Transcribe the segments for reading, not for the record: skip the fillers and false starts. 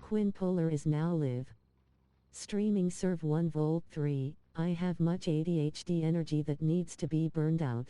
QuinPolar is now live. Streaming SURV1V3, I have much ADHD energy that needs to be burned out.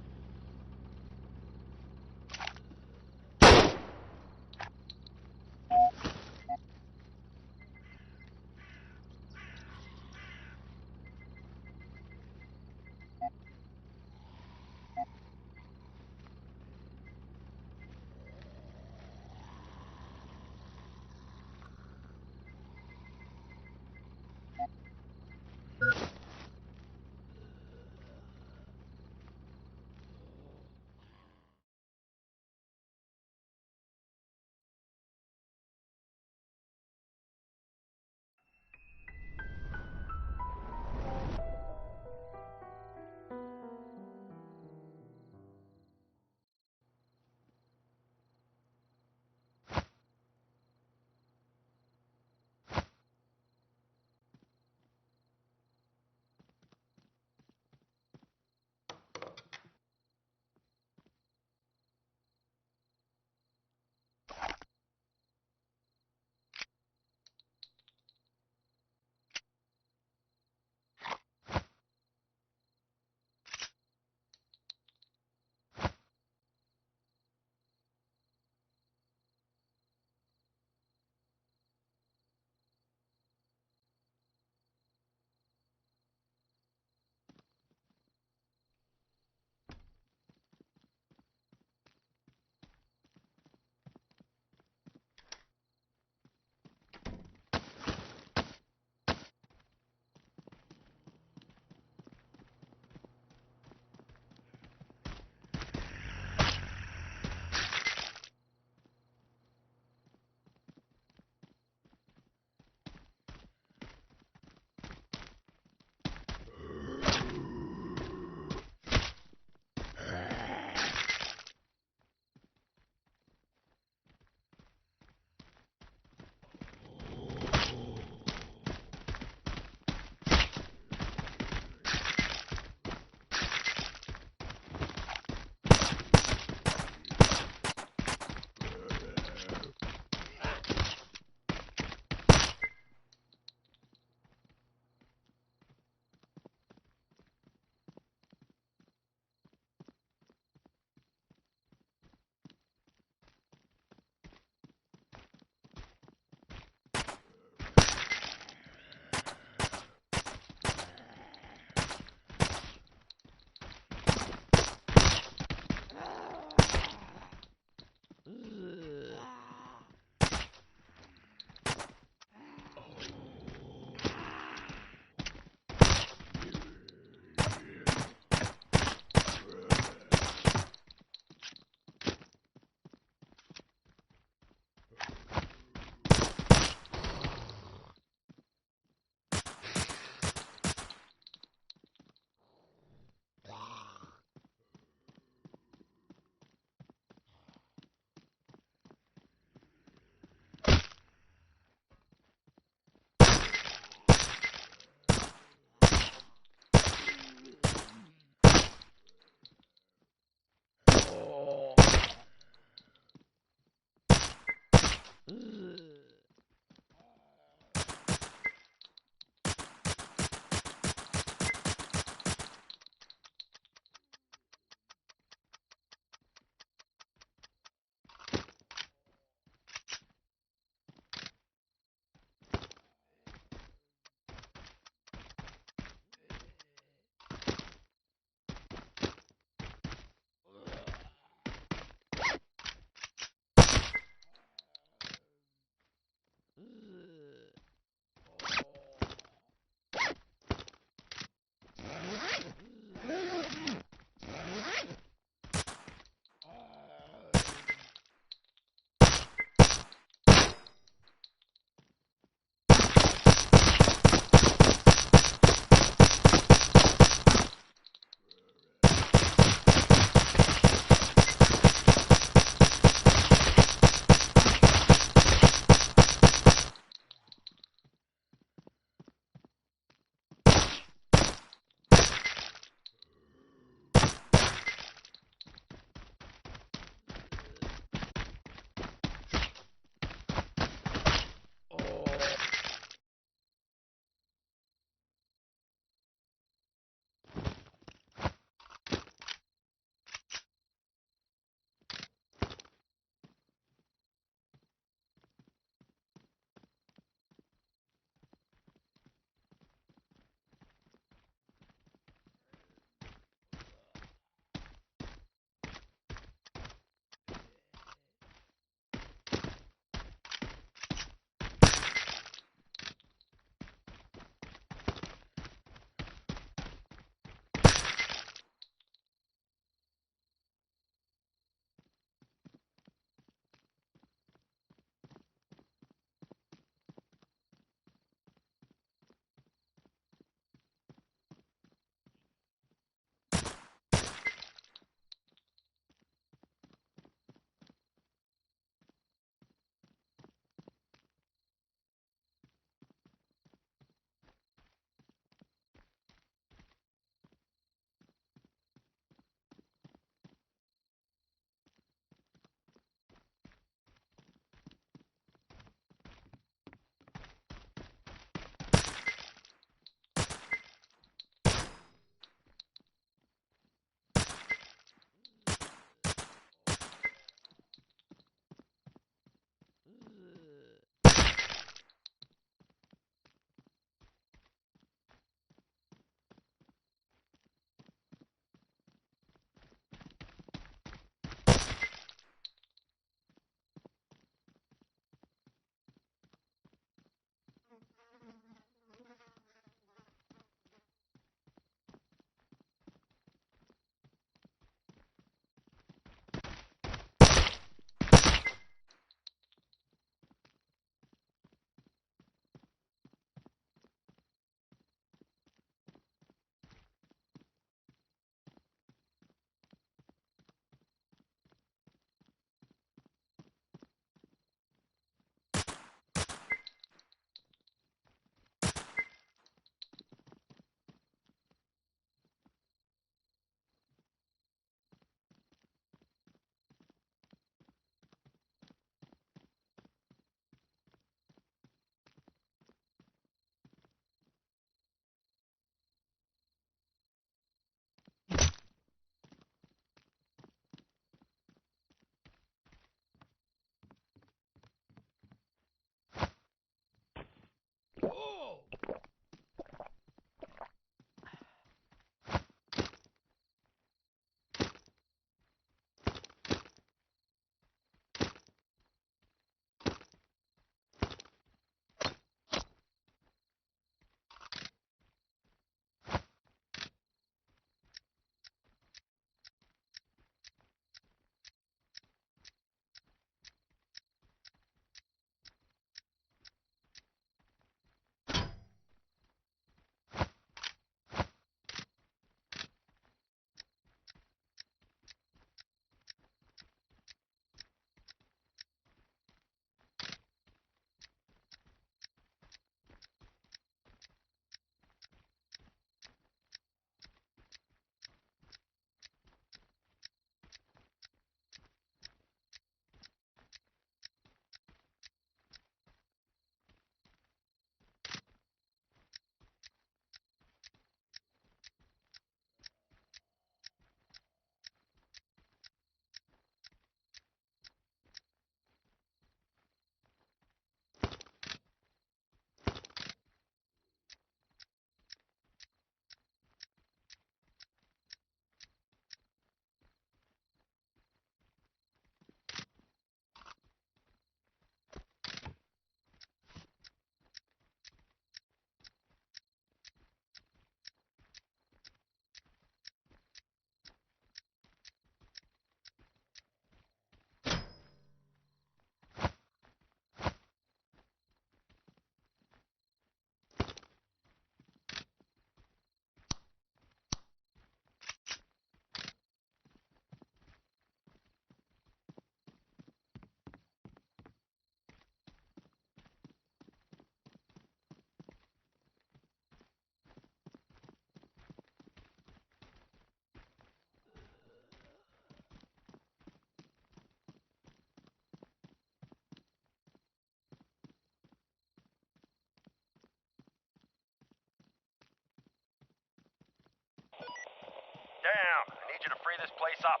you to free this place up.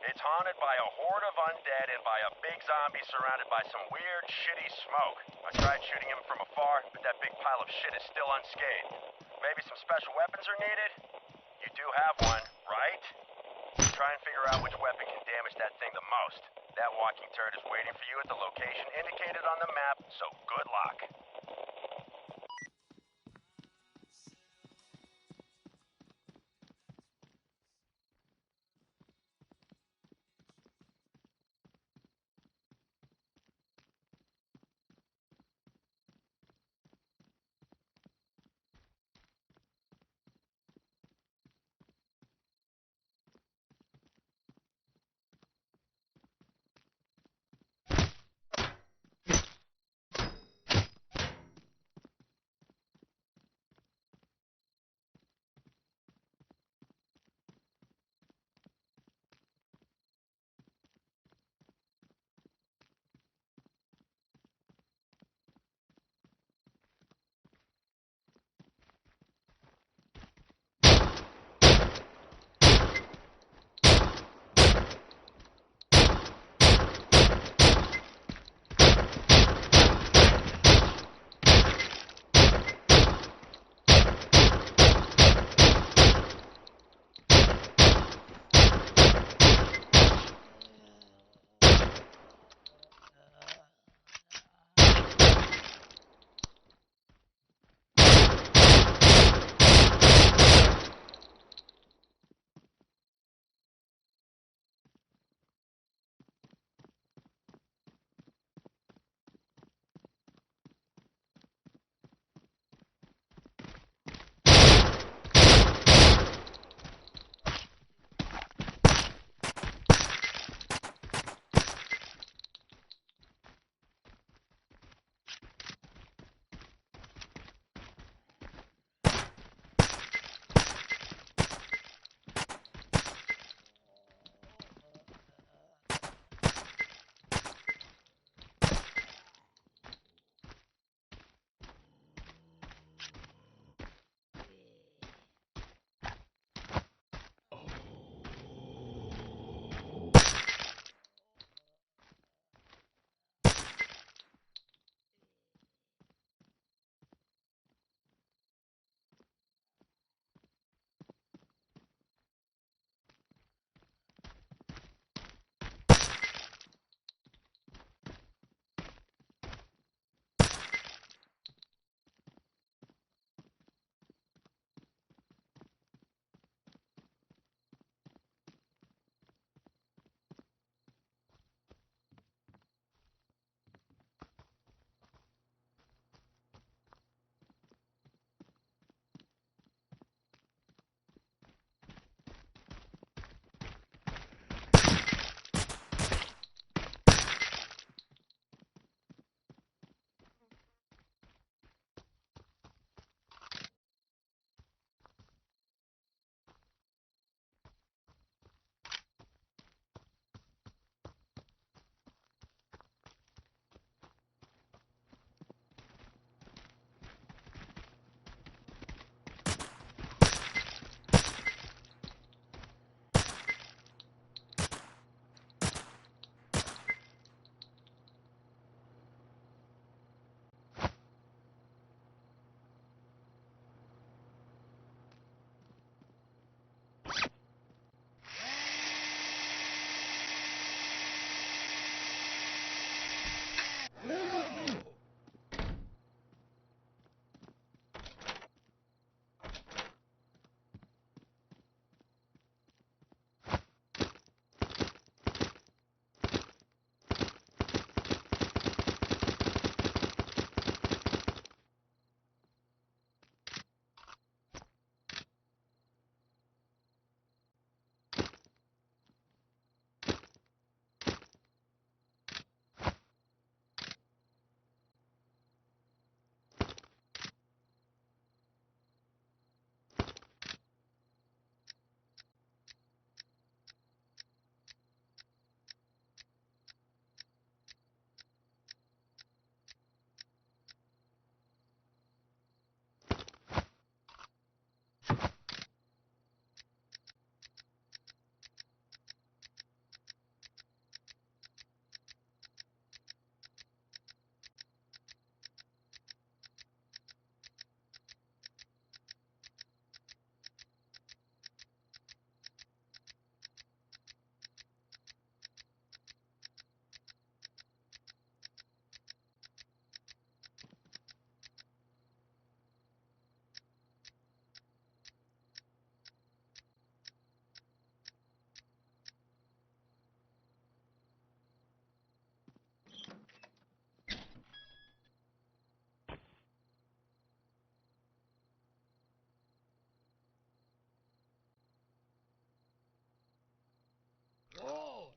It's haunted by a horde of undead and by a big zombie surrounded by some weird, shitty smoke. I tried shooting him from afar, but that big pile of shit is still unscathed. Maybe some special weapons are needed? You do have one, right? Try and figure out which weapon can damage that thing the most. That walking turd is waiting for you at the location indicated on the map, so good luck. Oh!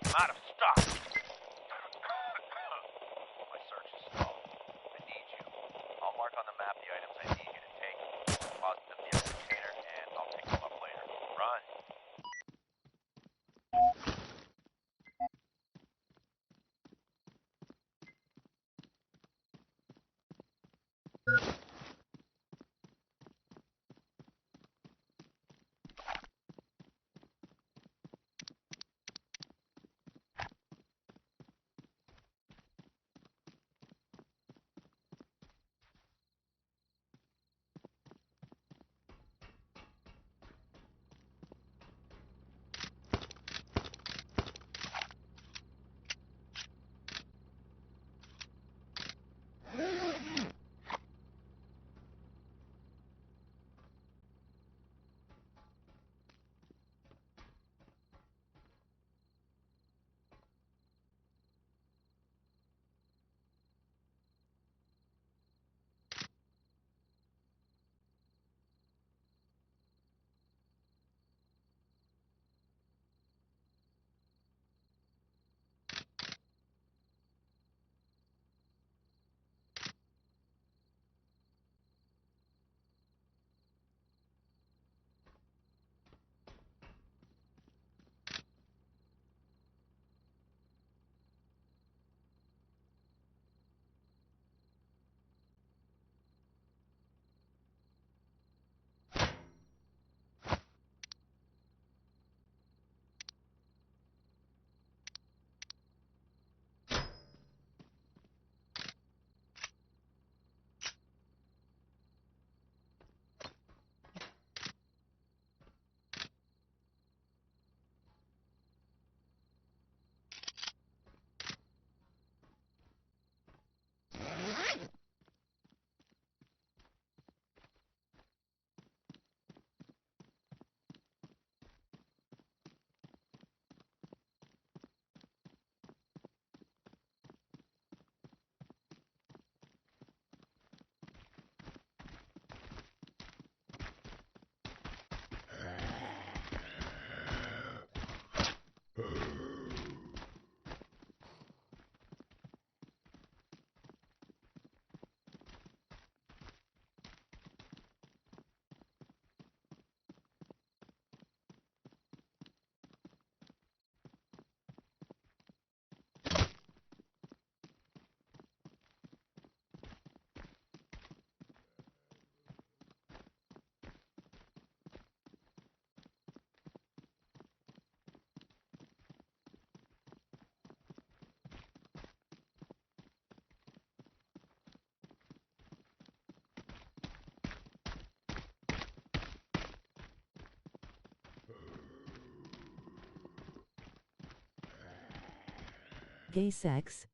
I'm out of stock. My search is stalled. I need you. I'll mark on the map the items I need you to take. Deposit them near the container, and I'll pick them up later. Run. Gay sex.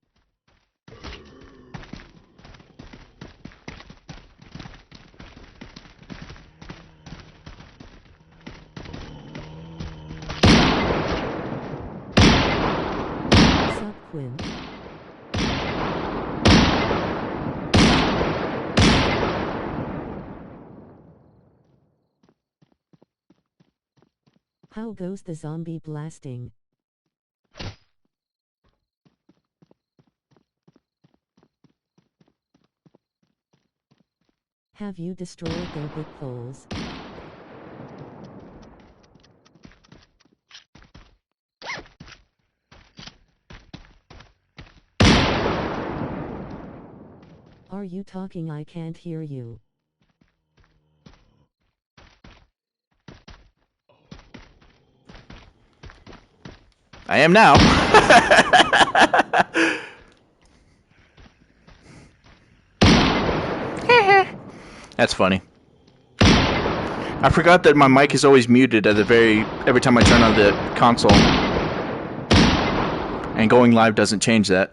Sup, Quinn? How goes the zombie blasting? Have you destroyed their bookholes? Are you talking? I can't hear you. I am now. That's funny. I forgot that my mic is always muted at every time I turn on the console. And going live doesn't change that.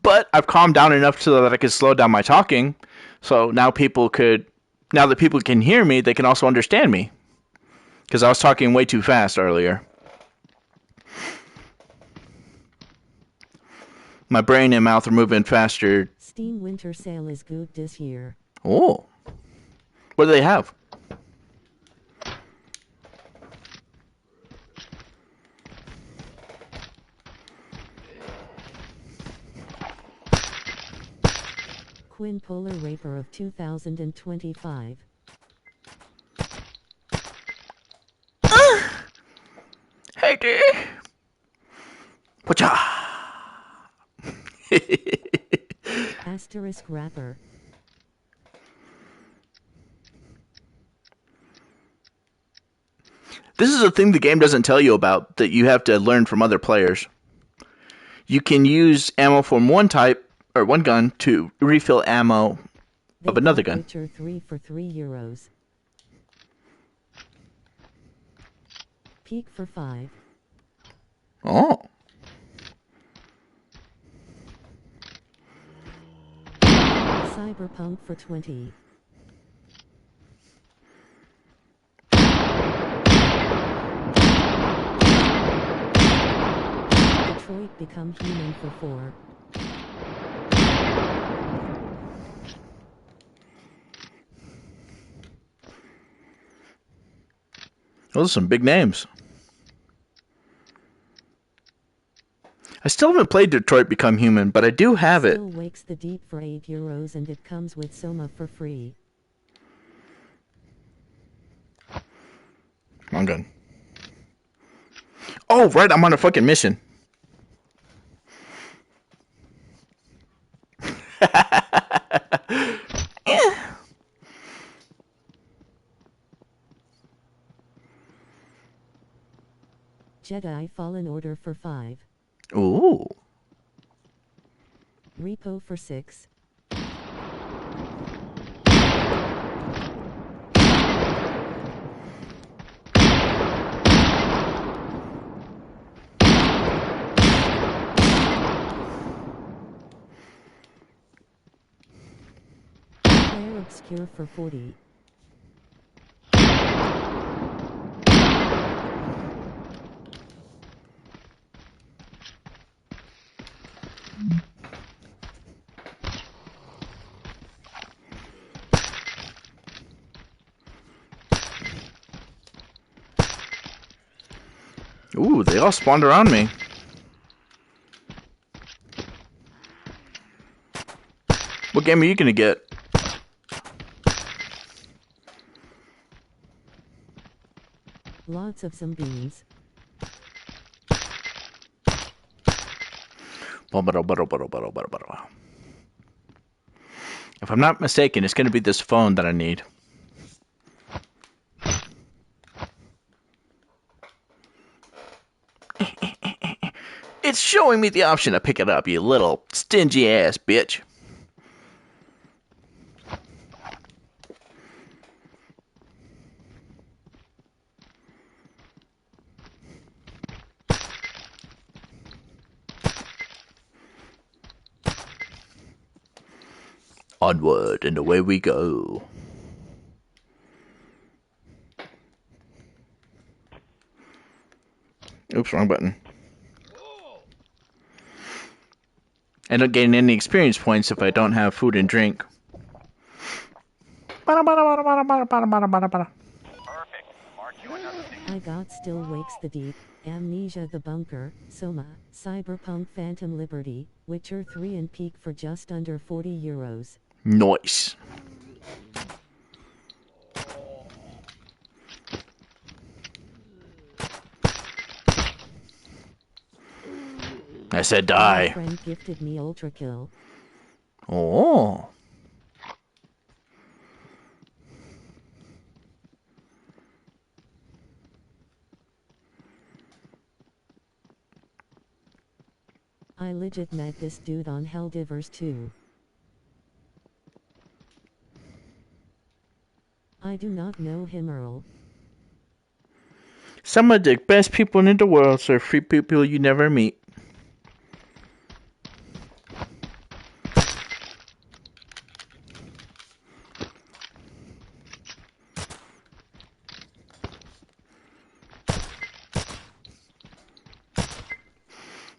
But I've calmed down enough so that I can slow down my talking. So now that people can hear me, they can also understand me. Because I was talking way too fast earlier. My brain and mouth are moving faster Steam Winter Sale is good this year. Oh. What do they have? QuinPolar Raper of 2025. Hey, dear. Whatcha? Asterisk wrapper. This is a thing the game doesn't tell you about that you have to learn from other players. You can use ammo from one type or one gun to refill ammo of another gun. Witcher 3 for €3. Peak for 5. Oh. Cyberpunk for 20. Detroit Become Human for 4. Those are some big names. I still haven't played Detroit Become Human, but I do have it. Still Wakes the Deep for €8 and it comes with Soma for free. Wrong gun. Oh, right, I'm on a fucking mission. Jedi Fallen Order for 5. Ooh. Repo for 6. Player Obscure for 40. Ooh, they all spawned around me. What game are you gonna get? Lots of some beans. If I'm not mistaken, it's gonna be this phone that I need. It's showing me the option to pick it up, you little stingy ass bitch. Onward and away we go. Oops, wrong button. I don't gain any experience points if I don't have food and drink. Perfect. Mark you another thing. I got Still Wakes the Deep, Amnesia the Bunker, Soma, Cyberpunk Phantom Liberty, Witcher 3 and Peak for just under €40. Nice. I said My die. friend gifted me Ultra Kill. Oh. I legit met this dude on Helldivers 2. I do not know him, Earl. Some of the best people in the world are free people you never meet.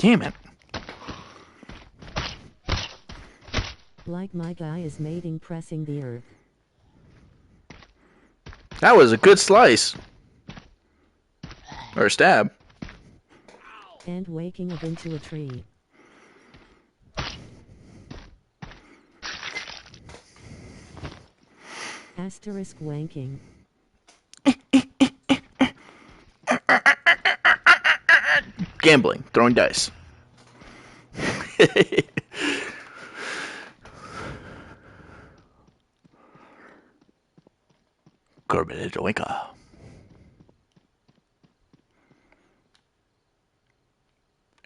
Damn it. Like my guy is mating pressing the earth. That was a good slice. Or stab. And waking up into a tree. Asterisk wanking. Gambling. Throwing dice. Corbett Doinka.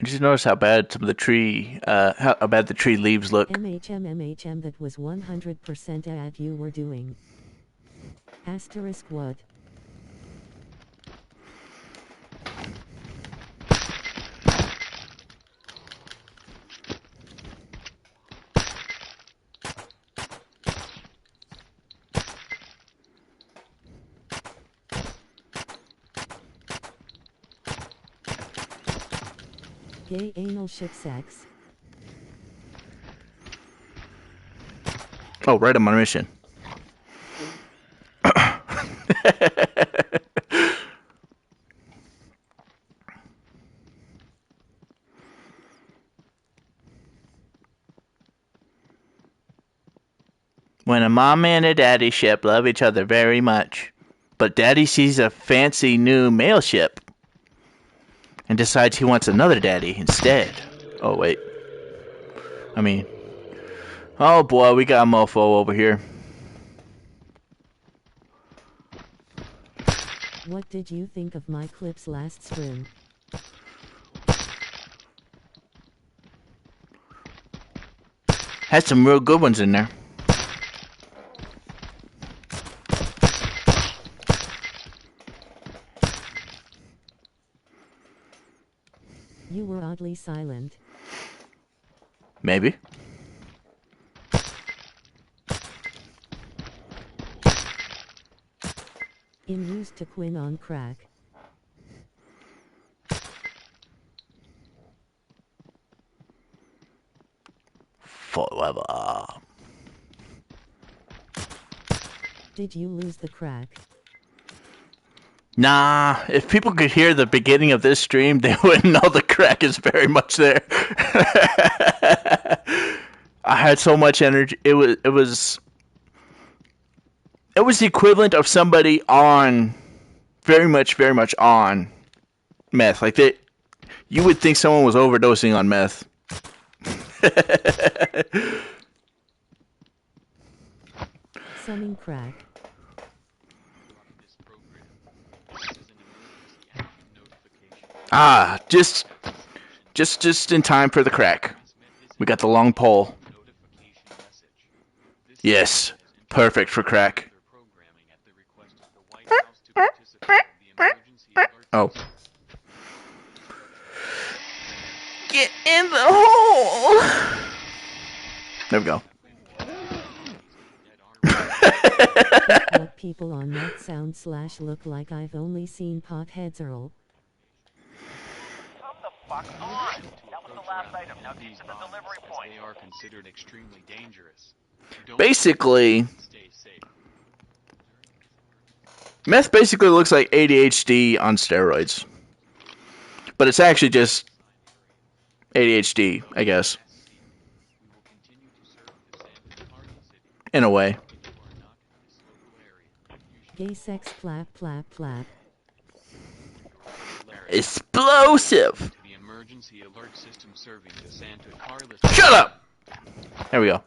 I just noticed how bad some of the tree, how bad the tree leaves look. MHM, that was 100% ad you were doing. Asterisk what? Gay anal ship sex. Oh, right, I'm on a mission. When a mom and a daddy ship love each other very much, but daddy sees a fancy new male ship and decides he wants another daddy instead. Oh, wait. Oh boy, we got a mofo over here. What did you think of my clips last spring? Had some real good ones in there. You were oddly silent. Maybe. In used to Quinn on crack. Forever. Did you lose the crack? Nah, if people could hear the beginning of this stream, they wouldn't know the crack is very much there. I had so much energy. It was the equivalent of somebody on very much on meth. Like you would think someone was overdosing on meth. Sunning crack. Ah, just in time for the crack. We got the long pole. Yes, perfect for crack. Oh. Get in the hole! There we go. What people on that sound / look like. I've only seen potheads Earl. Come the fuck on! That was the last item. Now get to the delivery point. They are considered extremely dangerous. Basically, meth basically looks like ADHD on steroids. But it's actually just ADHD, I guess. In a way. Gay sex plap plap plap. Explosive! The emergency alert system serving the Santa Carlos. Shut up! There we go.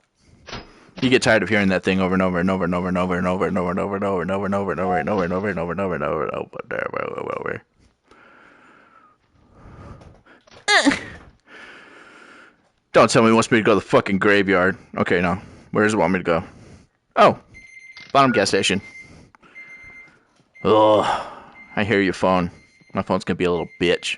You get tired of hearing that thing over and over and over and over and over and over and over and over and over and over and over and over and over and over and over and over and over and over. Don't tell me he wants me to go to the fucking graveyard. Okay, no. Where does it want me to go? Oh. Bottom gas station. Ugh. I hear your phone. My phone's gonna be a little bitch.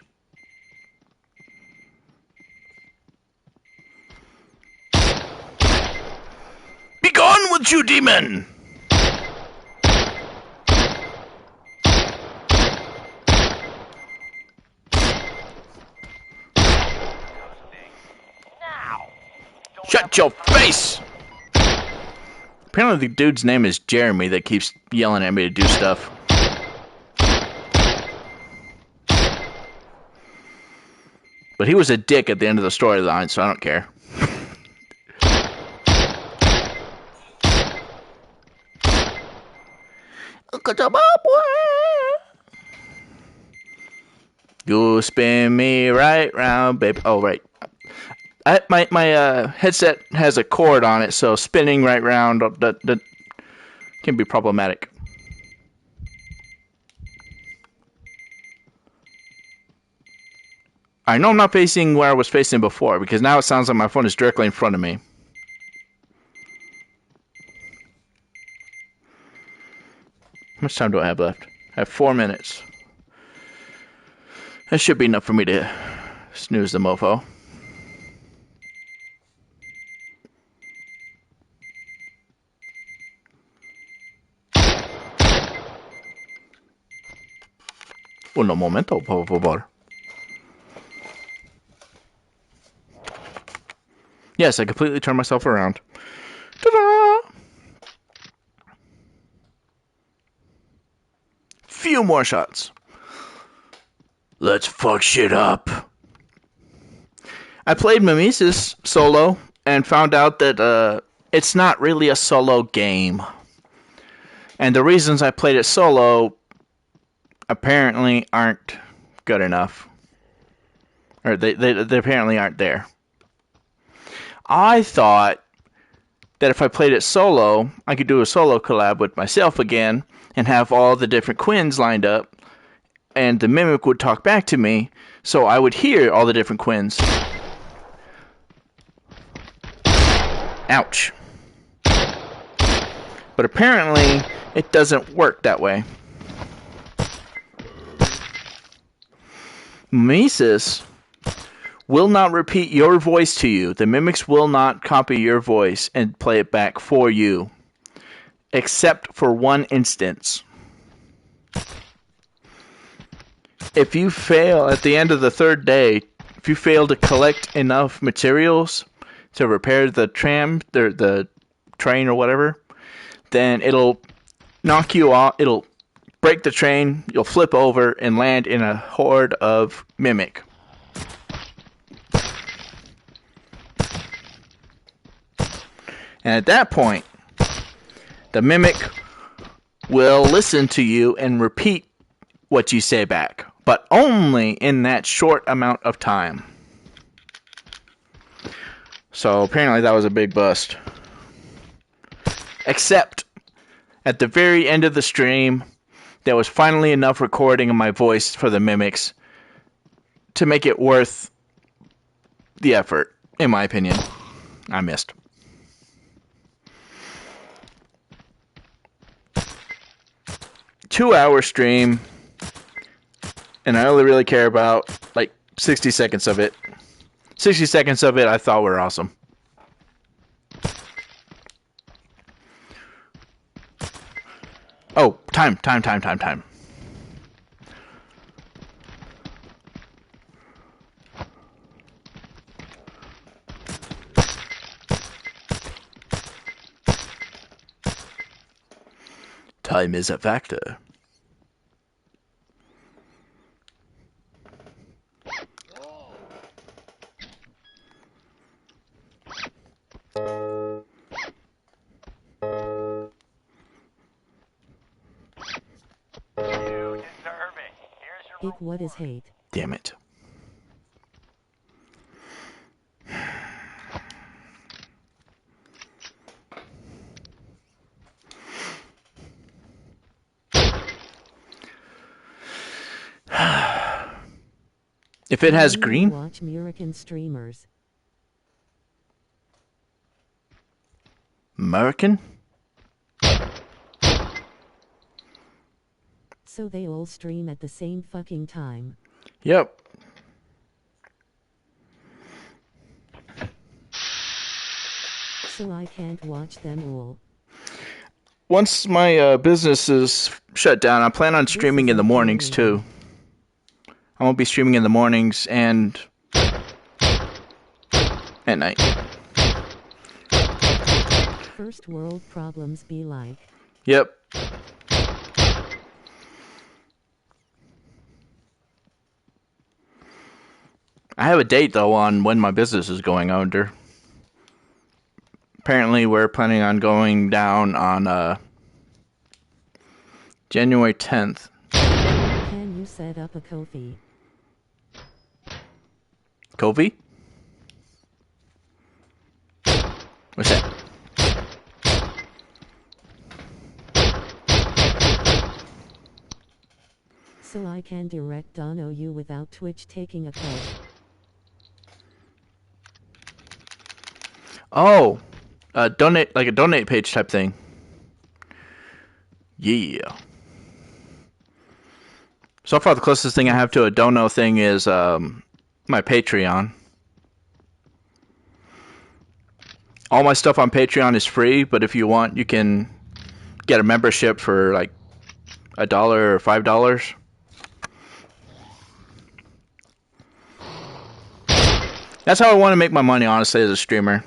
Be gone with you, demon! Shut your face! Apparently the dude's name is Jeremy that keeps yelling at me to do stuff. But he was a dick at the end of the storyline, so I don't care. You spin me right round, baby. Oh, right. My headset has a cord on it, so spinning right round that can be problematic. I know I'm not facing where I was facing before, because now it sounds like my phone is directly in front of me. How much time do I have left? I have 4 minutes. That should be enough for me to snooze the mofo. Un momento, por favor. Yes, I completely turned myself around. Ta-da! Few more shots. Let's fuck shit up. I played Mimesis solo and found out that it's not really a solo game. And the reasons I played it solo apparently aren't good enough. Or they apparently aren't there. I thought that if I played it solo, I could do a solo collab with myself again and have all the different Quins lined up, and the Mimic would talk back to me, so I would hear all the different Quins. Ouch. But apparently, it doesn't work that way. Mimesis will not repeat your voice to you. The mimics will not copy your voice and play it back for you. Except for one instance. If you fail at the end of the 3rd day, if you fail to collect enough materials to repair the the train or whatever, then it'll knock you off, it'll break the train, you'll flip over and land in a horde of mimic. And at that point, the mimic will listen to you and repeat what you say back, but only in that short amount of time. So apparently that was a big bust. Except at the very end of the stream, there was finally enough recording of my voice for the mimics to make it worth the effort, in my opinion. I missed. Two-hour stream, and I only really care about like 60 seconds of it. 60 seconds of it I thought were awesome. Oh, time. Time is a factor. What is hate? Damn it. If it has green. Watch American streamers. American? So they all stream at the same fucking time. Yep. So I can't watch them all. Once my business is shut down, I plan on streaming in the mornings too. I won't be streaming in the mornings and at night. first world problems be like? Yep. I have a date, though, on when my business is going under. Apparently, we're planning on going down on January 10th. Can you set up a Ko-fi? Kofi? What's that? So I can direct Dono you without Twitch taking a cut. Oh, donate, like a donate page type thing. Yeah. So far, the closest thing I have to a dono thing is my Patreon. All my stuff on Patreon is free, but if you want, you can get a membership for like $1 or $5. That's how I want to make my money, honestly, as a streamer.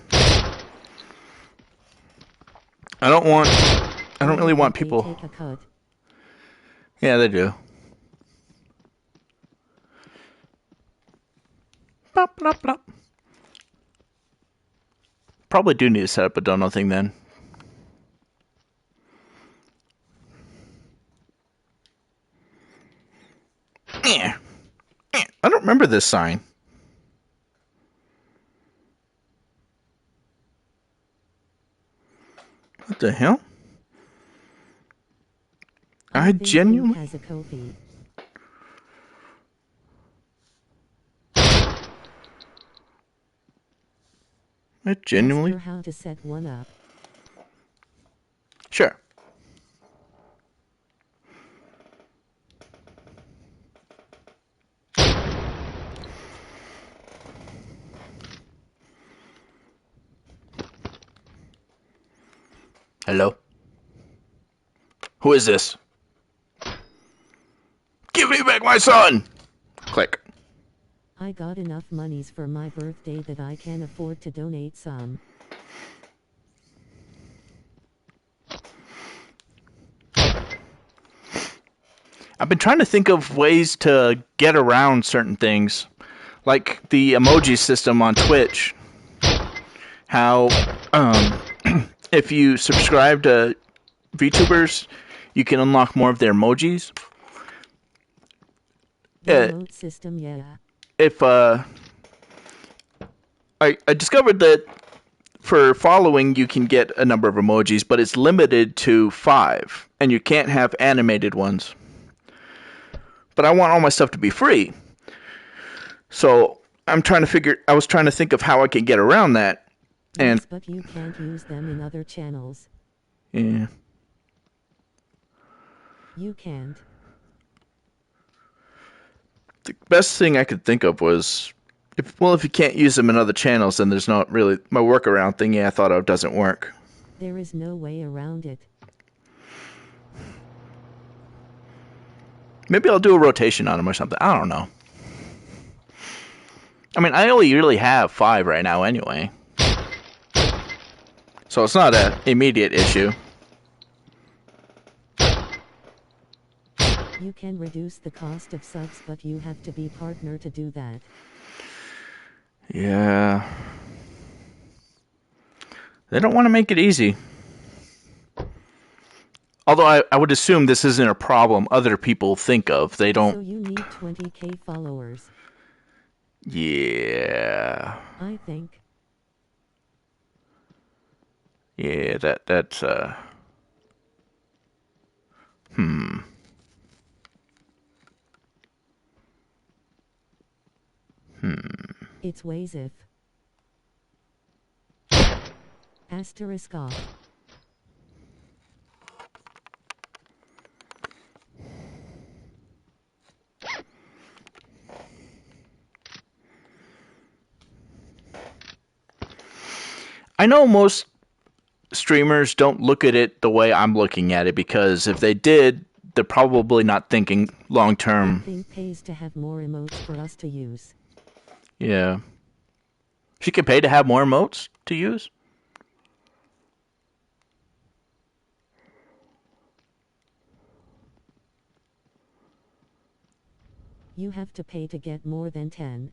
I don't really want people. Take a cut. Yeah, they do. Bop, bop, bop. Probably do need to set up a dono thing then. I don't remember this sign. What the hell? I think genuinely... has a Ko-fi. I genuinely... Ask her how to set one up. Sure. Hello? Who is this? Give me back my son! Click. I got enough monies for my birthday that I can afford to donate some. I've been trying to think of ways to get around certain things. Like the emoji system on Twitch. How, if you subscribe to VTubers, you can unlock more of their emojis. The emote system, yeah. If, I discovered that for following, you can get a number of emojis, but it's limited to 5, and you can't have animated ones. But I want all my stuff to be free. So I was trying to think of how I can get around that. And yes, but you can't use them in other channels. yeah. You can't. The best thing I could think of was, if you can't use them in other channels, then there's not really, my workaround thing, I thought of doesn't work. There is no way around it. Maybe I'll do a rotation on them or something. I don't know. I mean, I only really have 5 right now anyway. So it's not an immediate issue. You can reduce the cost of subs, but you have to be partner to do that. Yeah. They don't want to make it easy. Although I would assume this isn't a problem other people think of. They don't... So you need 20k followers. Yeah. I think. Yeah, that's It's ways if. Asterisk off. I know most streamers don't look at it the way I'm looking at it, because if they did, they're probably not thinking long term. I think pays to have more emotes for us to use. Yeah. She can pay to have more emotes to use? You have to pay to get more than 10.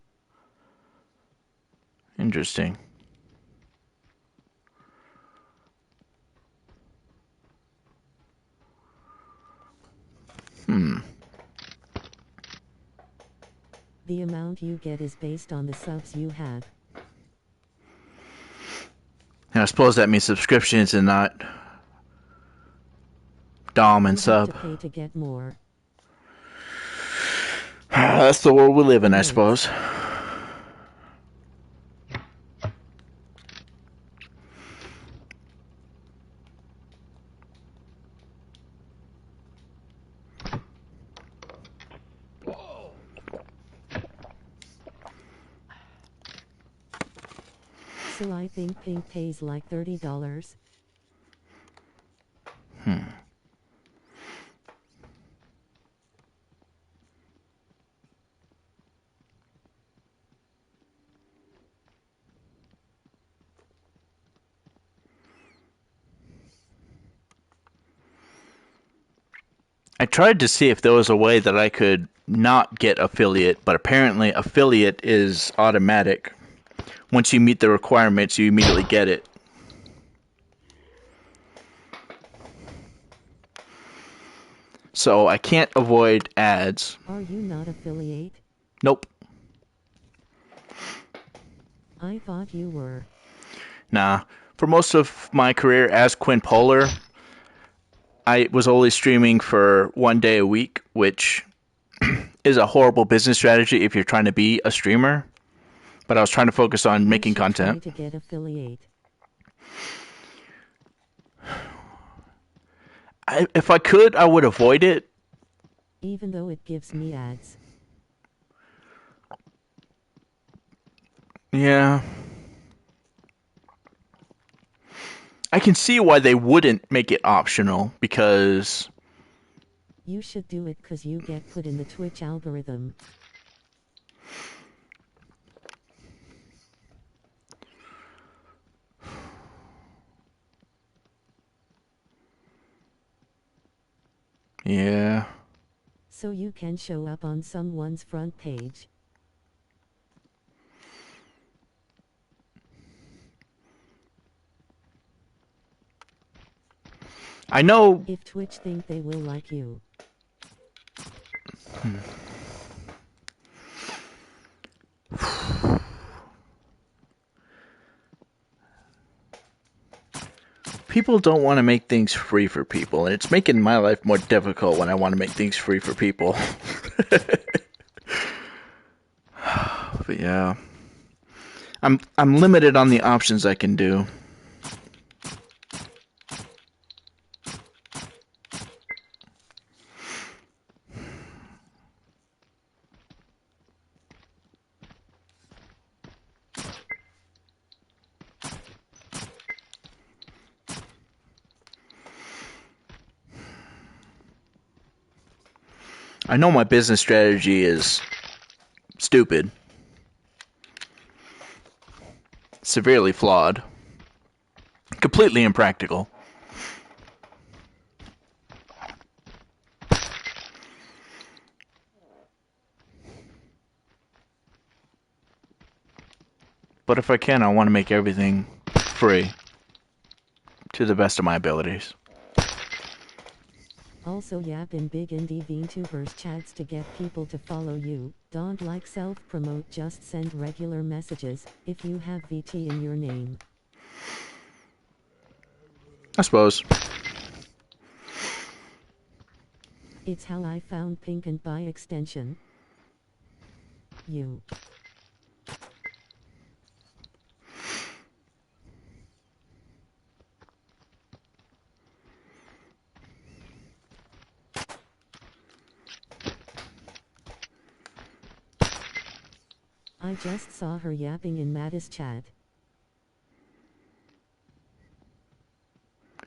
Interesting. The amount you get is based on the subs you have. And I suppose that means subscriptions and not Dom and You sub. have to pay to get more. That's the world we live in, I suppose. So I think Pink pays like $30. I tried to see if there was a way that I could not get affiliate, but apparently affiliate is automatic. Once you meet the requirements, you immediately get it. So I can't avoid ads. Are you not affiliate? Nope. I thought you were. Nah. For most of my career as QuinPolar, I was only streaming for 1 day a week, which is a horrible business strategy if you're trying to be a streamer. But I was trying to focus on making content. Try to get affiliate. If I could, I would avoid it. Even though it gives me ads. Yeah. I can see why they wouldn't make it optional, because You should do it cause you get put in the Twitch algorithm. yeah. So you can show up on someone's front page. I know. If Twitch think they will like you. People don't want to make things free for people, and it's making my life more difficult when I want to make things free for people. But yeah. I'm limited on the options I can do. I know my business strategy is stupid. Severely flawed. Completely impractical. But if I can, I want to make everything free. To the best of my abilities. Also yap in big indie VTubers chats to get people to follow you. Don't like self-promote, just send regular messages if you have VT in your name. I suppose. It's how I found Pink and by extension. You. I just saw her yapping in Mattis chat.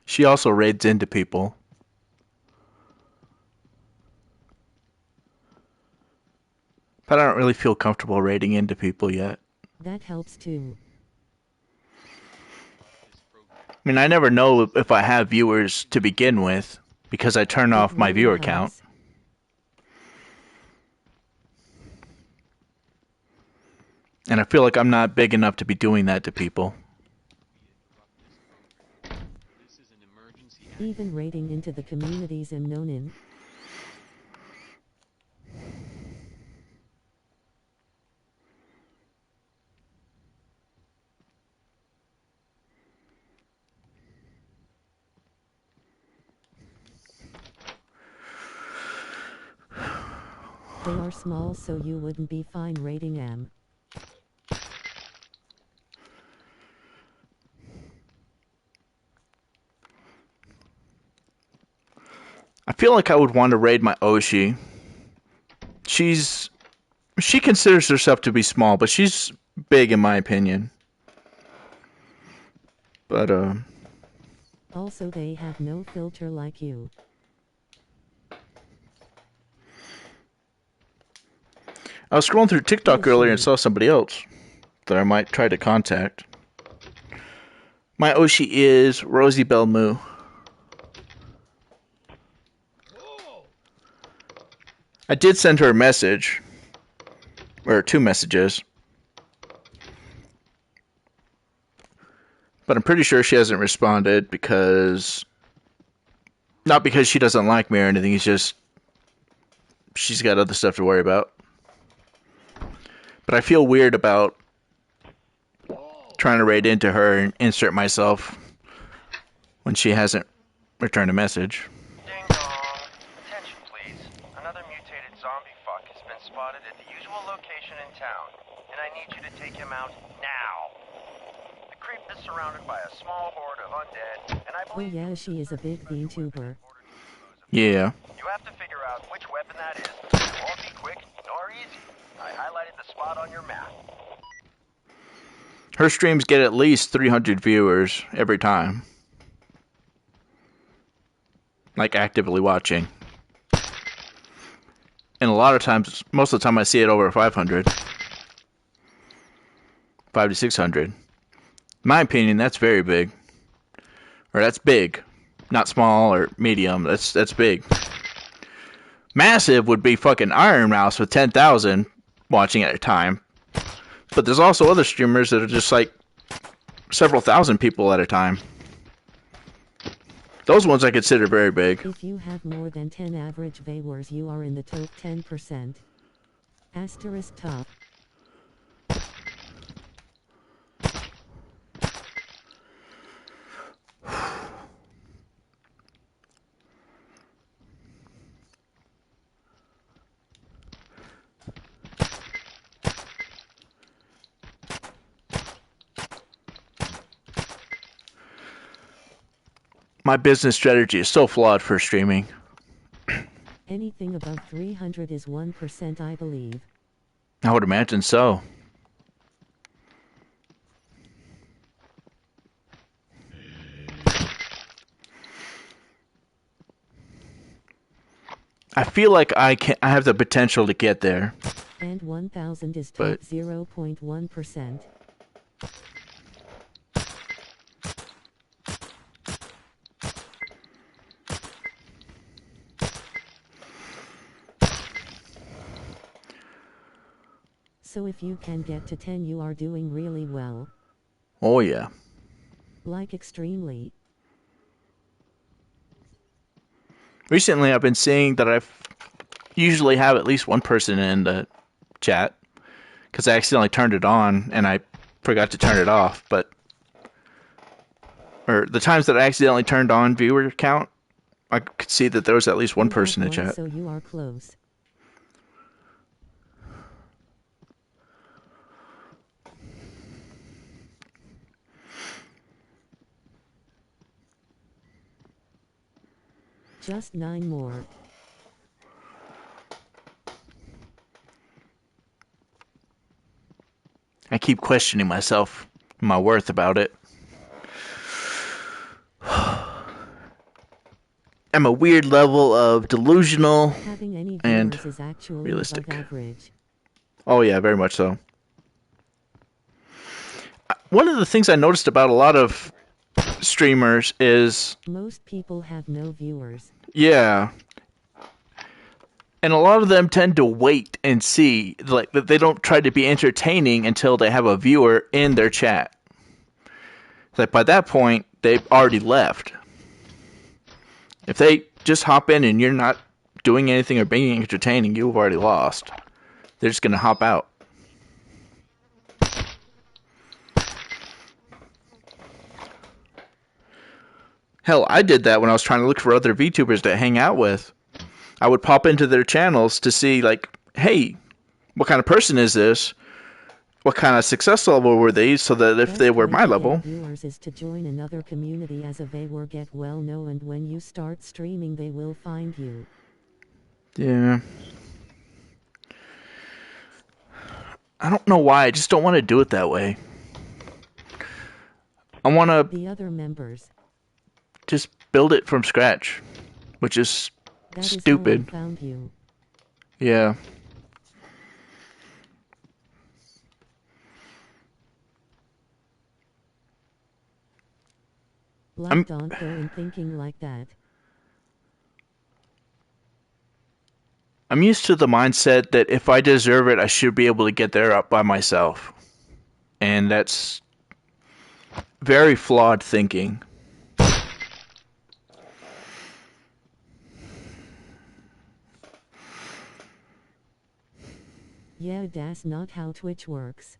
She also raids into people. But I don't really feel comfortable raiding into people yet. That helps too. I mean, I never know if I have viewers to begin with, because I turn off my really viewer helps. count. And I feel like I'm not big enough to be doing that to people. This is an emergency. Even raiding into the communities I'm known in. They are small, so you wouldn't be fine raiding them. I feel like I would want to raid my Oshi. She considers herself to be small, but she's big in my opinion. But Also, they have no filter like you. I was scrolling through TikTok earlier and saw somebody else that I might try to contact. My Oshi is Rosie Bell Moo. I did send her a message. Or 2 messages. But I'm pretty sure she hasn't responded because... Not because she doesn't like me or anything, it's just... She's got other stuff to worry about. But I feel weird about trying to raid into her and insert myself when she hasn't returned a message. Ding dong. Attention, please. Another mutated zombie fuck has been spotted at the usual location in town, and I need you to take him out now. The creep is surrounded by a small horde of undead, and I Oh believe... yeah, she is a big VTuber. Yeah. You have to figure out which weapon that is. It won't be quick nor easy. I highlighted the spot on your map. Her streams get at least 300 viewers every time. Like actively watching. And a lot of times, most of the time I see it over 500. 500 to 600. In my opinion, that's very big. Or that's big. Not small or medium. That's big. Massive would be fucking Iron Mouse with 10,000 watching at a time. But there's also other streamers that are just like several thousand people at a time. Those ones I consider very big. If you have more than 10 average viewers, you are in the top 10%. Asterisk top. My business strategy is so flawed for streaming. Anything above 300 is 1%, I believe. I would imagine so. I feel like I have the potential to get there. And 1000 is top But 0.1%. So if you can get to 10, you are doing really well. Oh yeah. Like extremely. Recently I've been seeing that I usually have at least one person in the chat. Because I accidentally turned it on and I forgot to turn it off. But or the times that I accidentally turned on viewer count, I could see that there was at least one person in chat. So you are close. Just 9 more. I keep questioning myself, my worth about it. I'm a weird level of delusional Having any and viewers is actually realistic. above average. Oh yeah, very much so. One of the things I noticed about a lot of streamers is... Most people have no viewers. Yeah. And a lot of them tend to wait and see, like they don't try to be entertaining until they have a viewer in their chat. Like by that point, they've already left. If they just hop in and you're not doing anything or being entertaining, you've already lost. They're just gonna hop out. Hell, I did that when I was trying to look for other VTubers to hang out with. I would pop into their channels to see, like, hey, what kind of person is this? What kind of success level were they? So that if they were my level, viewers is to join another community as a viewer get well known, and when you start streaming, they will find you. Yeah. I don't know why. I just don't want to do it that way. I want to the other members just build it from scratch, which is that stupid. Is how I found you. Yeah. Don't go in thinking like that. I'm used to the mindset that if I deserve it, I should be able to get there up by myself. And that's very flawed thinking. Yeah, that's not how Twitch works.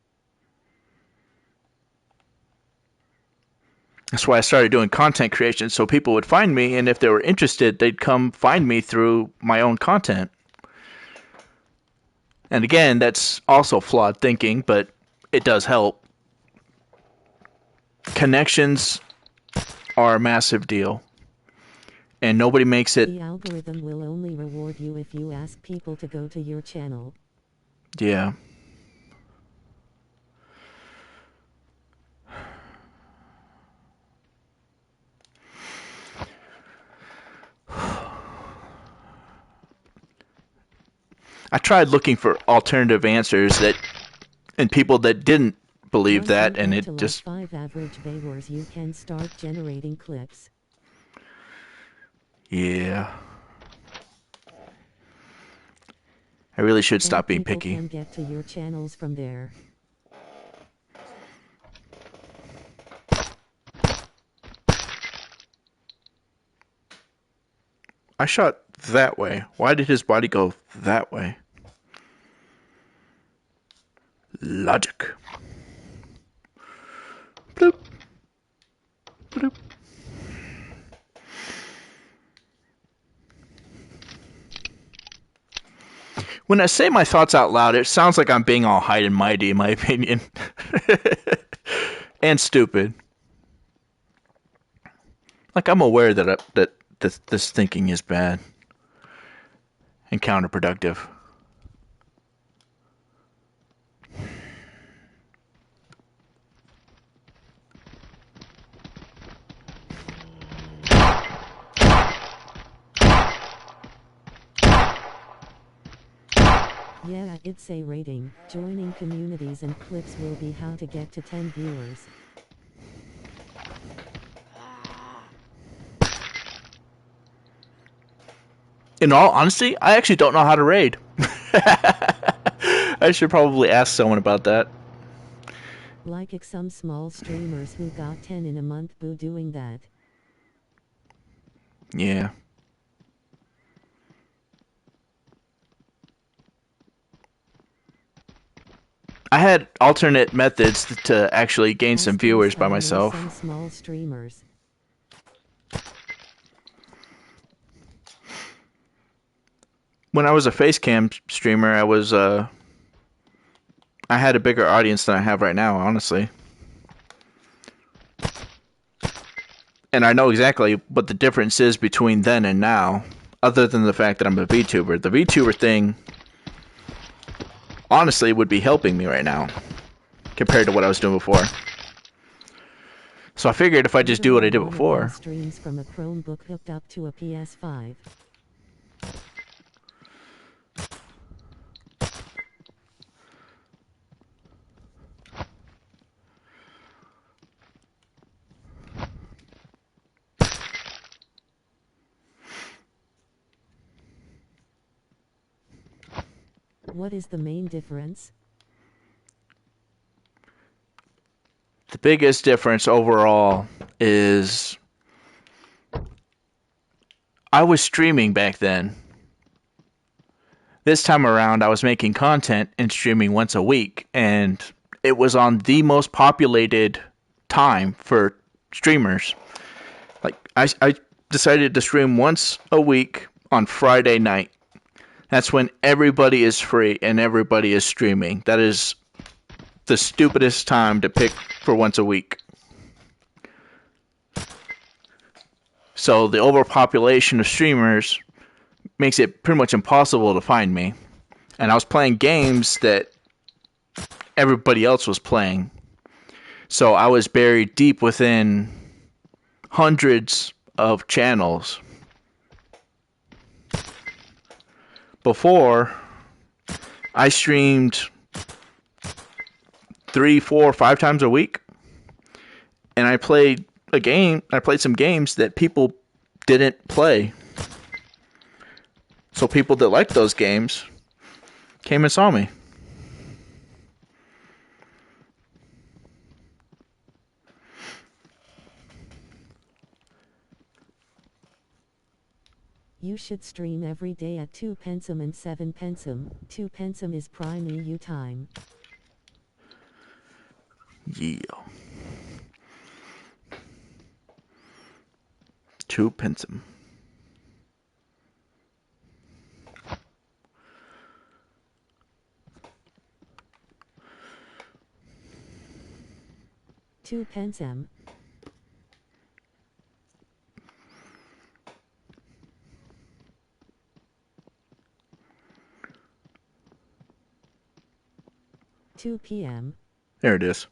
That's why I started doing content creation, so people would find me, and if they were interested, they'd come find me through my own content. And again, that's also flawed thinking, but it does help. Connections are a massive deal. And nobody makes it... The algorithm will only reward you if you ask people to go to your channel. Yeah. I tried looking for alternative answers and people that didn't believe that, and it just... Like 5 average viewers, you can start generating clips. Yeah. I really should stop being picky. People can get to your channels from there. I shot that way. Why did his body go that way? Logic. Bloop. Bloop. When I say my thoughts out loud, it sounds like I'm being all high and mighty, in my opinion. And stupid. Like, I'm aware that this thinking is bad and counterproductive. Yeah, it's a rating. Joining communities and clips will be how to get to 10 viewers. In all honesty, I actually don't know how to raid. I should probably ask someone about that. Like some small streamers who got 10 in a month boo doing that. Yeah. I had alternate methods to actually gain some viewers by myself. Some small streamers. When I was a facecam streamer, I had a bigger audience than I have right now, honestly. And I know exactly what the difference is between then and now, other than the fact that I'm a VTuber. The VTuber thing, honestly, would be helping me right now, compared to what I was doing before. So I figured if I just do what I did before... Streams from a Chromebook hooked up to a PS5. What is the main difference? The biggest difference overall is I was streaming back then. This time around, I was making content and streaming once a week, and it was on the most populated time for streamers. Like, I decided to stream once a week on Friday night. That's when everybody is free and everybody is streaming. That is the stupidest time to pick for once a week. So the overpopulation of streamers makes it pretty much impossible to find me. And I was playing games that everybody else was playing. So I was buried deep within hundreds of channels. Before, I streamed 3, 4, 5 times a week. And I played some games that people didn't play. So people that liked those games came and saw me. You should stream every day at 2 pensum and 7 pensum. 2 pensum is prime EU time. Yeah. 2 pensum. Two pensum. Two PM. There it is.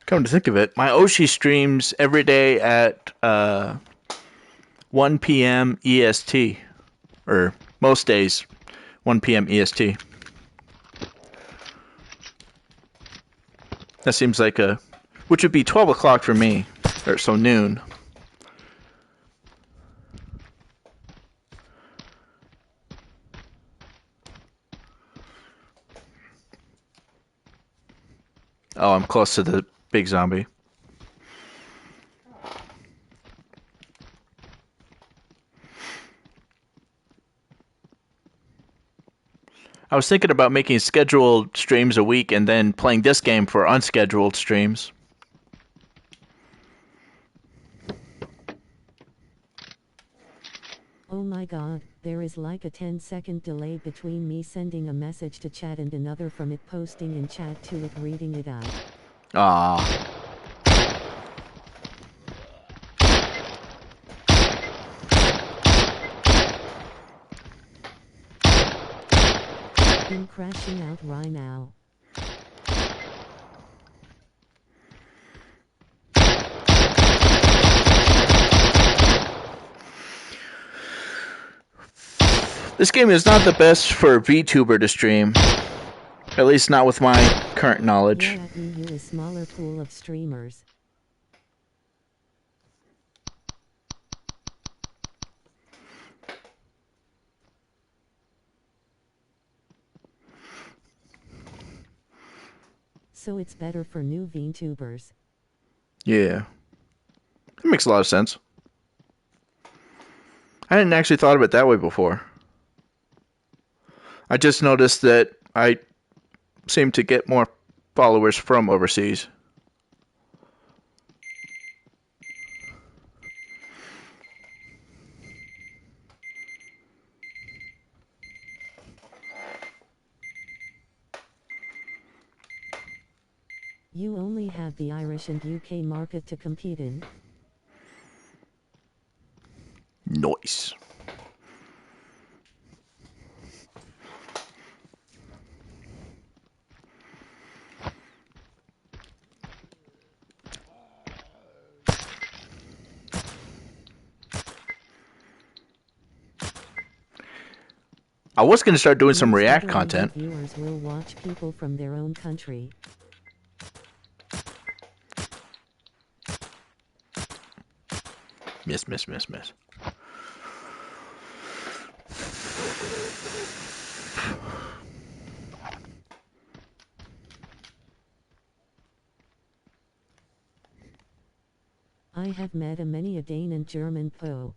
Come to think of it, my Oshi streams every day at 1 p.m. EST. Or most days, 1 p.m. EST. That seems like which would be 12 o'clock for me. Or so noon. Oh, I'm close to the big zombie. I was thinking about making scheduled streams a week and then playing this game for unscheduled streams. Oh my god, there is like a 10-second delay between me sending a message to chat and another from it posting in chat to it reading it out. Ah. I'm crashing out right now. This game is not the best for a VTuber to stream. At least not with my current knowledge. Yeah, EU is smaller pool of streamers. So it's better for new VTubers. Yeah. That makes a lot of sense. I hadn't actually thought of it that way before. I just noticed that I seem to get more followers from overseas. You only have the Irish and UK market to compete in. Nice. I was going to start doing some Most React other content. viewers will watch people from their own country. Miss. I have met many a Dane and German po.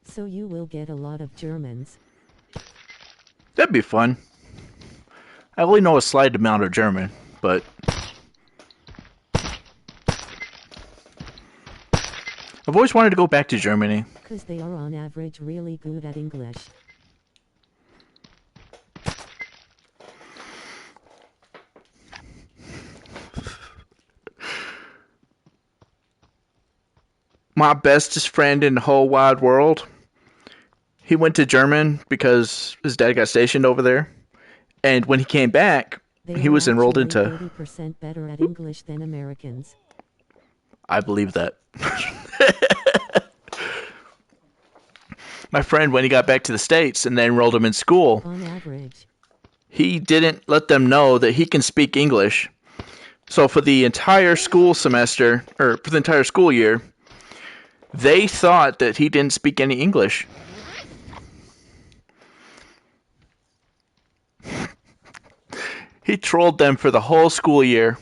So you will get a lot of Germans. That'd be fun. I only know a slight amount of German, but I've always wanted to go back to Germany. 'Cause they are on average really good at English. My bestest friend in the whole wide world, he went to German because his dad got stationed over there. And when he came back, They he are was enrolled actually into... 30% better at English than Americans. I believe that. My friend, when he got back to the States and they enrolled him in school, On average. he didn't let them know that he can speak English. So for the entire school semester, or for the entire school year, they thought that he didn't speak any English. He trolled them for the whole school year.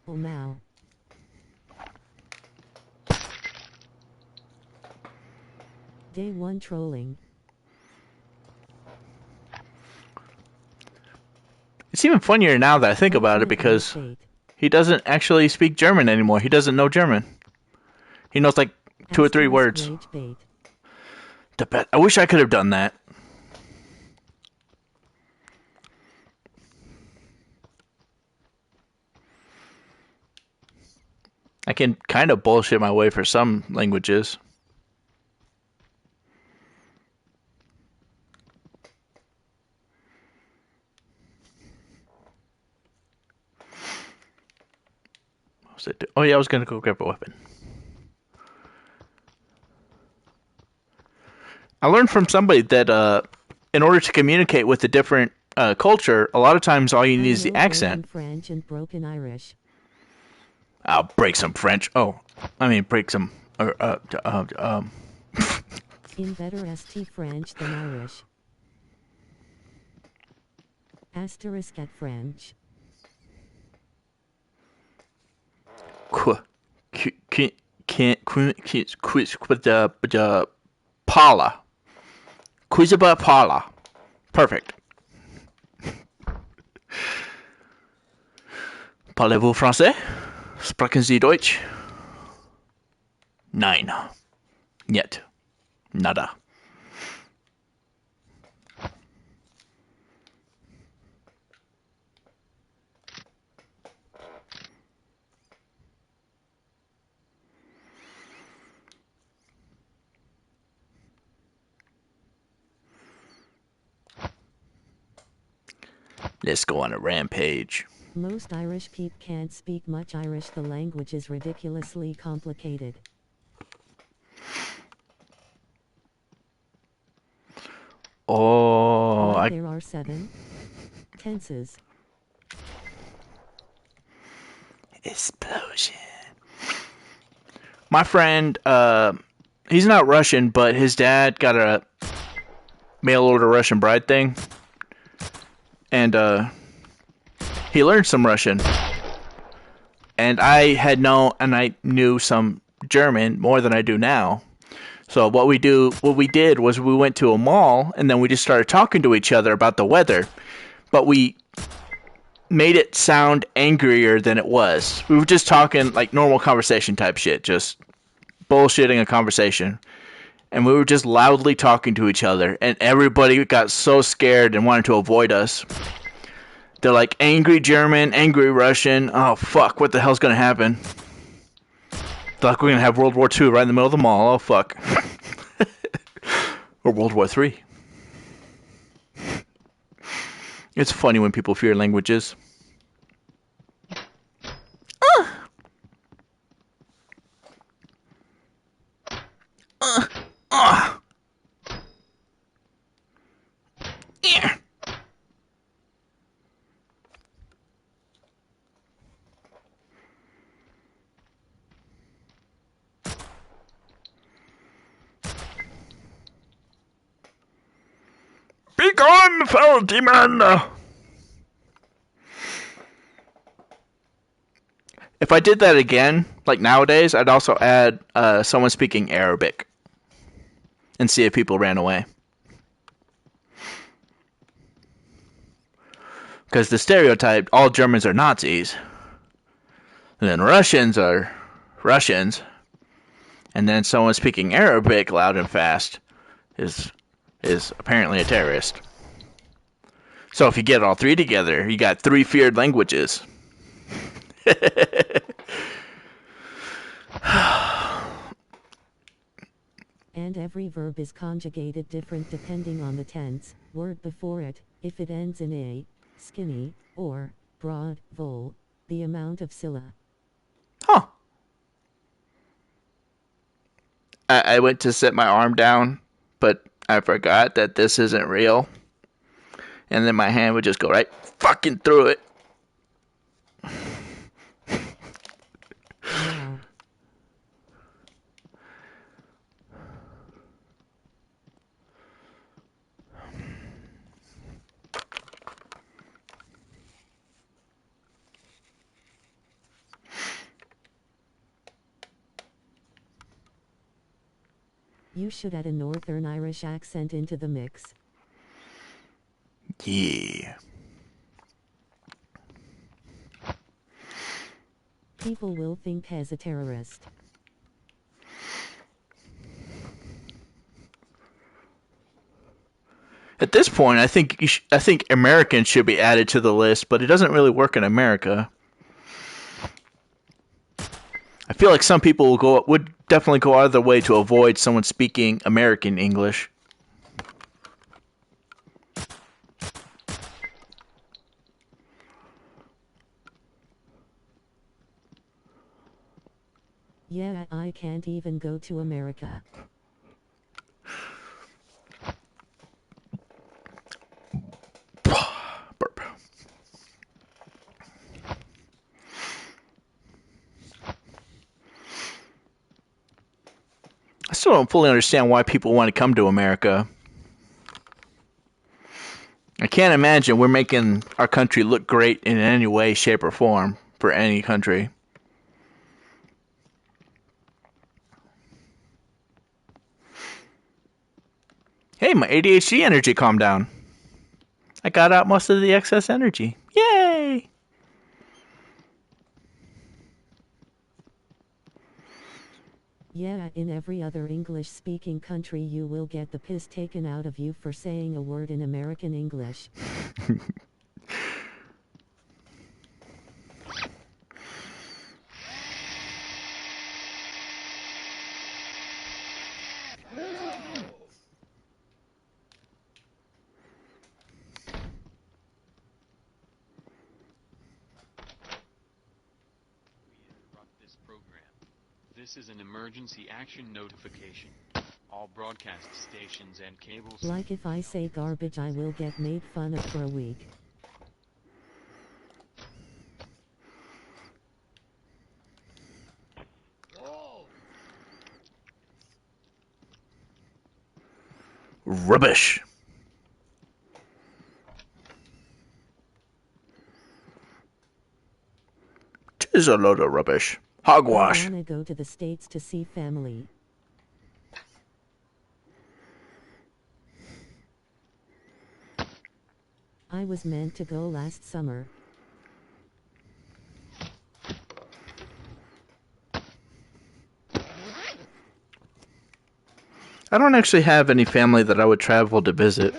Oh now. Day 1 trolling. It's even funnier now that I think about it because he doesn't actually speak German anymore. He doesn't know German. He knows like 2 or 3 words. I wish I could have done that. I can kind of bullshit my way for some languages. What was it? Oh yeah, I was gonna go grab a weapon. I learned from somebody that in order to communicate with a different culture, a lot of times all you need is the accent. French and broken Irish. I'll break some French. Oh, I mean break some. In better ST French than Irish. Asterisk at French. Paula. Quiz about Paula. Perfect. Parlez-vous français? Sprechen Sie Deutsch? Nein. Niet. Nada. Let's go on a rampage. Most Irish people can't speak much Irish. The language is ridiculously complicated. Oh, there are 7 tenses. Explosion. My friend, he's not Russian, but his dad got a mail order Russian bride thing. And he learned some Russian. And I knew some German more than I do now. So what we did was we went to a mall and then we just started talking to each other about the weather. But we made it sound angrier than it was. We were just talking like normal conversation type shit, just bullshitting a conversation. And we were just loudly talking to each other, and everybody got so scared and wanted to avoid us. They're like, angry German, angry Russian. Oh fuck, what the hell's gonna happen? They're like, we're gonna have World War II right in the middle of the mall. Oh fuck. Or World War III. It's funny when people fear languages. feral demon! If I did that again, like nowadays, I'd also add someone speaking Arabic and see if people ran away. Because the stereotype, all Germans are Nazis. And then Russians are Russians. And then someone speaking Arabic loud and fast is apparently a terrorist. So if you get all three together, you got three feared languages. And every verb is conjugated different depending on the tense, word before it, if it ends in a, skinny, or, broad, vol, the amount of sylla. Huh. I went to set my arm down, but I forgot that this isn't real. And then my hand would just go right fucking through it. Wow. You should add a Northern Irish accent into the mix. Yeah. People will think as a terrorist. At this point, I think Americans should be added to the list, but it doesn't really work in America. I feel like some people would definitely go out of their way to avoid someone speaking American English. Yeah, I can't even go to America. Burp. I still don't fully understand why people want to come to America. I can't imagine we're making our country look great in any way, shape, or form for any country. Hey, my ADHD energy calmed down. I got out most of the excess energy. Yay! Yeah, in every other English-speaking country you will get the piss taken out of you for saying a word in American English. This program. This is an emergency action notification. All broadcast stations and cables. Like if I say garbage I will get made fun of for a week. Rubbish. Tis a load of rubbish. Hogwash. I wanna go to the States to see family. I was meant to go last summer. I don't actually have any family that I would travel to visit.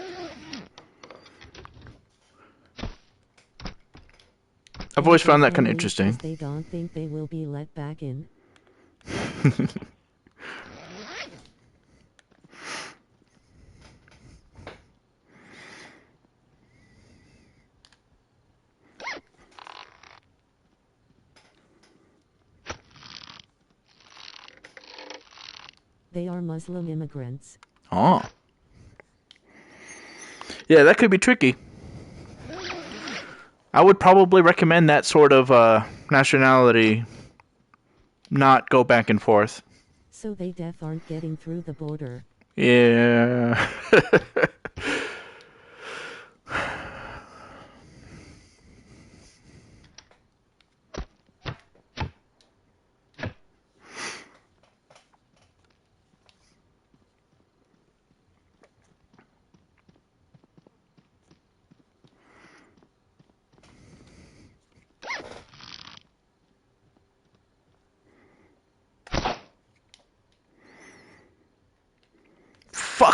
I've always found that kind of interesting. They don't think they will be let back in. They are Muslim immigrants. Oh. Yeah, that could be tricky. I would probably recommend that sort of nationality not go back and forth. So they deaf aren't getting through the border. Yeah.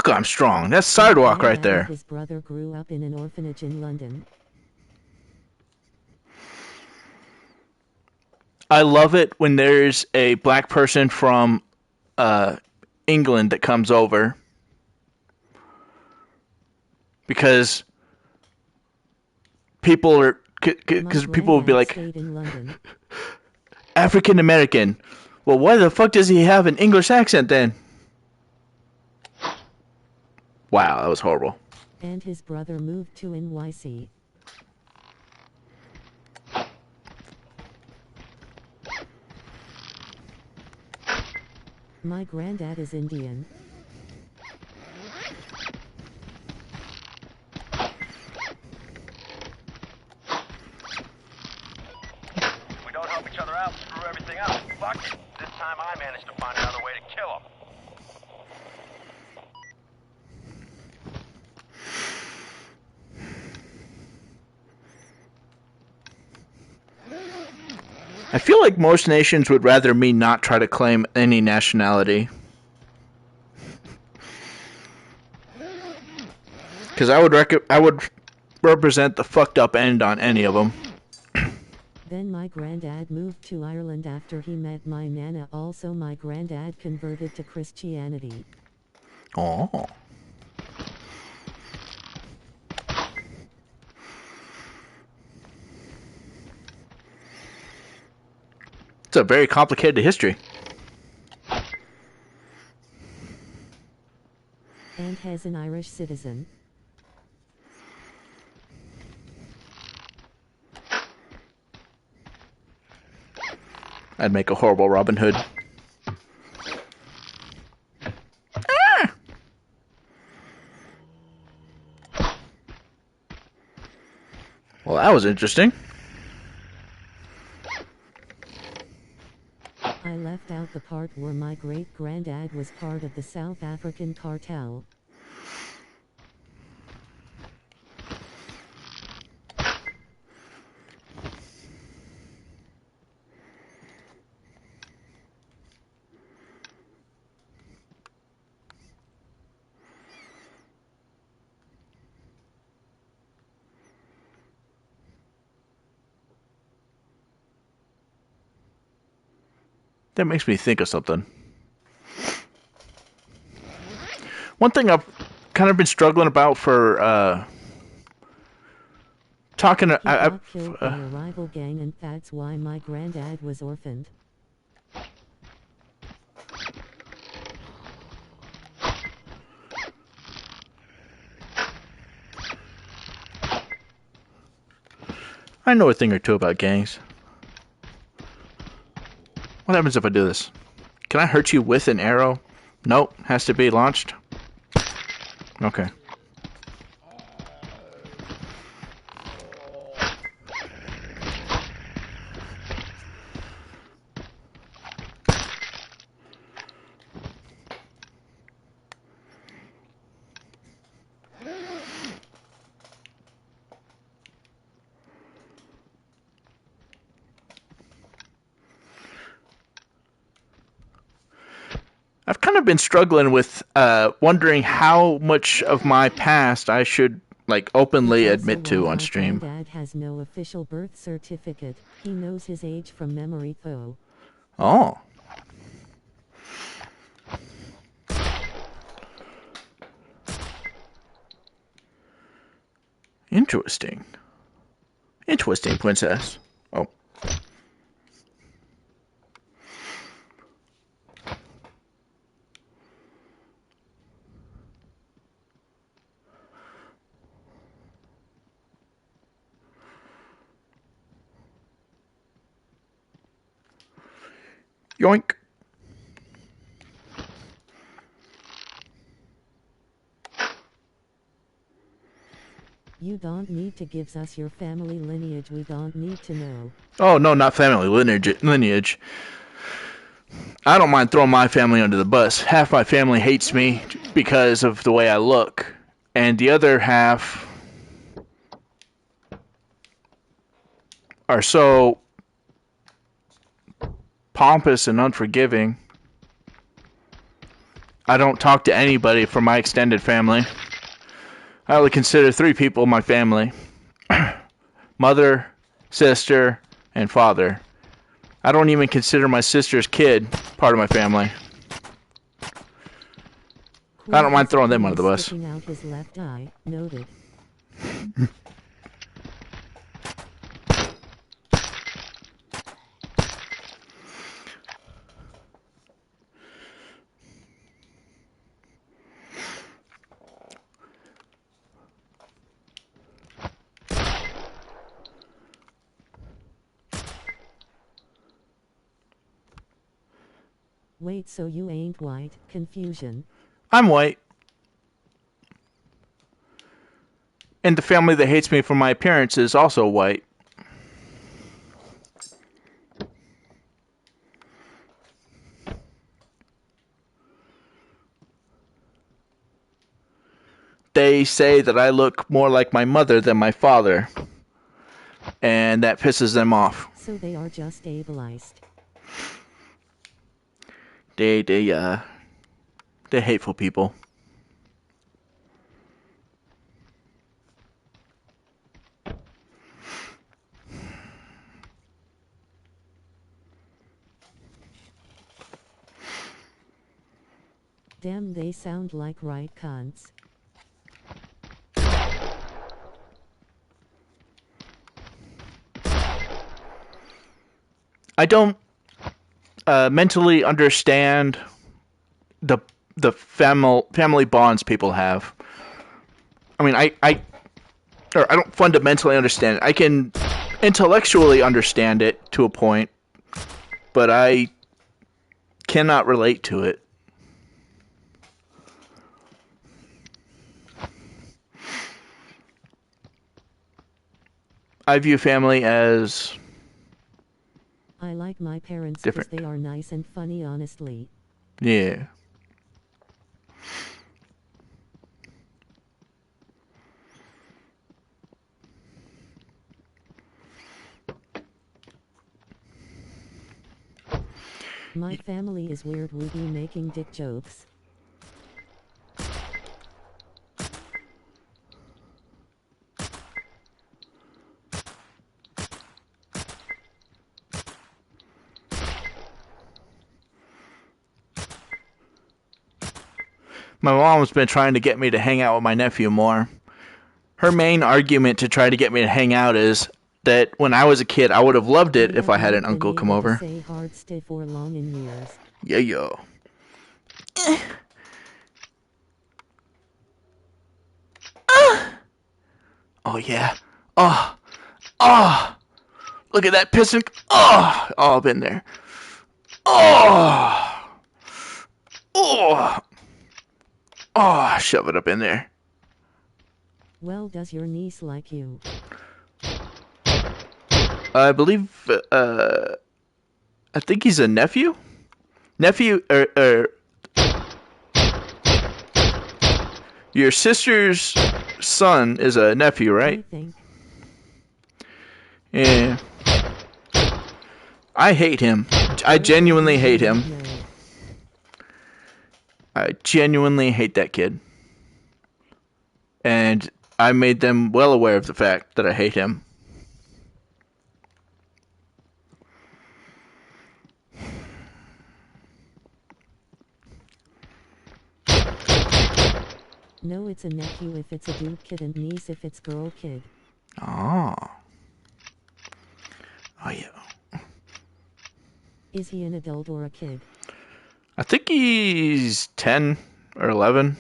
Fuck, I'm strong. That's My sidewalk right granddad there. and his brother grew up in an orphanage in London. I love it when there's a black person from England that comes over, because people are My because people will be granddad like, stayed in London. African American. Well, why the fuck does he have an English accent then? Wow, that was horrible. And his brother moved to NYC. My granddad is Indian. We don't help each other out, screw everything up. Fuck it. This time I managed to find another way to kill him. I feel like most nations would rather me not try to claim any nationality. Because I would represent the fucked up end on any of them. Then my granddad moved to Ireland after he met my nana. Also, my granddad converted to Christianity. Oh. It's a very complicated history. And has an Irish citizen. I'd make a horrible Robin Hood. Ah! Well, that was interesting. I left out the part where my great-granddad was part of the South African cartel. That makes me think of something. One thing I've kind of been struggling about for talking. He got killed by a rival gang, and that's why my granddad was orphaned. I know a thing or two about gangs. What happens if I do this? Can I hurt you with an arrow? Nope, has to be launched. Okay. I've kind of been struggling with wondering how much of my past I should like openly It's admit also to why on my stream. granddad has no official birth certificate. He knows his age from memory, though. Oh. Interesting. Interesting, princess. Oh. Yoink. You don't need to give us your family lineage. We don't need to know. Oh, no, not family lineage. I don't mind throwing my family under the bus. Half my family hates me because of the way I look, and the other half are so pompous and unforgiving I don't talk to anybody from my extended family. I only consider 3 people my family. Mother, sister, and father. I don't even consider my sister's kid part of my family. I don't mind throwing them under the bus. Sticking out his left eye, noted. Wait, so you ain't white? Confusion. I'm white. And the family that hates me for my appearance is also white. They say that I look more like my mother than my father. And that pisses them off. So they are just ableist. They're hateful people. Damn, they sound like right cunts. I don't mentally understand the family bonds people have. I mean, I don't fundamentally understand it. I can intellectually understand it to a point, but I cannot relate to it. I view family as I like my parents because different. they are nice and funny, honestly. Yeah. My family is weird. We be making dick jokes. My mom's been trying to get me to hang out with my nephew more. Her main argument to try to get me to hang out is that when I was a kid, I would have loved it if I had an uncle come over. Say hard stiff or long in years. Yeah, yo. Oh, yeah. Oh. Oh. Look at that piston. Oh. Oh, I've been there. Oh. Oh. Oh, shove it up in there. Well, does your niece like you? I believe, I think he's a nephew? Your sister's son is a nephew, right? I think. Yeah. I hate him. I genuinely hate him. I genuinely hate that kid. And I made them well aware of the fact that I hate him. No, it's a nephew if it's a dude kid and niece if it's girl kid. Oh. Oh, yeah. Is he an adult or a kid? I think he's 10 or 11.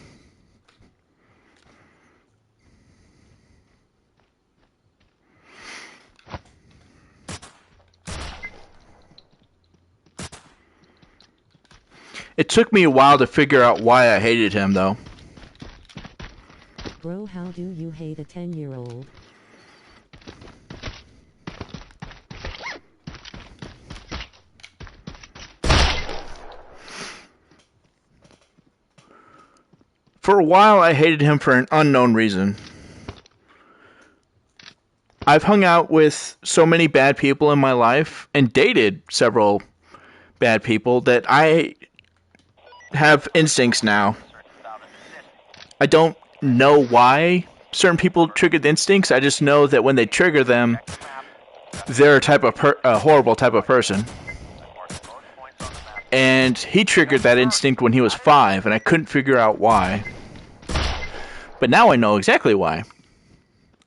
It took me a while to figure out why I hated him, though. Bro, how do you hate a 10-year-old? For a while, I hated him for an unknown reason. I've hung out with so many bad people in my life and dated several bad people that I have instincts now. I don't know why certain people trigger the instincts. I just know that when they trigger them, they're a horrible type of person. And he triggered that instinct when he was 5, and I couldn't figure out why. But now I know exactly why.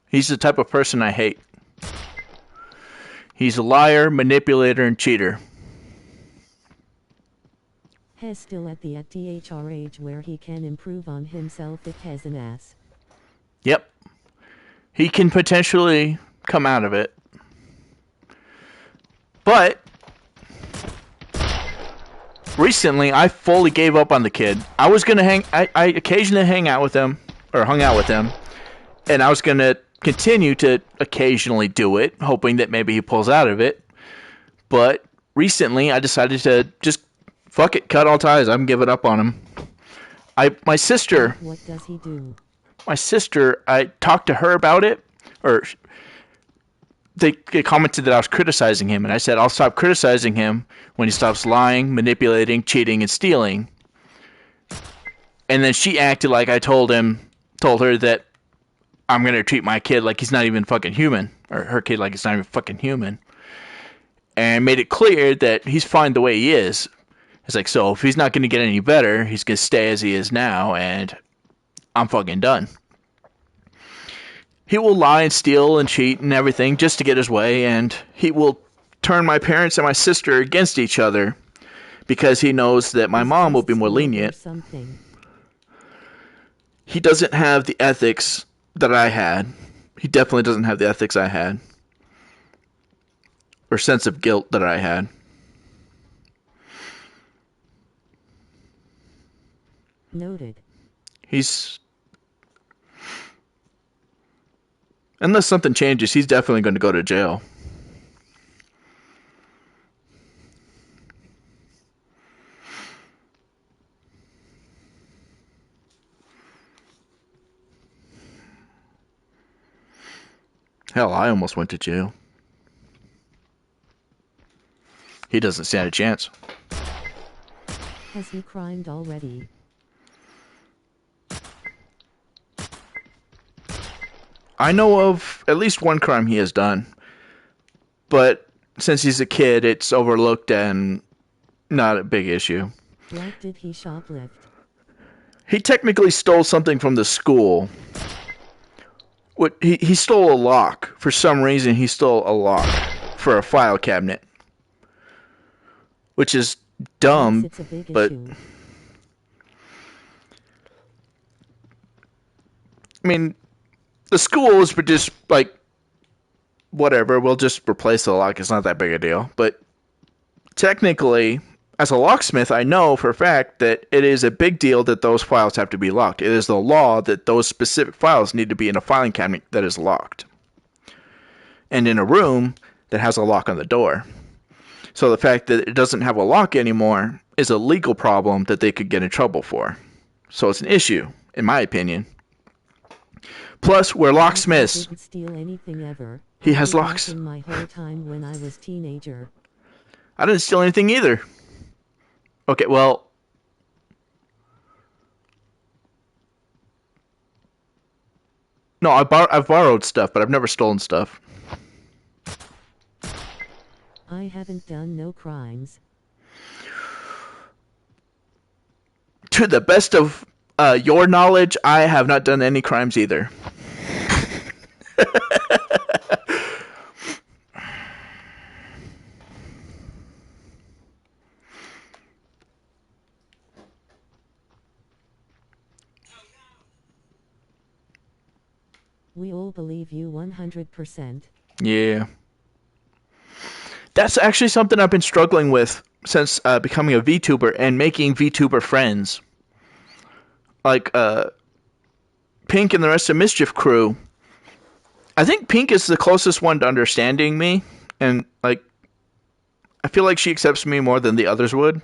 He's the type of person I hate. He's a liar, manipulator, and cheater. He's still at the THR age where he can improve on himself if he's an ass. Yep. He can potentially come out of it. But recently, I fully gave up on the kid. I was going to I occasionally hung out with him, and I was going to continue to occasionally do it, hoping that maybe he pulls out of it. But recently, I decided to just, fuck it, cut all ties. I'm giving up on him. My sister... What does he do? My sister, I talked to her about it, or they commented that I was criticizing him, and I said, I'll stop criticizing him when he stops lying, manipulating, cheating, and stealing. And then she acted like I told her that I'm going to treat my kid like he's not even fucking human, or her kid like he's not even fucking human, and made it clear that he's fine the way he is. It's like, so if he's not going to get any better, he's going to stay as he is now, and I'm fucking done. He will lie and steal and cheat and everything just to get his way, and he will turn my parents and my sister against each other because he knows that my mom will be more lenient. He doesn't have the ethics that I had. He definitely doesn't have the ethics I had. Or sense of guilt that I had. Noted. Unless something changes, he's definitely going to go to jail. Hell, I almost went to jail. He doesn't stand a chance. Has he crimed already? I know of at least one crime he has done. But since he's a kid, it's overlooked and not a big issue. What did he shoplift? He technically stole something from the school. He stole a lock. For some reason, he stole a lock for a file cabinet. Which is dumb, yes, it's a big but... issue. I mean, the school is just like, whatever, we'll just replace the lock. It's not that big a deal. But technically, as a locksmith, I know for a fact that it is a big deal that those files have to be locked. It is the law that those specific files need to be in a filing cabinet that is locked. And in a room that has a lock on the door. So the fact that it doesn't have a lock anymore is a legal problem that they could get in trouble for. So it's an issue, in my opinion. Plus, we're locksmiths. I didn't steal anything ever. He has locks. My whole time when I was teenager. I didn't steal anything either. Okay, well... No, I've borrowed stuff, but I've never stolen stuff. I haven't done no crimes. To the best of your knowledge, I have not done any crimes either. We all believe you 100%. Yeah. That's actually something I've been struggling with since becoming a VTuber and making VTuber friends. Like, Pink and the rest of Mischief Crew. I think Pink is the closest one to understanding me. And, like, I feel like she accepts me more than the others would.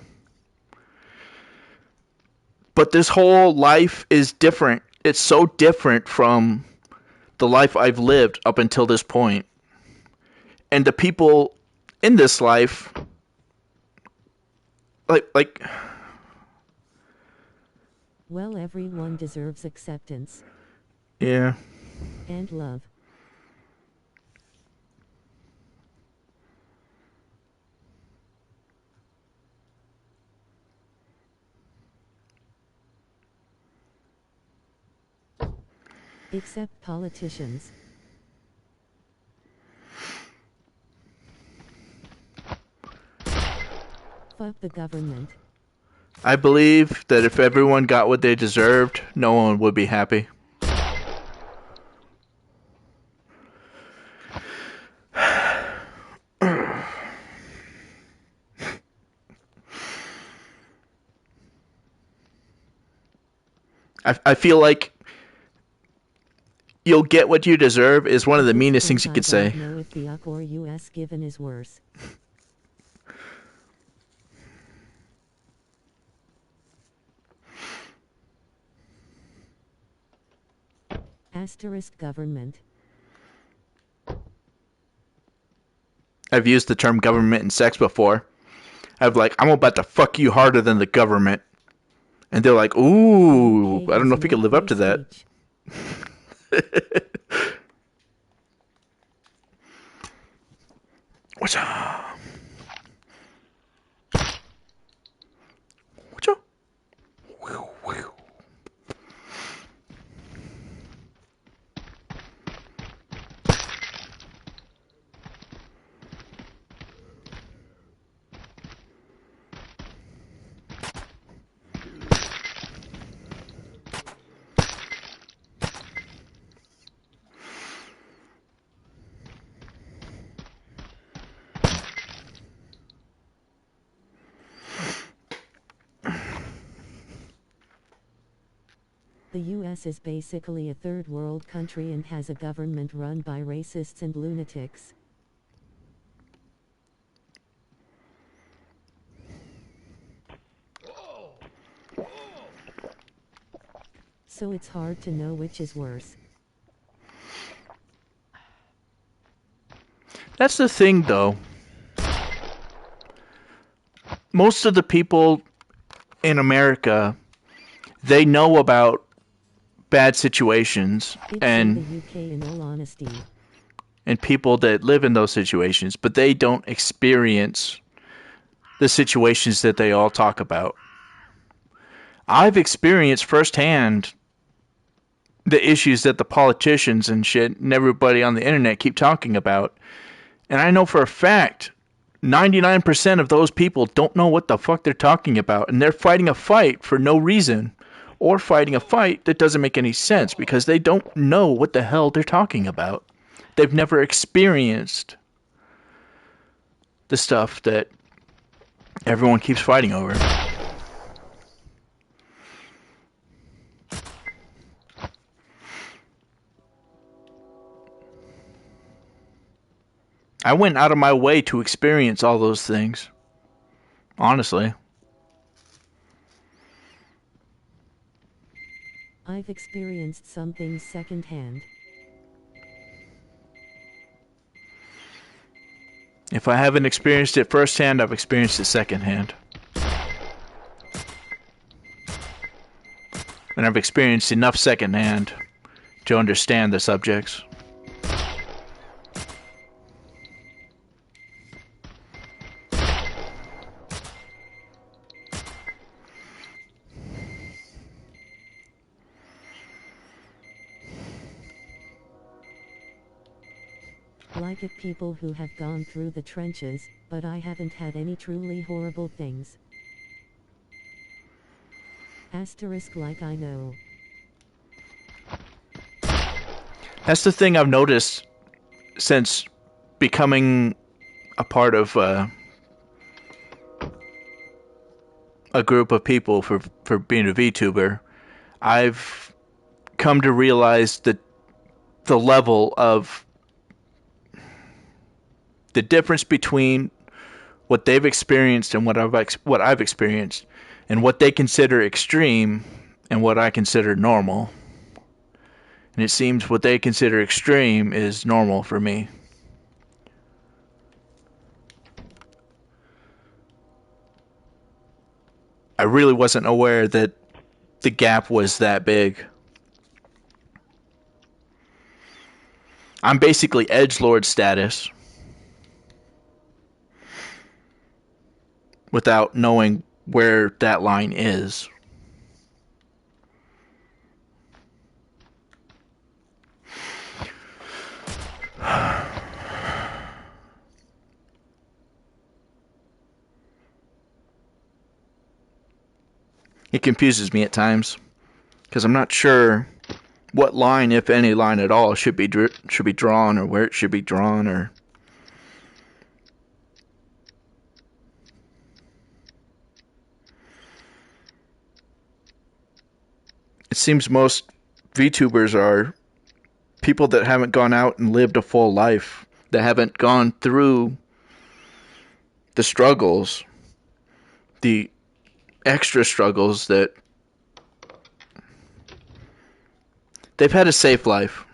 But this whole life is different. It's so different from the life I've lived up until this point. And the people in this life, like Well, everyone deserves acceptance. Yeah. And love. Except politicians. Fuck the government. I believe that if everyone got what they deserved, no one would be happy. I feel like you'll get what you deserve is one of the meanest things you could say. I don't know if the UK or US given is worse. Asterisk government. I've used the term government in sex before. I'm like, I'm about to fuck you harder than the government. And they're like, ooh, I don't know if you can live up to that. What's up? What's up? The US is basically a third world country and has a government run by racists and lunatics. So it's hard to know which is worse. That's the thing, though. Most of the people in America, they know about bad situations and the UK, in all honesty, and people that live in those situations, but they don't experience the situations that they all talk about. I've experienced firsthand the issues that the politicians and shit and everybody on the internet keep talking about. And I know for a fact 99% of those people don't know what the fuck they're talking about, and they're fighting a fight for no reason, or fighting a fight that doesn't make any sense because they don't know what the hell they're talking about. They've never experienced the stuff that everyone keeps fighting over. I went out of my way to experience all those things. Honestly. I've experienced some things secondhand. If I haven't experienced it firsthand, I've experienced it secondhand. And I've experienced enough secondhand to understand the subjects. Like it, people who have gone through the trenches, but I haven't had any truly horrible things. Asterisk like I know. That's the thing I've noticed since becoming a part of a group of people for being a VTuber. I've come to realize that the level of the difference between what they've experienced and what I've experienced, and what they consider extreme and what I consider normal. And it seems what they consider extreme is normal for me. I really wasn't aware that the gap was that big. I'm basically edgelord status without knowing where that line is. It confuses me at times because I'm not sure what line, if any line at all, should be drawn, or where it should be drawn, or it seems most VTubers are people that haven't gone out and lived a full life, that haven't gone through the struggles, the extra struggles, that they've had a safe life.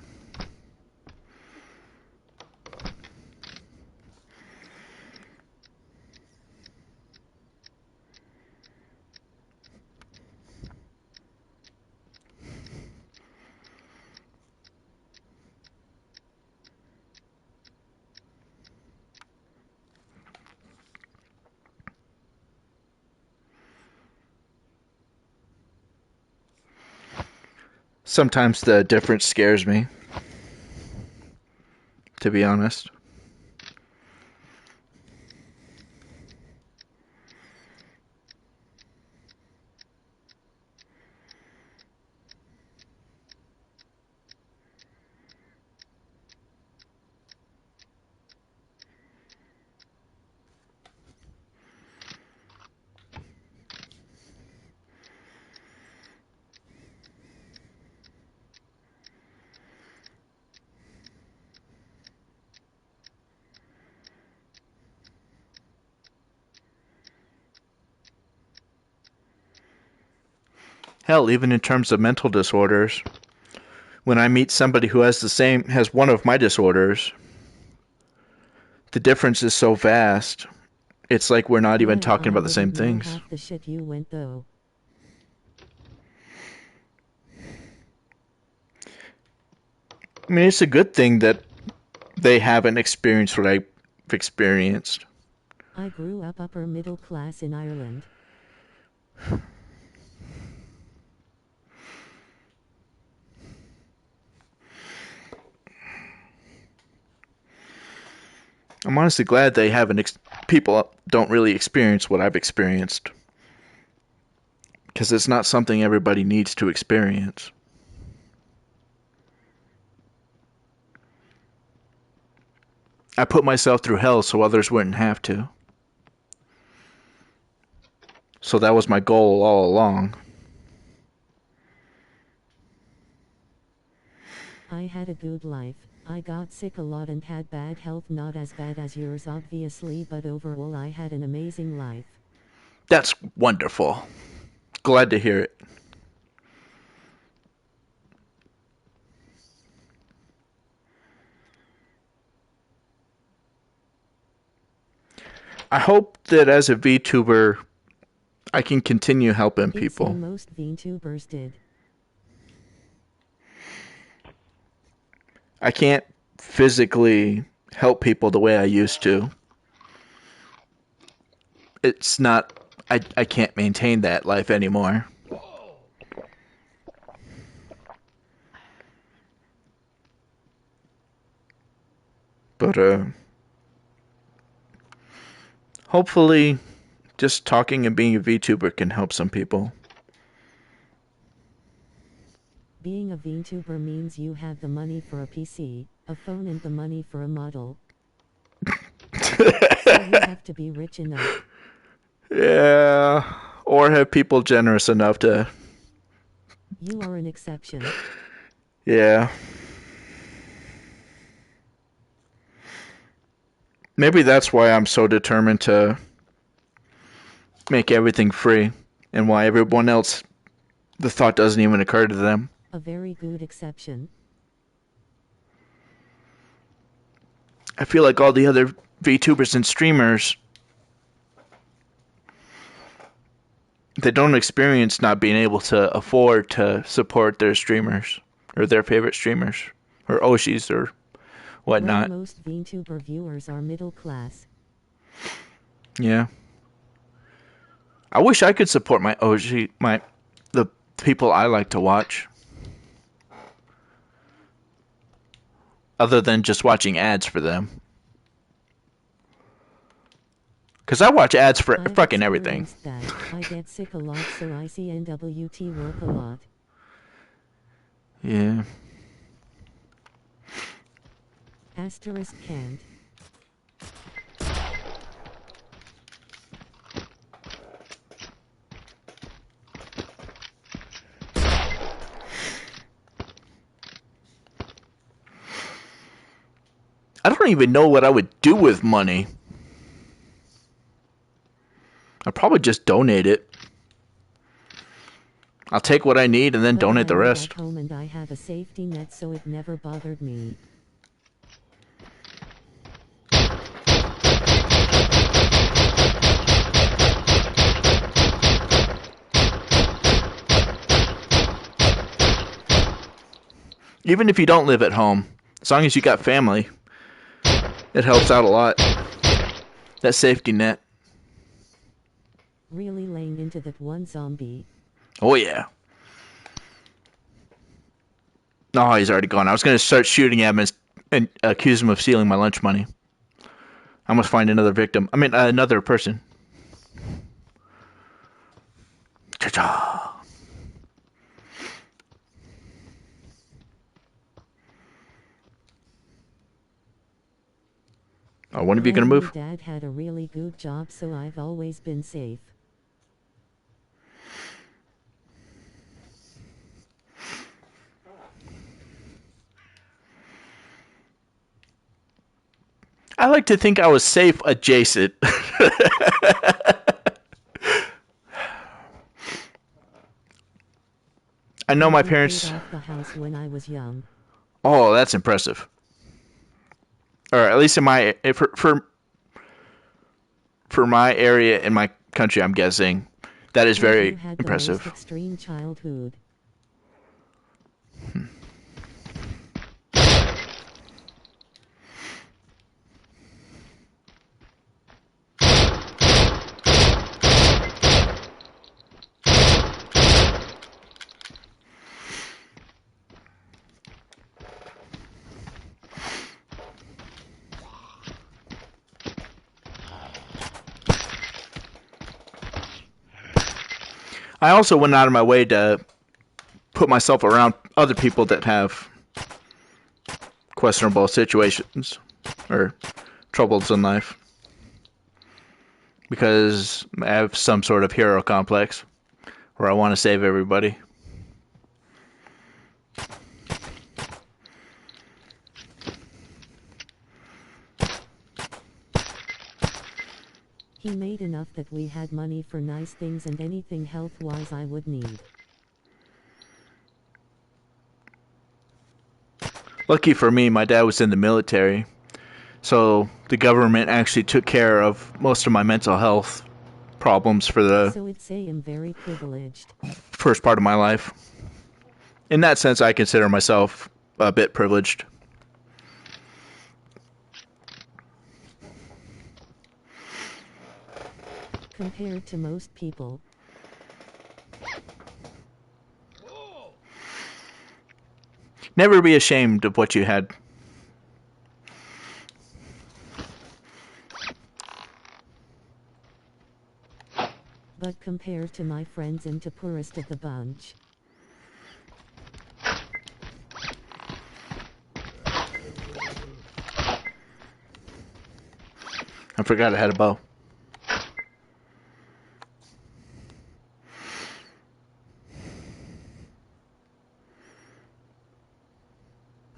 Sometimes the difference scares me, to be honest. Hell, even in terms of mental disorders, when I meet somebody who has one of my disorders, the difference is so vast. It's like we're not even talking about the same things. Half the shit you went though. I mean, it's a good thing that they haven't experienced what I've experienced. I grew up upper middle class in Ireland. I'm honestly glad they haven't. People don't really experience what I've experienced, because it's not something everybody needs to experience. I put myself through hell so others wouldn't have to. So that was my goal all along. I had a good life. I got sick a lot and had bad health, not as bad as yours obviously, but overall I had an amazing life. That's wonderful. Glad to hear it. I hope that as a VTuber, I can continue helping people. Most VTubers did. I can't physically help people the way I used to. It's not... I can't maintain that life anymore. But, hopefully, just talking and being a VTuber can help some people. Being a VTuber means you have the money for a PC, a phone, and the money for a model. So you have to be rich enough. Yeah, or have people generous enough to... You are an exception. Yeah. Maybe that's why I'm so determined to make everything free, and why everyone else, the thought doesn't even occur to them. A very good exception. I feel like all the other VTubers and streamers they don't experience not being able to afford to support their streamers or their favorite streamers or Oshis or whatnot. Well, most VTuber viewers are middle class. Yeah. I wish I could support my Oshi, the people I like to watch. Other than just watching ads for them. Because I watch ads for I've fucking everything. experienced that. I get sick a lot, so I see NWT work a lot. Yeah. Asterisk can't. I don't even know what I would do with money. I'd probably just donate it. I'll take what I need and then But donate the I live rest. at home and I have a safety net, so it never bothered me. Even if you don't live at home, as long as you got family, it helps out a lot. That safety net. Really laying into that one zombie. Oh yeah. Oh, he's already gone. I was going to start shooting at him and accuse him of stealing my lunch money. I must find another victim. I mean, another person. Cha-cha. Oh, when are you going to Well, move? my dad had a really good job, so I've always been safe. I like to think I was safe adjacent. I know my We parents... paid off the house when I was young. Oh, that's impressive. Or at least in my... For my area in my country, I'm guessing. That is Well, very you had the impressive. most extreme childhood. I also went out of my way to put myself around other people that have questionable situations or troubles in life. Because I have some sort of hero complex where I want to save everybody. He made enough that we had money for nice things and anything health-wise I would need. Lucky for me, my dad was in the military. So the government actually took care of most of my mental health problems for the So I'd say I'm very privileged. first part of my life. In that sense, I consider myself a bit privileged. Compared to most people. Never be ashamed of what you had. But compared to my friends, I'm the poorest of the bunch. I forgot I had a bow.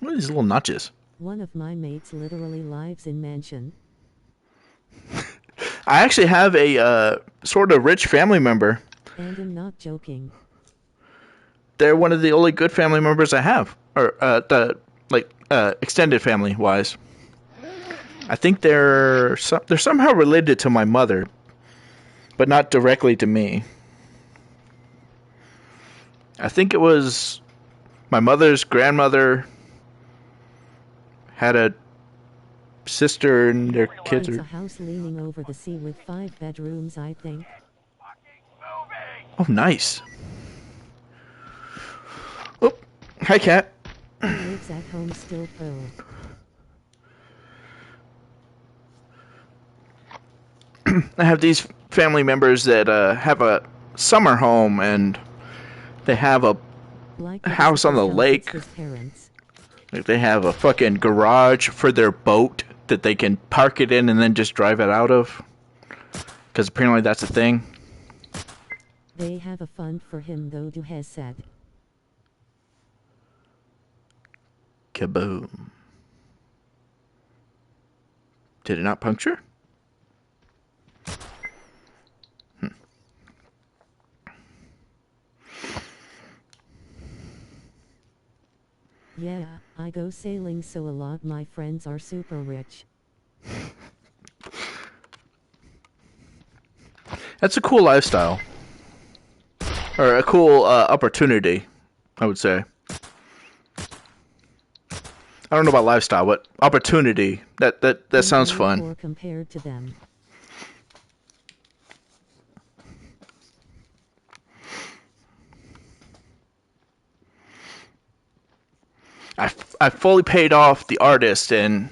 What are these little notches? One of my mates literally lives in mansion. I actually have a sort of rich family member. And I'm not joking. They're one of the only good family members I have, or extended family wise. I think they're somehow related to my mother, but not directly to me. I think it was my mother's grandmother had a sister and their kids It's are... a house leaning over the sea with 5 bedrooms, I think. Oh, nice. Oh, hi, cat. He lives at home still, though. I have these family members that have a summer home, and they have a Like house on the lake. His parents. Like they have a fucking garage for their boat that they can park it in and then just drive it out of. Because apparently that's a thing. They have a fund for him, though, Du has said. Kaboom. Did it not puncture? Yeah, I go sailing, so a lot my friends are super rich. That's a cool lifestyle. Or a cool opportunity, I would say. I don't know about lifestyle, but opportunity. That sounds fun. Poor compared to them. I fully paid off the artist and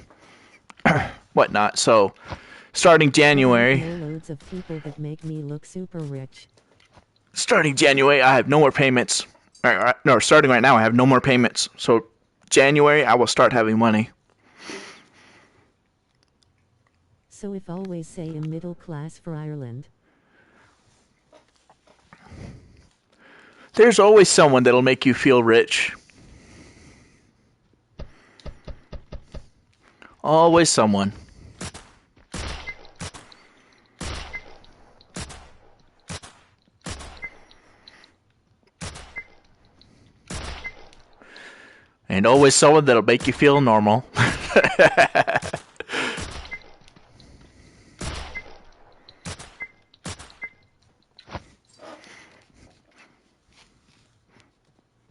whatnot, so starting January... I know loads of people that make me look super rich. Starting January, I have no more payments. No, starting right now, I have no more payments. So January, I will start having money. So if always say a middle class for Ireland. There's always someone that'll make you feel rich. Always someone. And always someone that'll make you feel normal.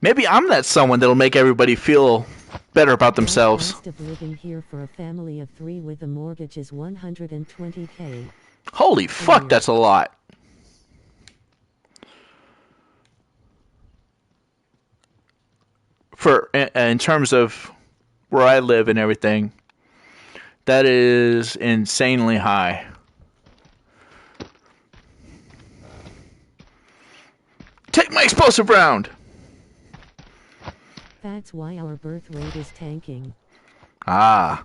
Maybe I'm that someone that'll make everybody feel better about themselves. The cost of living here for a family of 3 with a mortgage is $120K. Holy fuck, that's a lot. For in terms of where I live and everything, that is insanely high. Take my explosive round. That's why our birth rate is tanking. Ah.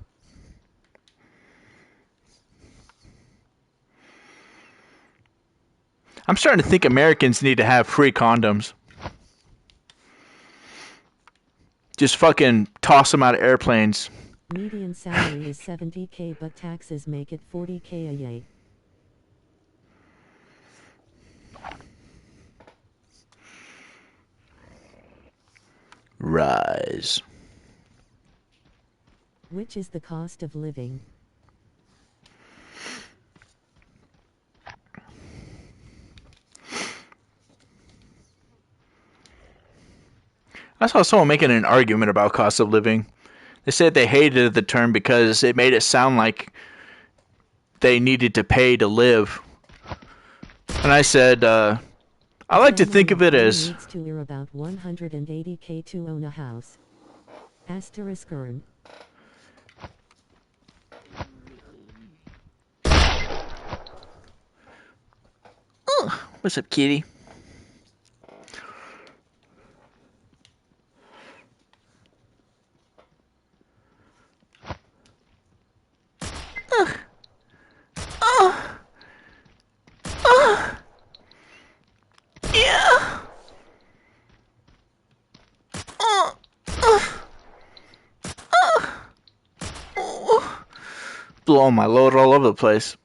I'm starting to think Americans need to have free condoms. Just fucking toss them out of airplanes. Median salary is $70K, but taxes make it $40K a year. Rise. Which is the cost of living. I saw someone making an argument about cost of living. They said they hated the term because it made it sound like they needed to pay to live. And I said, I like to think of it as... needs to earn about $180K to own a house. Asterisk earn. Oh, what's up, kitty? Yeah. Blowing my load all over the place.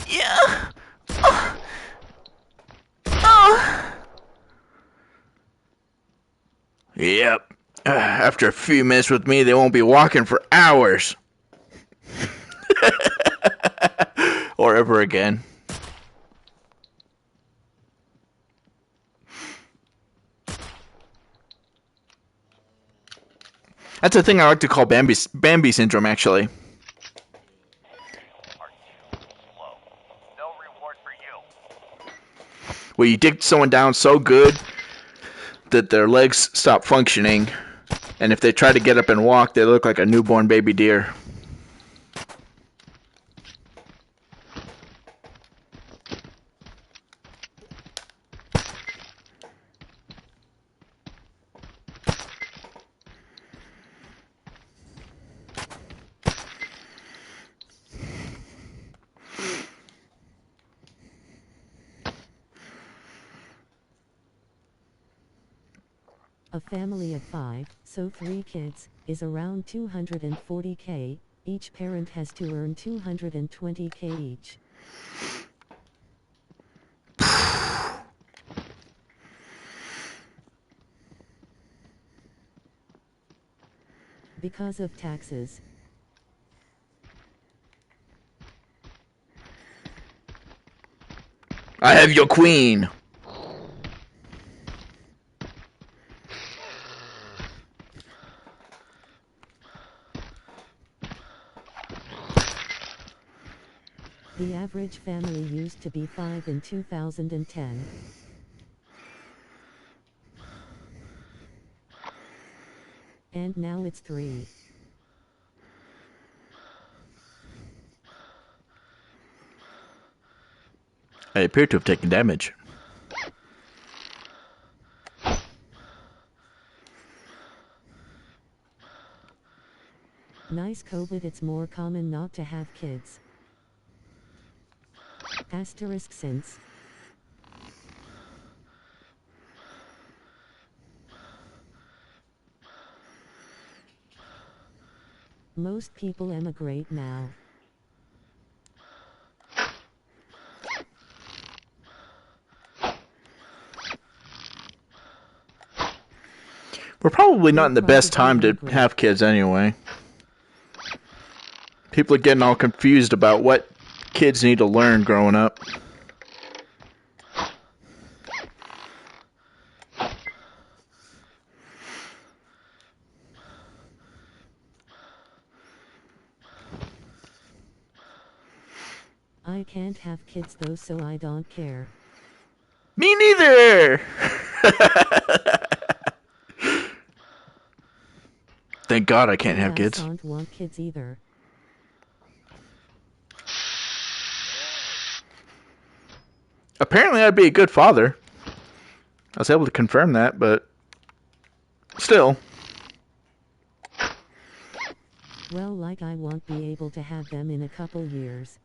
Yeah. Yep. After a few minutes with me, they won't be walking for hours. Or ever again. That's a thing I like to call Bambi syndrome, actually. Are too slow. No reward for you. Where you dig someone down so good that their legs stop functioning, and if they try to get up and walk, they look like a newborn baby deer. A family of 5, so 3 kids, is around 240K. Each parent has to earn 220K each. Because of taxes. I have your queen. The average family used to be 5 in 2010. And now it's 3. I appear to have taken damage. Nice COVID. It's more common not to have kids. Asterisk since. Most people emigrate now. We're probably not in the best time to have kids anyway. People are getting all confused about what kids need to learn growing up. I can't have kids though, so I don't care. Me neither! Thank God I can't have kids. I don't want kids either. Apparently I'd be a good father. I was able to confirm that, but still. Well, like I won't be able to have them in a couple years.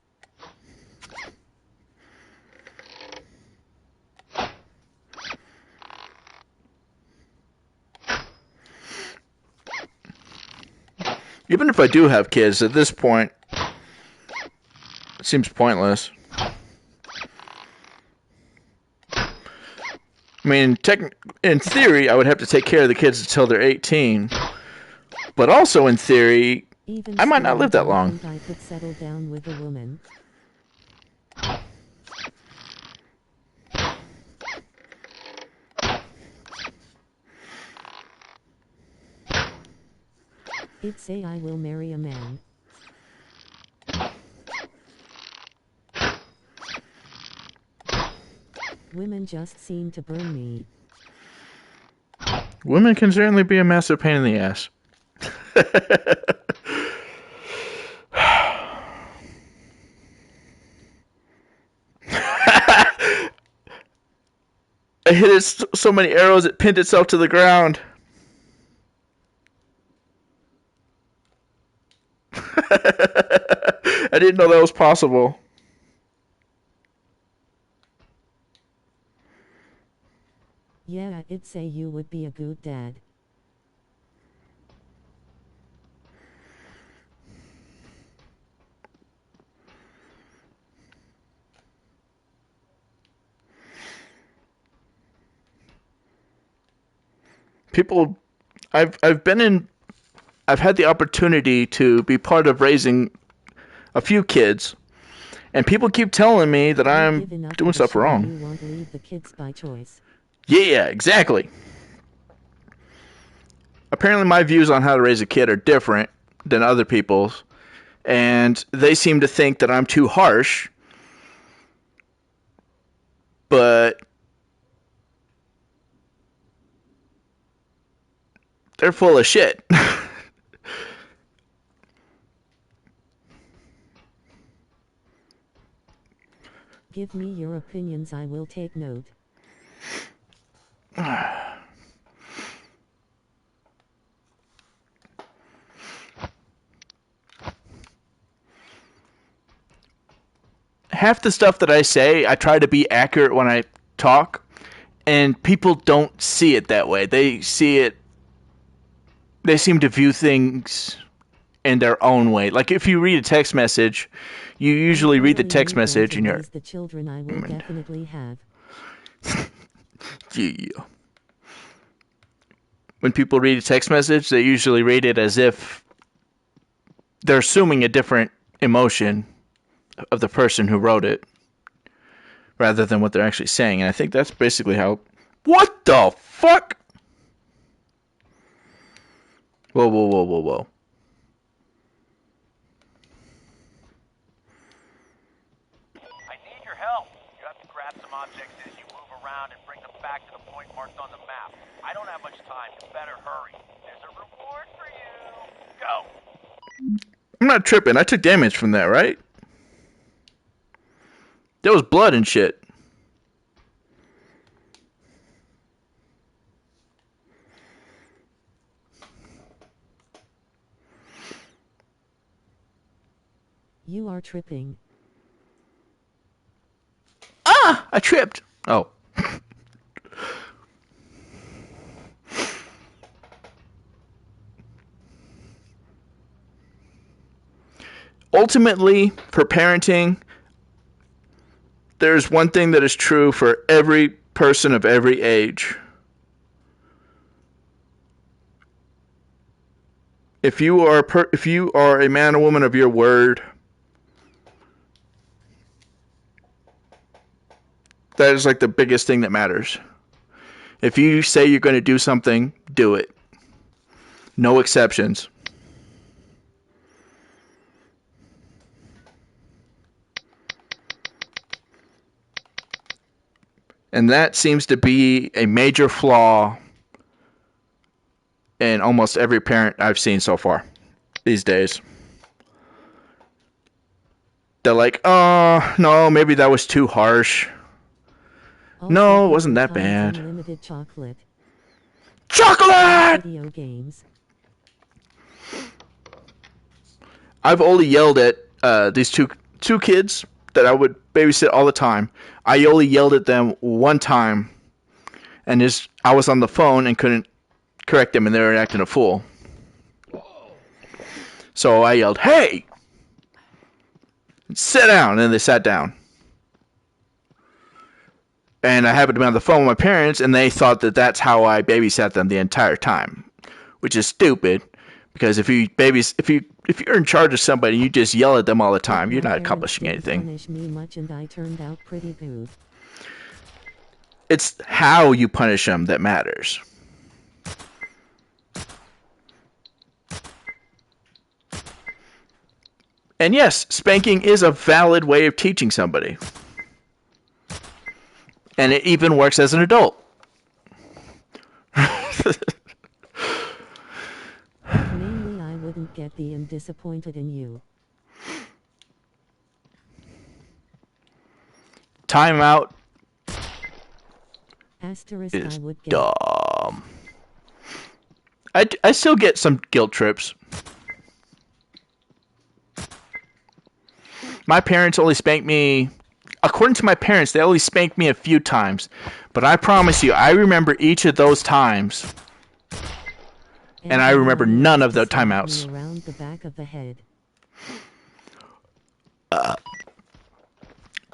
Even if I do have kids, at this point, it seems pointless. I mean, in theory, I would have to take care of the kids until they're 18. But also, in theory, I might not live that long. I could settle down with a woman. It'd say I will marry a man. Women just seem to burn me. Women can certainly be a massive pain in the ass. I hit it so many arrows it pinned itself to the ground. I didn't know that was possible. Yeah, it'd say you would be a good dad. People, I've had the opportunity to be part of raising a few kids, and people keep telling me that I'm doing stuff wrong. You won't leave the kids by choice. Yeah, exactly. apparently my views on how to raise a kid are different than other people's, and they seem to think that I'm too harsh, but they're full of shit. Give me your opinions, I will take note. Half the stuff that I say, I try to be accurate when I talk, and people don't see it that way. They seem to view things in their own way. Like if you read a text message, you usually read the text message and you're... The children I will definitely have. Yeah. When people read a text message, they usually read it as if they're assuming a different emotion of the person who wrote it rather than what they're actually saying. And I think that's basically how... What the fuck? Whoa, whoa, whoa, whoa, whoa. I need your help. You have to grab some objects as you move around and bring them back to the point marked on the map. I don't have much time. You better hurry. There's a reward for you. Go. I'm not tripping. I took damage from that, right? There was blood and shit. You are tripping. Ah! I tripped. Oh. Ultimately, for parenting, there's one thing that is true for every person of every age. If you are a man or woman of your word, that is like the biggest thing that matters. If you say you're going to do something, do it. No exceptions. And that seems to be a major flaw in almost every parent I've seen so far these days. They're like, oh, no, maybe that was too harsh. Also, no, it wasn't that bad. Unlimited chocolate. Chocolate! Video games. I've only yelled at these two kids that I would babysit all the time. I only yelled at them one time, and I was on the phone and couldn't correct them, and they were acting a fool. So I yelled, "Hey! Sit down!" And they sat down. And I happened to be on the phone with my parents, and they thought that that's how I babysat them the entire time, which is stupid. Because if you're in charge of somebody, you just yell at them all the time. You're not accomplishing anything. Punish me much, and I turned out pretty good. It's how you punish them that matters. And yes, spanking is a valid way of teaching somebody. And it even works as an adult. Mainly, I wouldn't get disappointed in you. Timeout Asterisk, is I would get. dumb. I still get some guilt trips. My parents only spank me, according to my parents, they only spanked me a few times. But I promise you, I remember each of those times. And I remember none of the timeouts. Around the back of the head.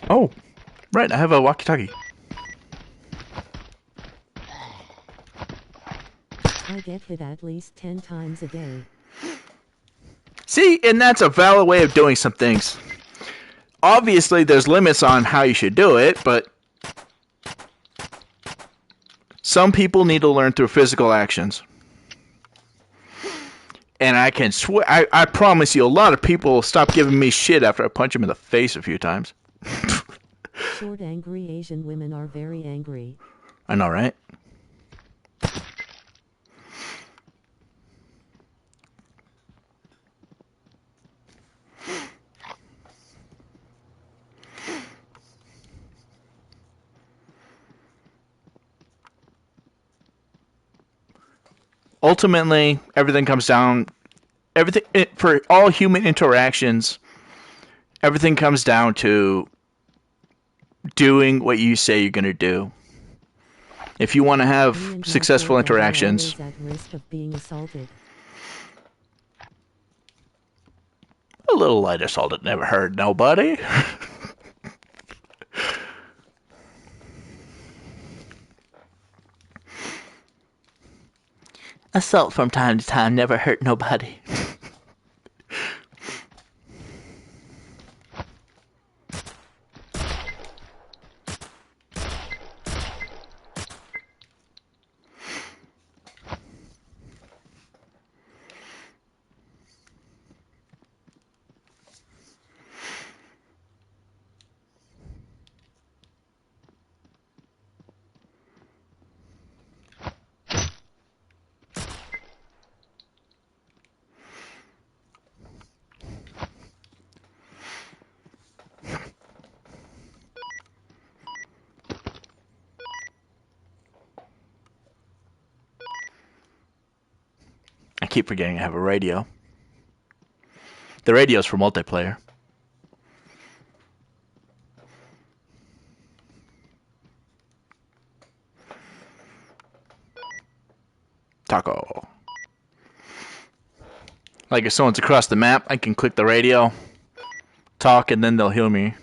Oh, right, I have a walkie-talkie. I get hit at least 10 times a day. See, and that's a valid way of doing some things. Obviously, there's limits on how you should do it, but some people need to learn through physical actions. And I can swear, I promise you, a lot of people will stop giving me shit after I punch them in the face a few times. Short, angry Asian women are very angry. I know, right? Ultimately, everything comes down. For all human interactions, everything comes down to doing what you say you're going to do. If you want to have successful interactions, at risk of being assaulted. a little light assault never hurt nobody. Assault from time to time never hurt nobody. I keep forgetting I have a radio. The radio's for multiplayer. Taco. Like if someone's across the map, I can click the radio, talk, and then they'll hear me.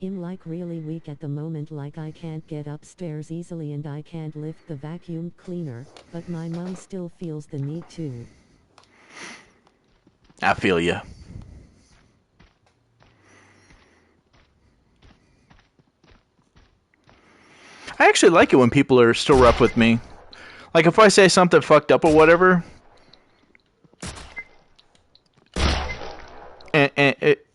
I'm like really weak at the moment, like I can't get upstairs easily and I can't lift the vacuum cleaner, but my mom still feels the need to. I feel you. I actually like it when people are still rough with me. Like if I say something fucked up or whatever, and it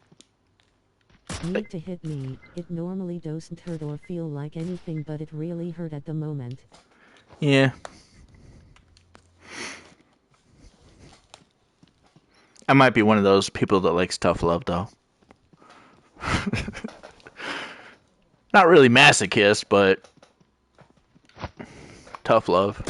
Need to hit me. It normally doesn't hurt or feel like anything, but it really hurt at the moment. Yeah. I might be one of those people that likes tough love, though. Not really masochist, but tough love.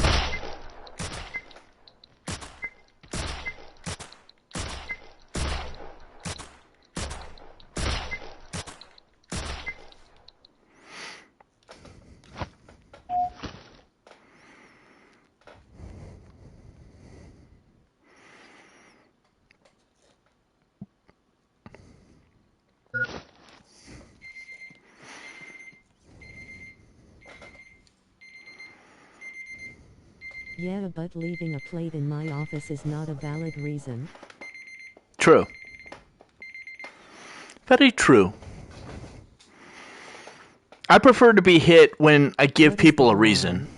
Yeah, but leaving a plate in my office is not a valid reason. True. Very true. I prefer to be hit when I give people a reason.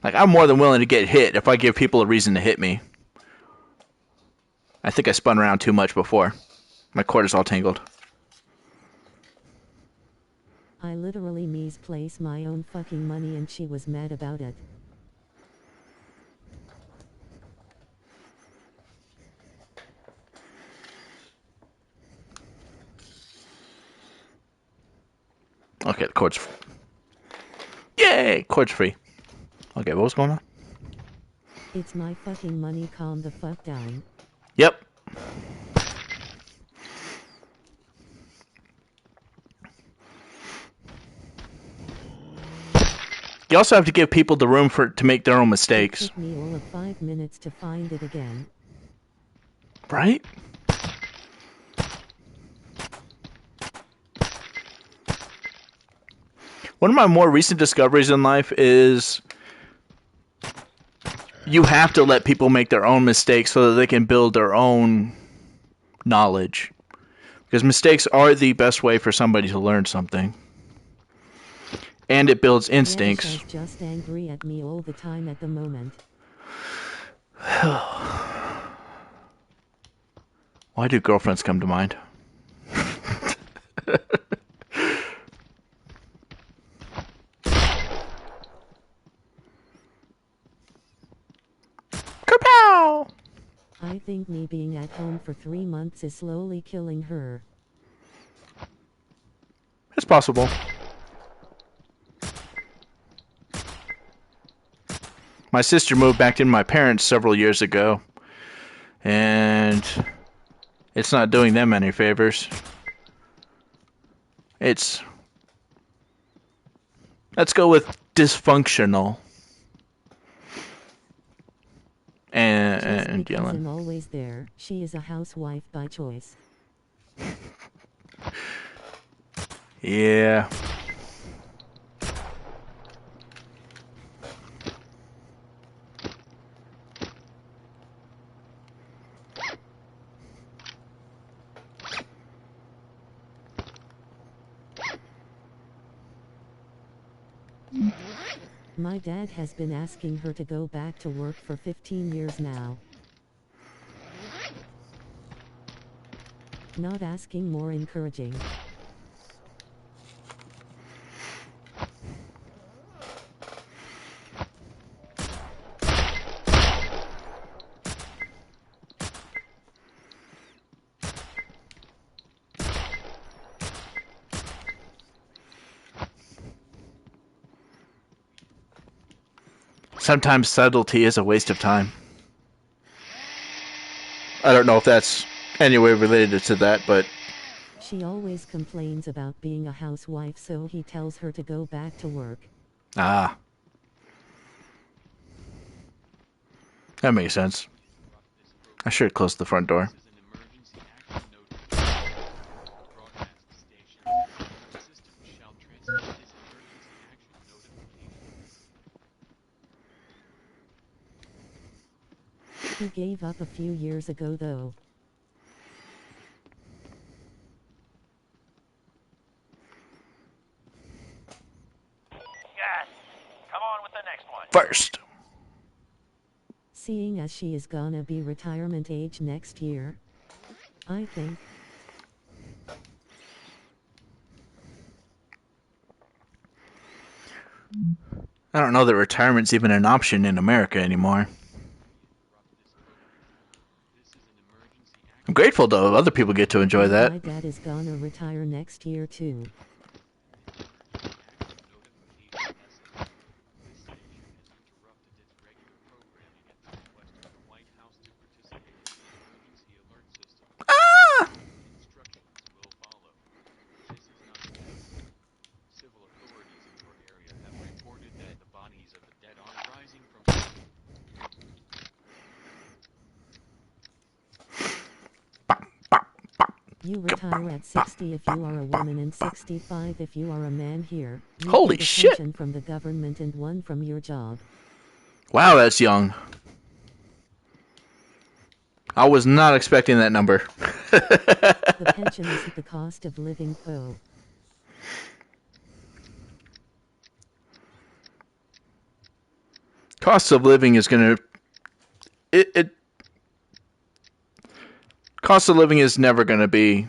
Like, I'm more than willing to get hit if I give people a reason to hit me. I think I spun around too much before. My cord is all tangled. I literally misplaced my own fucking money and she was mad about it. Okay, the cord's free. Yay! Cord's free. Okay, what was going on? It's my fucking money, calm the fuck down. Yep. You also have to give people the room to make their own mistakes. It took me all of 5 minutes to find it again. Right? One of my more recent discoveries in life is you have to let people make their own mistakes so that they can build their own knowledge. Because mistakes are the best way for somebody to learn something. And it builds instincts. Yash is just angry at me all the time at the moment. Why do girlfriends come to mind? Kapow! I think me being at home for 3 months is slowly killing her. It's possible. My sister moved back in with my parents several years ago. And it's not doing them any favors. Let's go with dysfunctional. And because yelling. I'm always there, she is a housewife by choice. Yeah. My dad has been asking her to go back to work for 15 years now. Not asking, more encouraging. Sometimes subtlety is a waste of time. I don't know if that's any way related to that, but... She always complains about being a housewife, so he tells her to go back to work. Ah. That makes sense. I should close the front door. He gave up a few years ago, though. Yes. Come on with the next one. First. Seeing as she is gonna be retirement age next year, I think. I don't know that retirement's even an option in America anymore. I'm grateful though other people get to enjoy that. My dad is gonna retire next year too. You retire at 60 if you are a woman and 65 if you are a man here. You Holy get a shit! pension from the government and one from your job. Wow, that's young. I was not expecting that number. The pension is the cost of living, though. Cost of living is gonna... Cost of living is never gonna be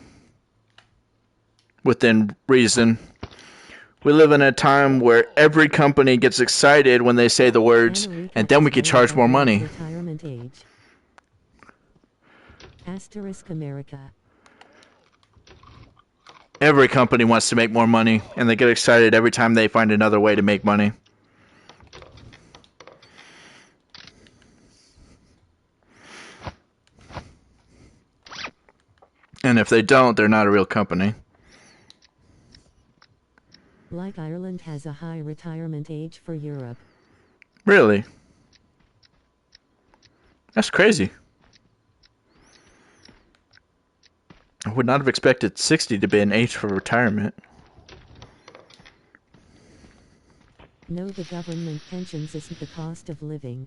within reason. We live in a time where every company gets excited when they say the words, and then we can charge more money. Retirement age. Asterisk America. Every company wants to make more money, and they get excited every time they find another way to make money. And if they don't, they're not a real company. Like Ireland has a high retirement age for Europe. Really? That's crazy. I would not have expected 60 to be an age for retirement. No, the government pensions isn't the cost of living.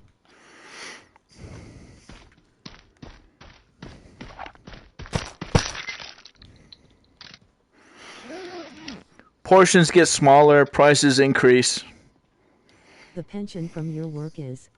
portions get smaller, prices increase. The pension from your work is.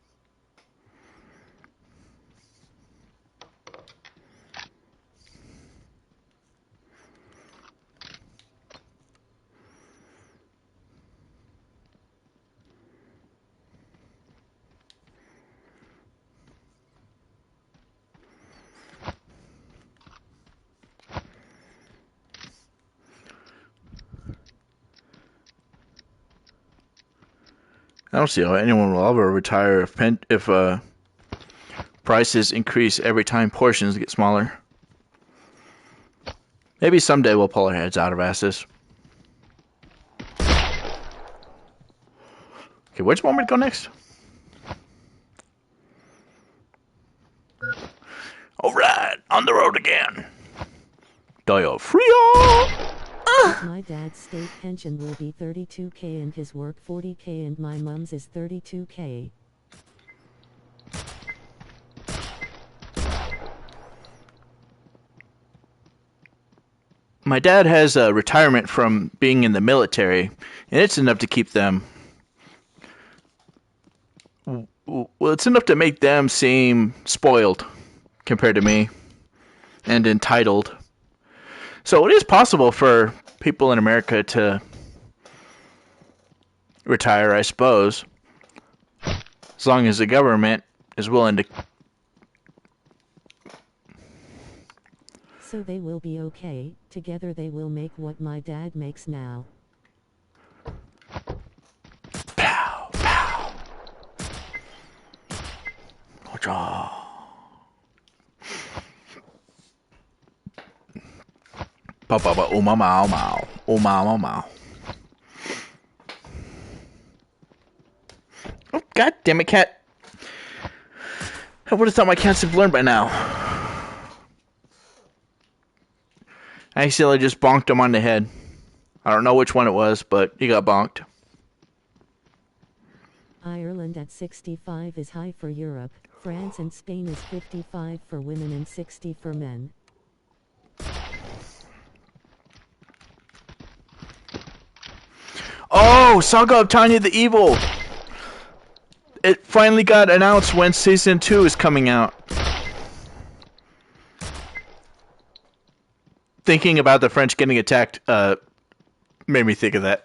I don't see how anyone will ever retire if prices increase every time portions get smaller. Maybe someday we'll pull our heads out of asses. Okay, where do you want me to go next? Alright, on the road again. Diaphragm! My dad's state pension will be $32K and his work $40K and my mom's is $32K. My dad has a retirement from being in the military, and it's enough to keep them. Well, it's enough to make them seem spoiled compared to me and entitled. So it is possible for people in America to retire, I suppose, as long as the government is willing to. So they will be okay. Together they will make what my dad makes now. Pow, pow. Ba ba ba, oh ma mau mau, oh ma mau mau. Oh, god damn it, cat! I would have thought my cats have learned by now. I accidentally just bonked him on the head. I don't know which one it was, but he got bonked. Ireland at 65 is high for Europe. France and Spain is 55 for women and 60 for men. Oh, Saga of Tanya the Evil! It finally got announced when Season 2 is coming out. Thinking about the French getting attacked made me think of that.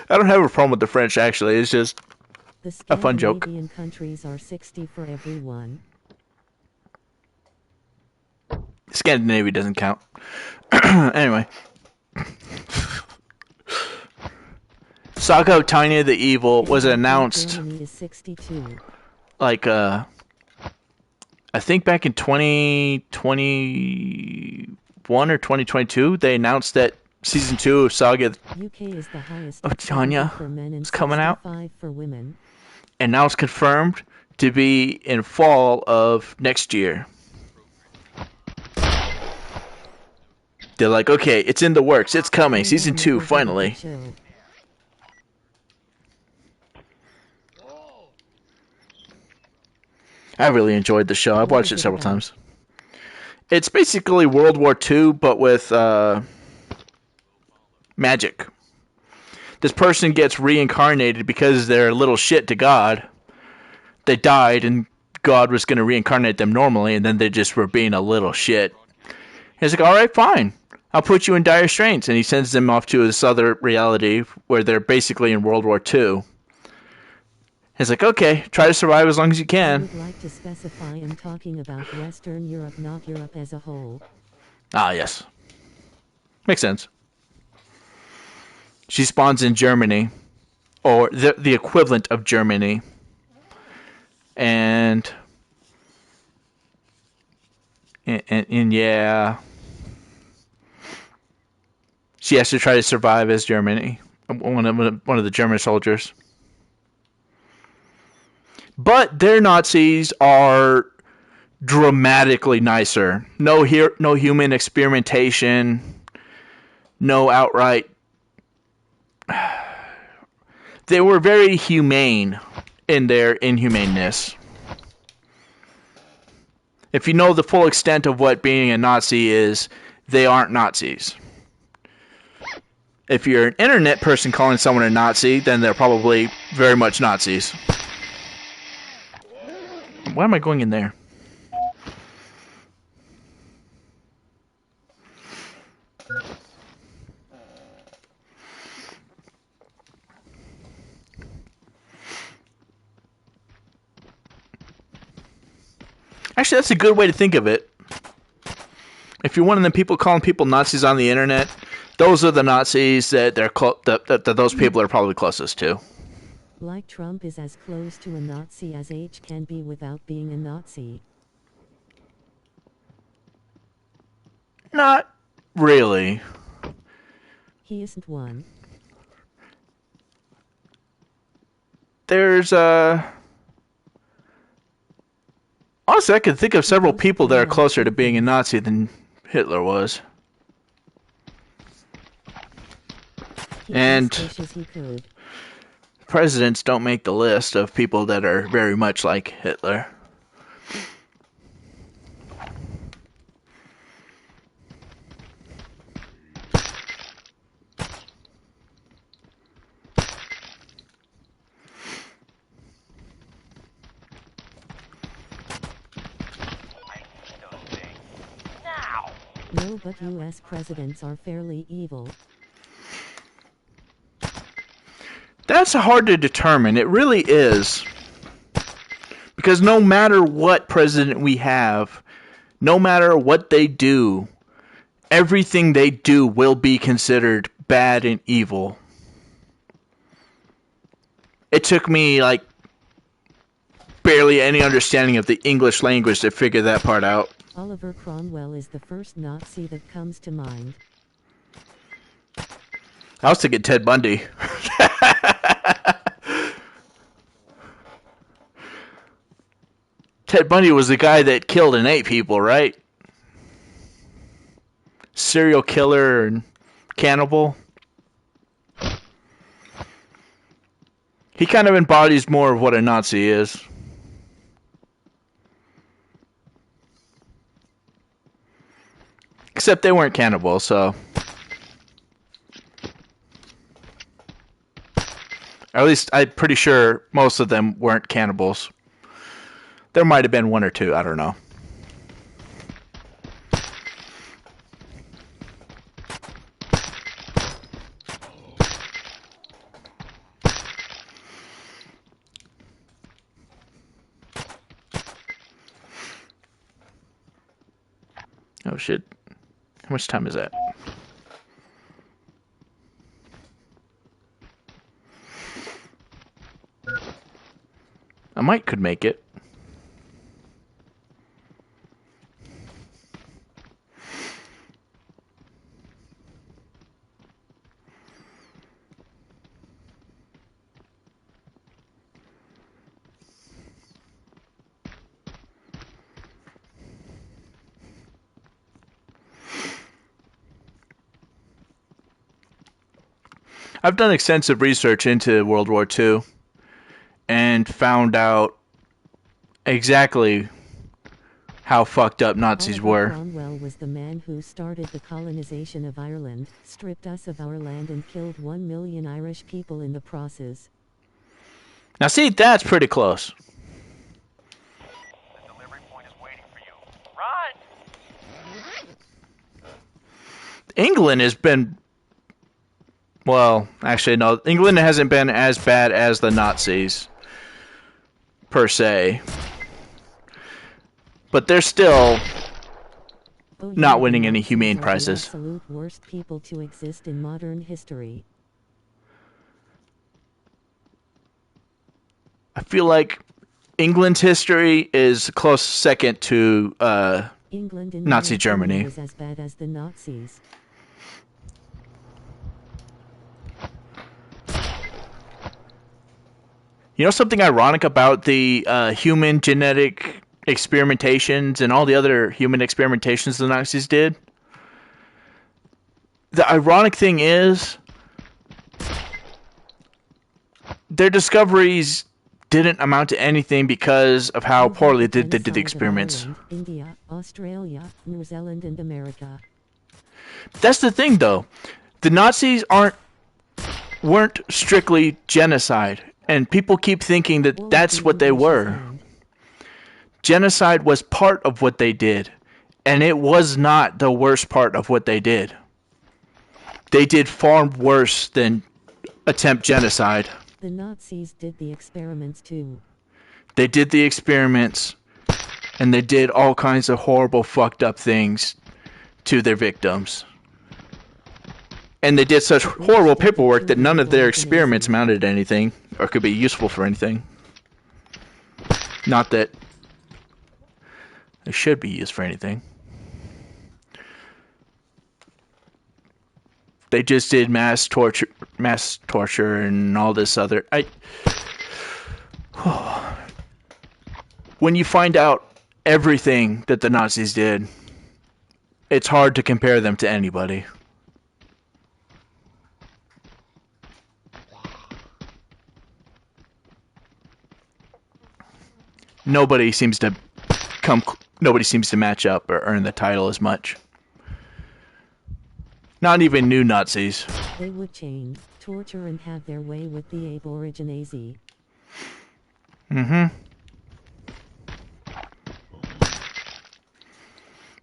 I don't have a problem with the French, actually. It's just a fun joke. The Scandinavian countries are 60 for everyone. Scandinavia doesn't count. Anyway. Saga of Tanya the Evil was announced Germany is 62. like I think back in 2021 or 2022 they announced that season 2 of Saga UK is the highest of Tanya for men and is coming out, 65 for women. and now it's confirmed to be in fall of next year. They're like, okay, it's in the works, it's coming, season 2 finally. I really enjoyed the show. I've watched it several times. It's basically World War II, but with magic. This person gets reincarnated because they're a little shit to God. They died, and God was going to reincarnate them normally, and then they just were being a little shit. He's like, alright, fine. I'll put you in dire straits. And he sends them off to this other reality where they're basically in World War II. He's like, okay, try to survive as long as you I can. would like to specify I'm talking about Western Europe, not Europe as a whole. Ah, yes. Makes sense. She spawns in Germany, or the equivalent of Germany. And yeah, she has to try to survive as Germany, one of the German soldiers. But their Nazis are dramatically nicer. No human experimentation. No outright. They were very humane in their inhumaneness. If you know the full extent of what being a Nazi is, they aren't Nazis. If you're an internet person calling someone a Nazi, then they're probably very much Nazis. Why am I going in there? Actually, that's a good way to think of it. If you're one of the people calling people Nazis on the internet, those are the Nazis that that those people are probably closest to. Like Trump is as close to a Nazi as H can be without being a Nazi. Not really. He isn't one. There's honestly, I could think of several people that are closer to being a Nazi than Hitler was. And presidents don't make the list of people that are very much like Hitler. No, but US presidents are fairly evil. That's hard to determine. It really is. Because no matter what president we have, no matter what they do, everything they do will be considered bad and evil. It took me like barely any understanding of the English language to figure that part out. Oliver Cromwell is the first Nazi that comes to mind. I was thinking Ted Bundy. Ted Bundy was the guy that killed and ate people, right? Serial killer and cannibal. He kind of embodies more of what a Nazi is. Except they weren't cannibals, so... Or at least, I'm pretty sure most of them weren't cannibals. There might have been one or two, I don't know. Oh shit. How much time is that? I might could make it. I've done extensive research into World War II and found out exactly how fucked up Nazis were. Cromwell was the man who started the colonization of Ireland, stripped us of our land and killed 1 million Irish people in the process. Now see, that's pretty close. The delivery point is waiting for you. Run! England has been... Well, actually, no. England hasn't been as bad as the Nazis, per se. But they're still not winning any humane prizes. The absolute worst people to exist in modern history. I feel like England's history is a close second to England in Nazi Germany. Was as bad as the Nazis. You know something ironic about the human genetic experimentations and all the other human experimentations the Nazis did? The ironic thing is, their discoveries didn't amount to anything because of how poorly they did the experiments. Ireland, India, Australia, New Zealand, and America. That's the thing, though. The Nazis weren't strictly genocide, and people keep thinking that that's what they were. Genocide was part of what they did, and it was not the worst part of what they did. They did far worse than attempt genocide. The Nazis did the experiments too. They did the experiments, and they did all kinds of horrible, fucked up things to their victims. And they did such horrible paperwork that none of their experiments amounted to anything, or could be useful for anything. Not that they should be used for anything. They just did mass torture and all this other... When you find out everything that the Nazis did, it's hard to compare them to anybody. Nobody seems to match up or earn the title as much. Not even new Nazis. They would chain, torture, and have their way with the Aborigines. Mm-hmm.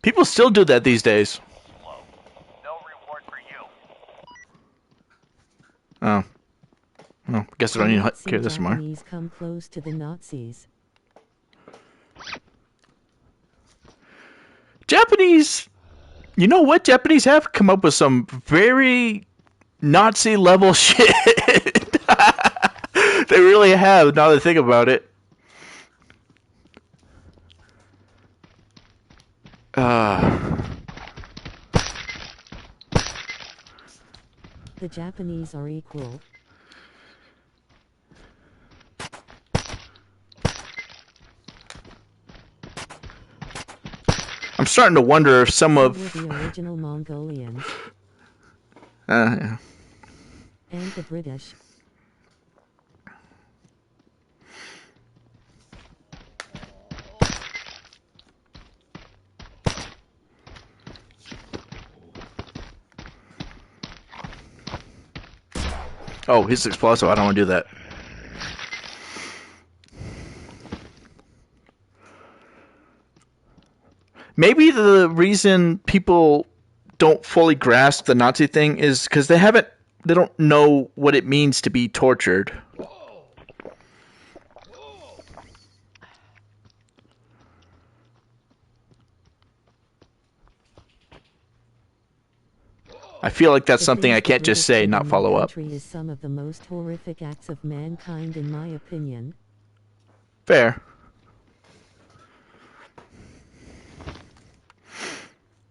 People still do that these days. No reward for you. Oh. Well, I guess I don't need to care this more. Japanese come close to the Nazis. Japanese... You know what? Japanese have come up with some very Nazi-level shit. They really have, now that I think about it. The Japanese are equal. I'm starting to wonder if some of... the original Mongolians. Yeah. And the British. Oh, he's explosive. I don't want to do that. Maybe the reason people don't fully grasp the Nazi thing is because they don't know what it means to be tortured. I feel like that's something I can't just say, not follow up. Is some of the most horrific acts of mankind, in my opinion. Fair.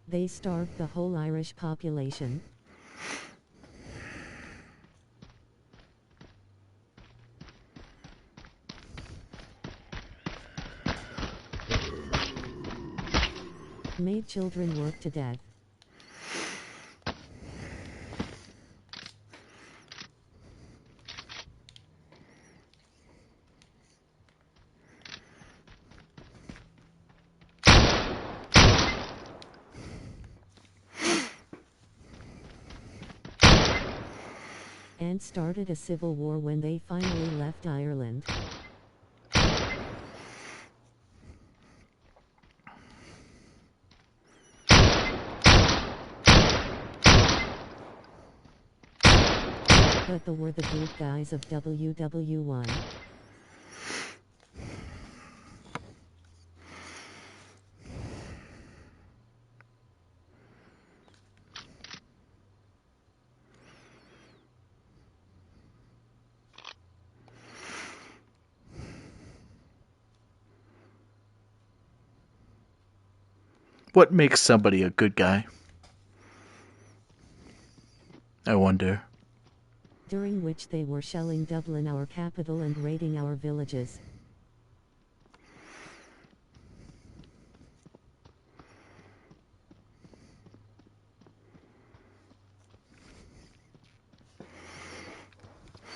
They starved the whole Irish population. Made children work to death. And started a civil war when they finally left Ireland. But they were the good guys of WW1. What makes somebody a good guy? I wonder. During which they were shelling Dublin, our capital, and raiding our villages.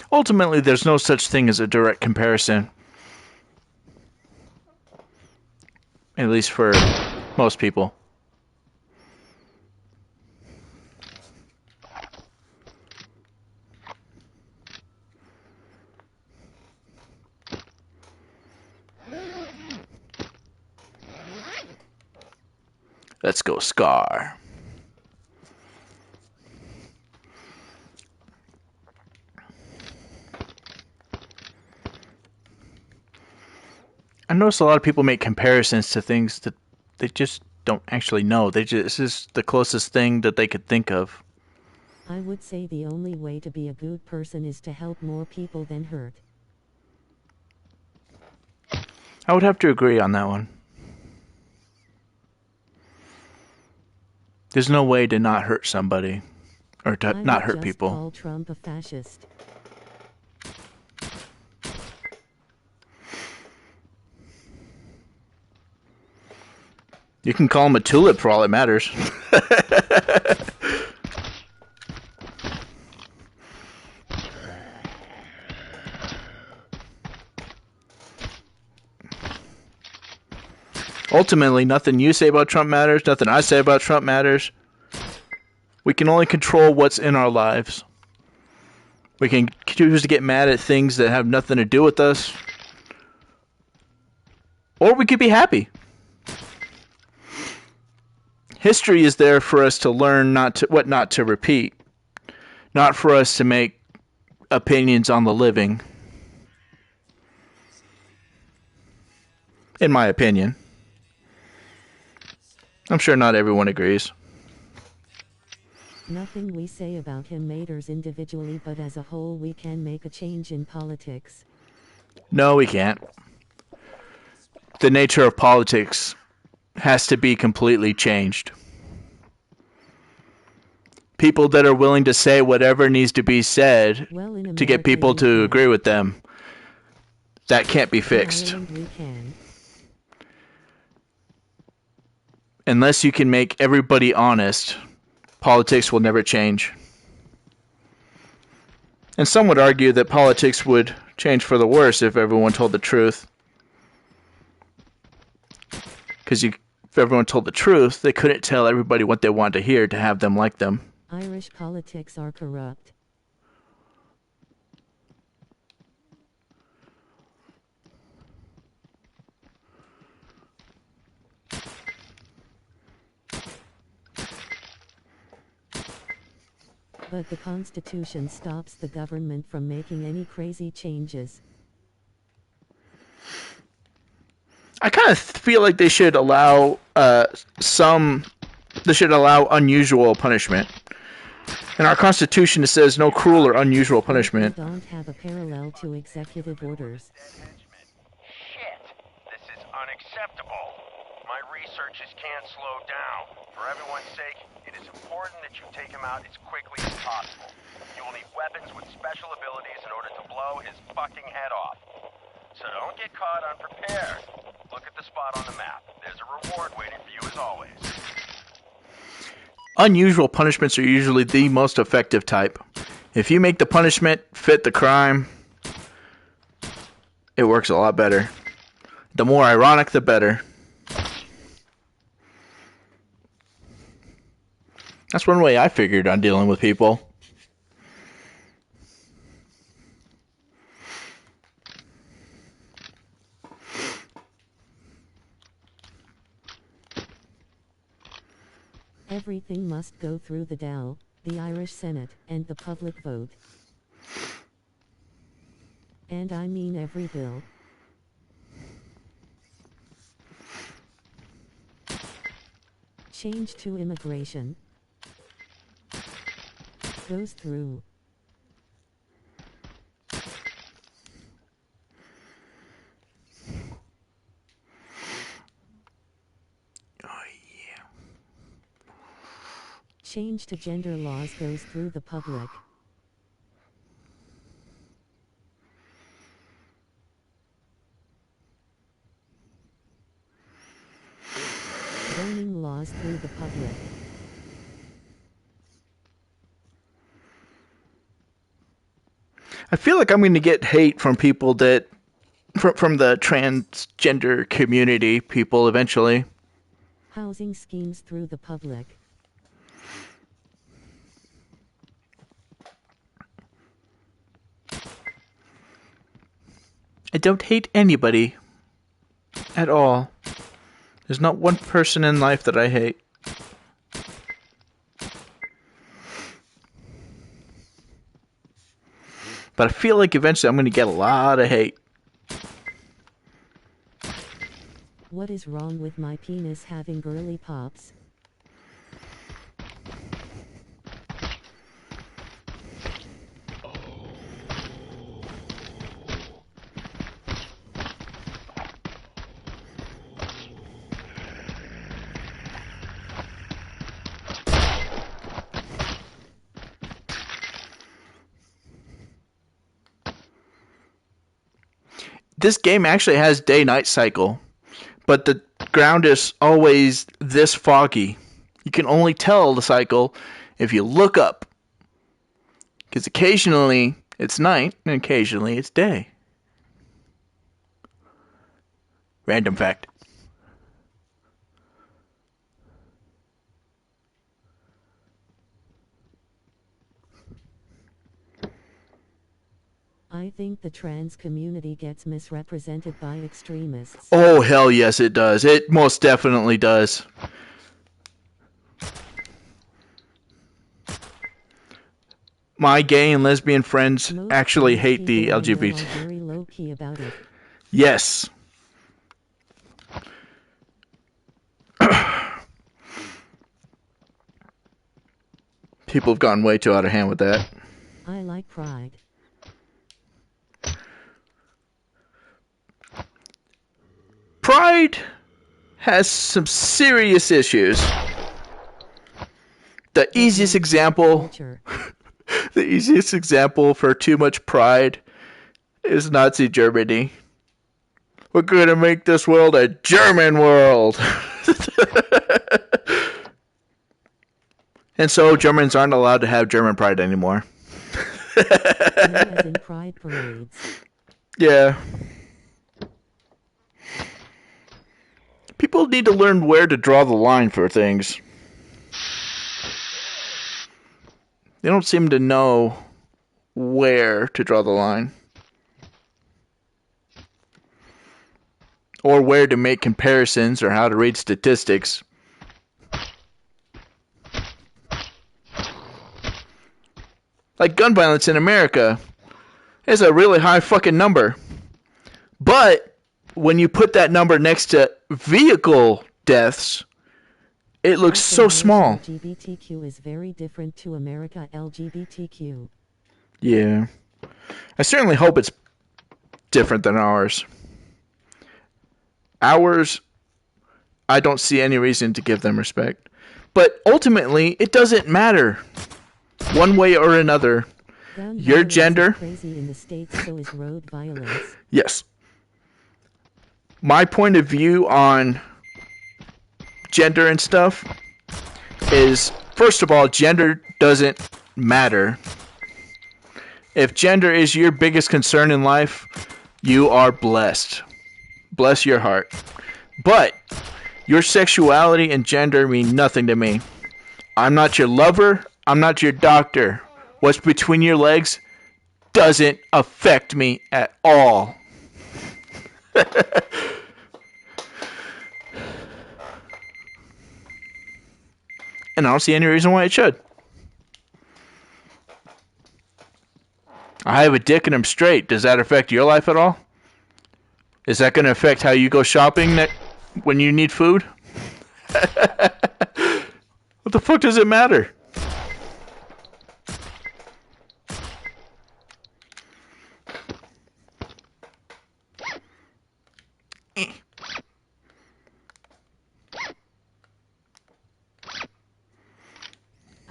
Ultimately, there's no such thing as a direct comparison. At least for most people. Let's go, Scar. I notice a lot of people make comparisons to things that they just don't actually know. This is the closest thing that they could think of. I would say the only way to be a good person is to help more people than hurt. I would have to agree on that one. There's no way to not hurt somebody, or to I not would hurt just people. call Trump a fascist. You can call him a tulip for all it matters. Ultimately, nothing you say about Trump matters, nothing I say about Trump matters. We can only control what's in our lives. We can choose to get mad at things that have nothing to do with us. Or we could be happy. History is there for us to learn what not to repeat. Not for us to make opinions on the living. In my opinion. I'm sure not everyone agrees. Nothing we say about him matters individually, but as a whole we can make a change in politics. No, we can't. The nature of politics has to be completely changed. People that are willing to say whatever needs to be said to get people to agree with them, that can't be fixed. In Ireland we can. Unless you can make everybody honest, politics will never change. And some would argue that politics would change for the worse if everyone told the truth. Because if everyone told the truth, they couldn't tell everybody what they wanted to hear to have them like them. Irish politics are corrupt. But the Constitution stops the government from making any crazy changes. I kind of feel like they should allow unusual punishment. In our Constitution, it says no cruel or unusual punishment. We don't have a parallel to executive orders. Shit! This is unacceptable. My researchers can't slow down. For everyone's sake, it is important that you take him out as quickly as possible. You will need weapons with special abilities in order to blow his fucking head off. So don't get caught unprepared. Look at the spot on the map. There's a reward waiting for you as always. Unusual punishments are usually the most effective type. If you make the punishment fit the crime, it works a lot better. The more ironic, the better. That's one way I figured on dealing with people. Everything must go through the Dáil, the Irish Senate, and the public vote. And I mean every bill. Change to immigration. Goes through. Change to gender laws goes through the public. Zoning laws through the public. I feel like I'm going to get hate from people that, from the transgender community people eventually. Housing schemes through the public. I don't hate anybody at all. There's not one person in life that I hate. But I feel like eventually I'm going to get a lot of hate. What is wrong with my penis having girly pops? This game actually has day-night cycle, but the ground is always this foggy. You can only tell the cycle if you look up, because occasionally it's night and occasionally it's day. Random fact. I think the trans community gets misrepresented by extremists. Oh, hell yes it does. It most definitely does. My gay and lesbian friends Most actually trans hate the people I know LGBT. are very low-key about it. Yes. People have gone way too out of hand with that. I like pride. Pride has some serious issues. The easiest example for too much pride is Nazi Germany. We're gonna make this world a German world. And so Germans aren't allowed to have German pride anymore. No, as in pride parades. Yeah. People need to learn where to draw the line for things. They don't seem to know where to draw the line. Or where to make comparisons or how to read statistics. Like gun violence in America is a really high fucking number. But when you put that number next to vehicle deaths, it looks so small. LGBTQ is very different to America LGBTQ. Yeah. I certainly hope it's different than ours. Ours, I don't see any reason to give them respect. But ultimately, it doesn't matter. One way or another. Gun Your violence gender. is crazy in the States, so is road violence. Yes. My point of view on gender and stuff is, first of all, gender doesn't matter. If gender is your biggest concern in life, you are blessed. Bless your heart. But your sexuality and gender mean nothing to me. I'm not your lover. I'm not your doctor. What's between your legs doesn't affect me at all. And I don't see any reason why it should. I have a dick and I'm straight. Does that affect your life at all? Is that going to affect how you go shopping when you need food? What the fuck does it matter?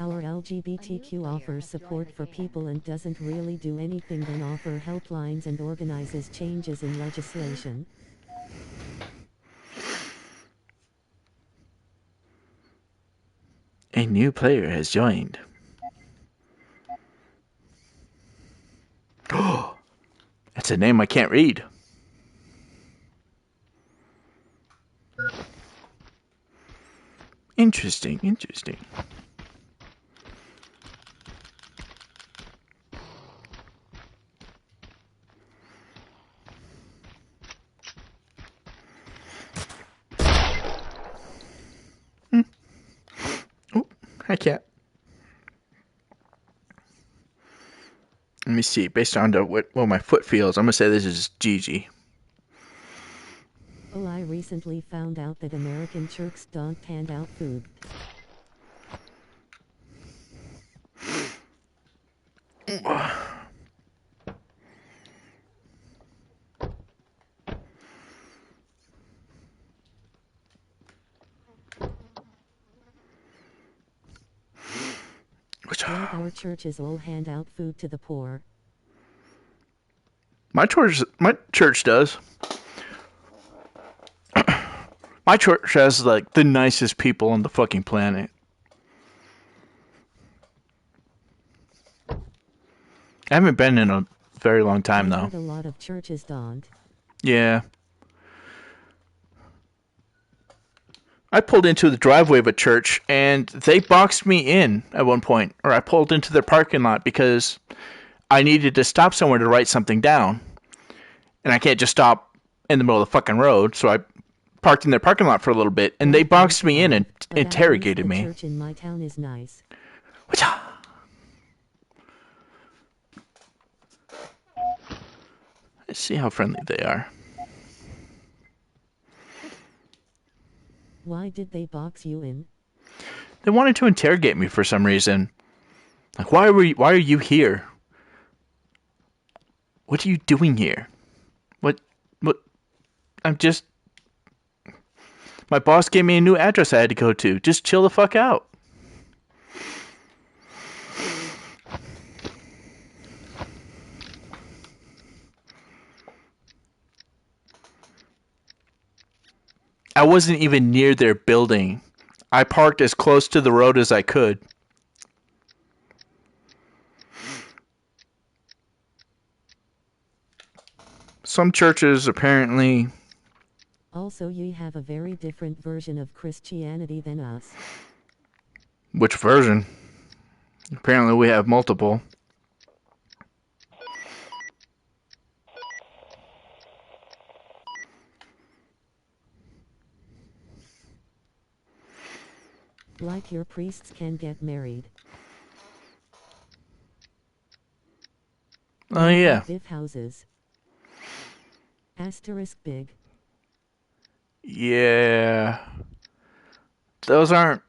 Our LGBTQ offers support for people and doesn't really do anything than offer helplines and organizes changes in legislation. A new player has joined. Oh, that's a name I can't read. Interesting, interesting. Oh, hi cat. Let me see. Based on what my foot feels, I'm gonna say this is Gigi. Oh, I recently found out that American churches don't hand out food. Like our churches all hand out food to the poor. My church does. My church has like the nicest people on the fucking planet. I haven't been in a very long time though. A lot of churches don't. Yeah. I pulled into the driveway of a church and they boxed me in at one point. Or I pulled into their parking lot because I needed to stop somewhere to write something down. And I can't just stop in the middle of the fucking road, so I parked in their parking lot for a little bit, and they boxed me in and interrogated me. The church in my town is nice. Let's see how friendly they are. Why did they box you in? They wanted to interrogate me for some reason. Like, why are you here? What are you doing here? What, I'm just... My boss gave me a new address I had to go to. Just chill the fuck out. I wasn't even near their building. I parked as close to the road as I could. Some churches apparently... Also, you have a very different version of Christianity than us. Which version? Apparently we have multiple. Like your priests can get married. Oh yeah. Biff houses. Asterisk big. Yeah. Those aren't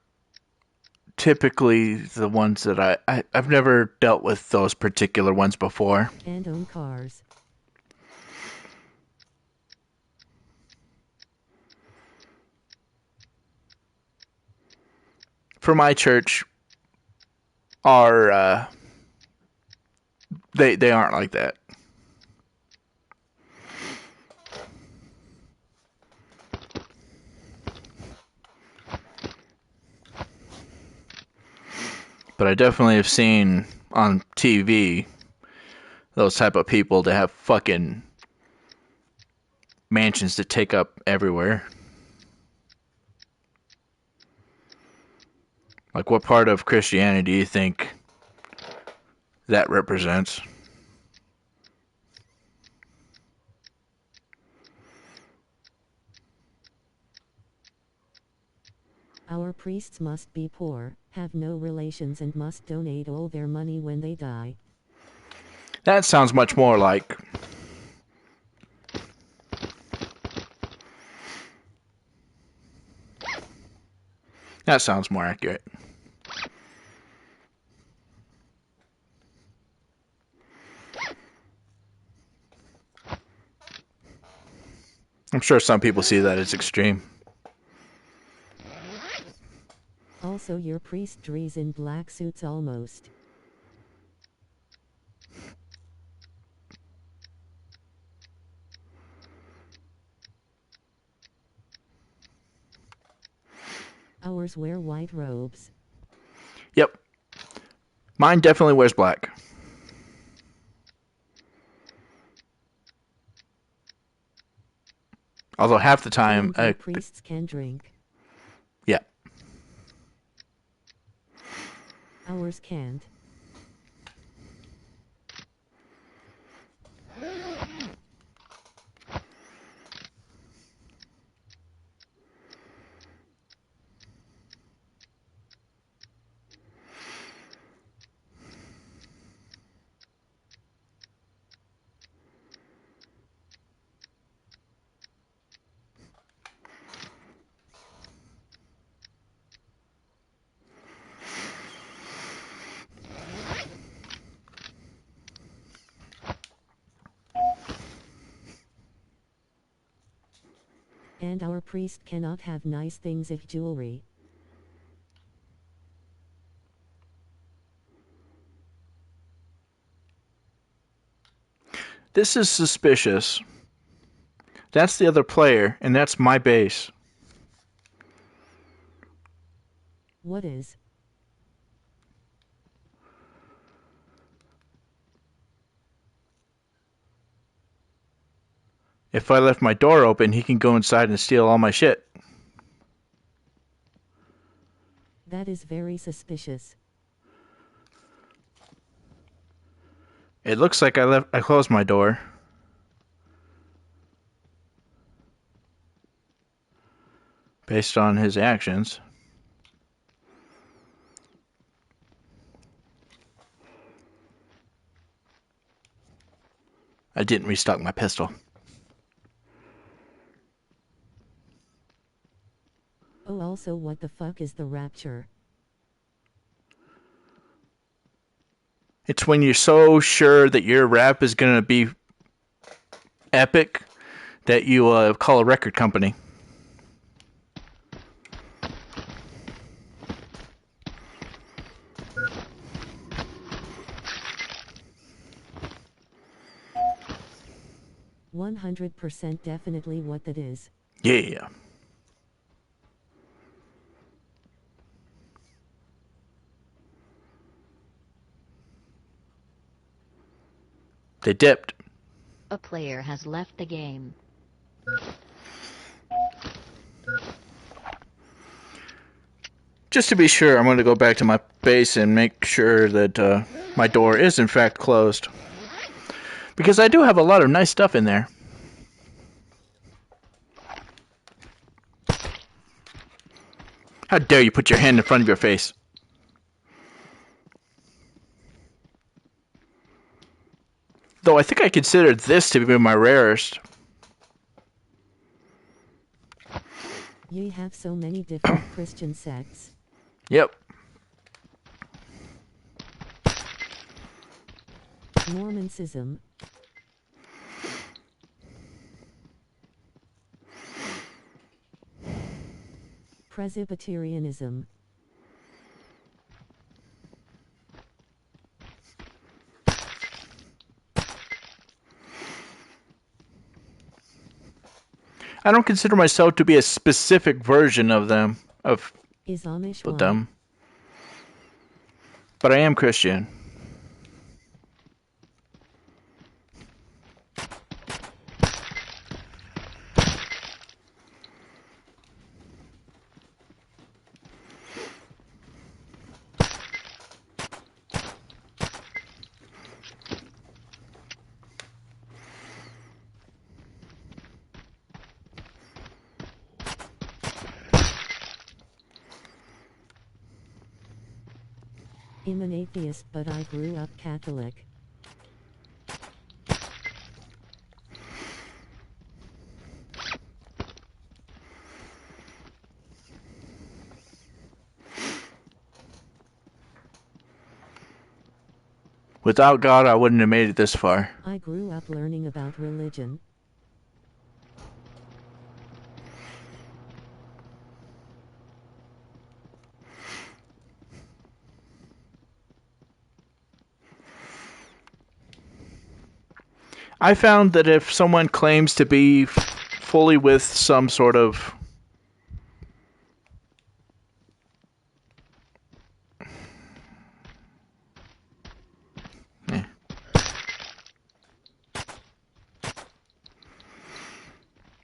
typically the ones that I've never dealt with those particular ones before. And own cars. For my church, are they aren't like that. But I definitely have seen on TV those type of people that have fucking mansions to take up everywhere. Like, what part of Christianity do you think that represents? Our priests must be poor, have no relations, and must donate all their money when they die. That sounds much more like... That sounds more accurate. I'm sure some people see that as extreme. Also, your priestries in black suits almost. Ours wear white robes. Yep. Mine definitely wears black. Although half the time... priests can drink. Yeah. Ours can't. And our priest cannot have nice things if jewelry. This is suspicious. That's the other player, and that's my base. What is? If I left my door open, he can go inside and steal all my shit. That is very suspicious. It looks like I closed my door. Based on his actions. I didn't restock my pistol. Oh, also, what the fuck is the rapture? It's when you're so sure that your rap is gonna be epic that you call a record company. %100 definitely what that is. Yeah. They dipped. A player has left the game. Just to be sure, I'm going to go back to my base and make sure that my door is in fact closed. Because I do have a lot of nice stuff in there. How dare you put your hand in front of your face? Though I think I consider this to be my rarest. Ye have so many different Christian sects. Yep. Mormonism. Presbyterianism. I don't consider myself to be a specific version of them, of Islamish them. But I am Christian. I'm an atheist, but I grew up Catholic. Without God, I wouldn't have made it this far. I grew up learning about religion. I found that if someone claims to be fully with some sort of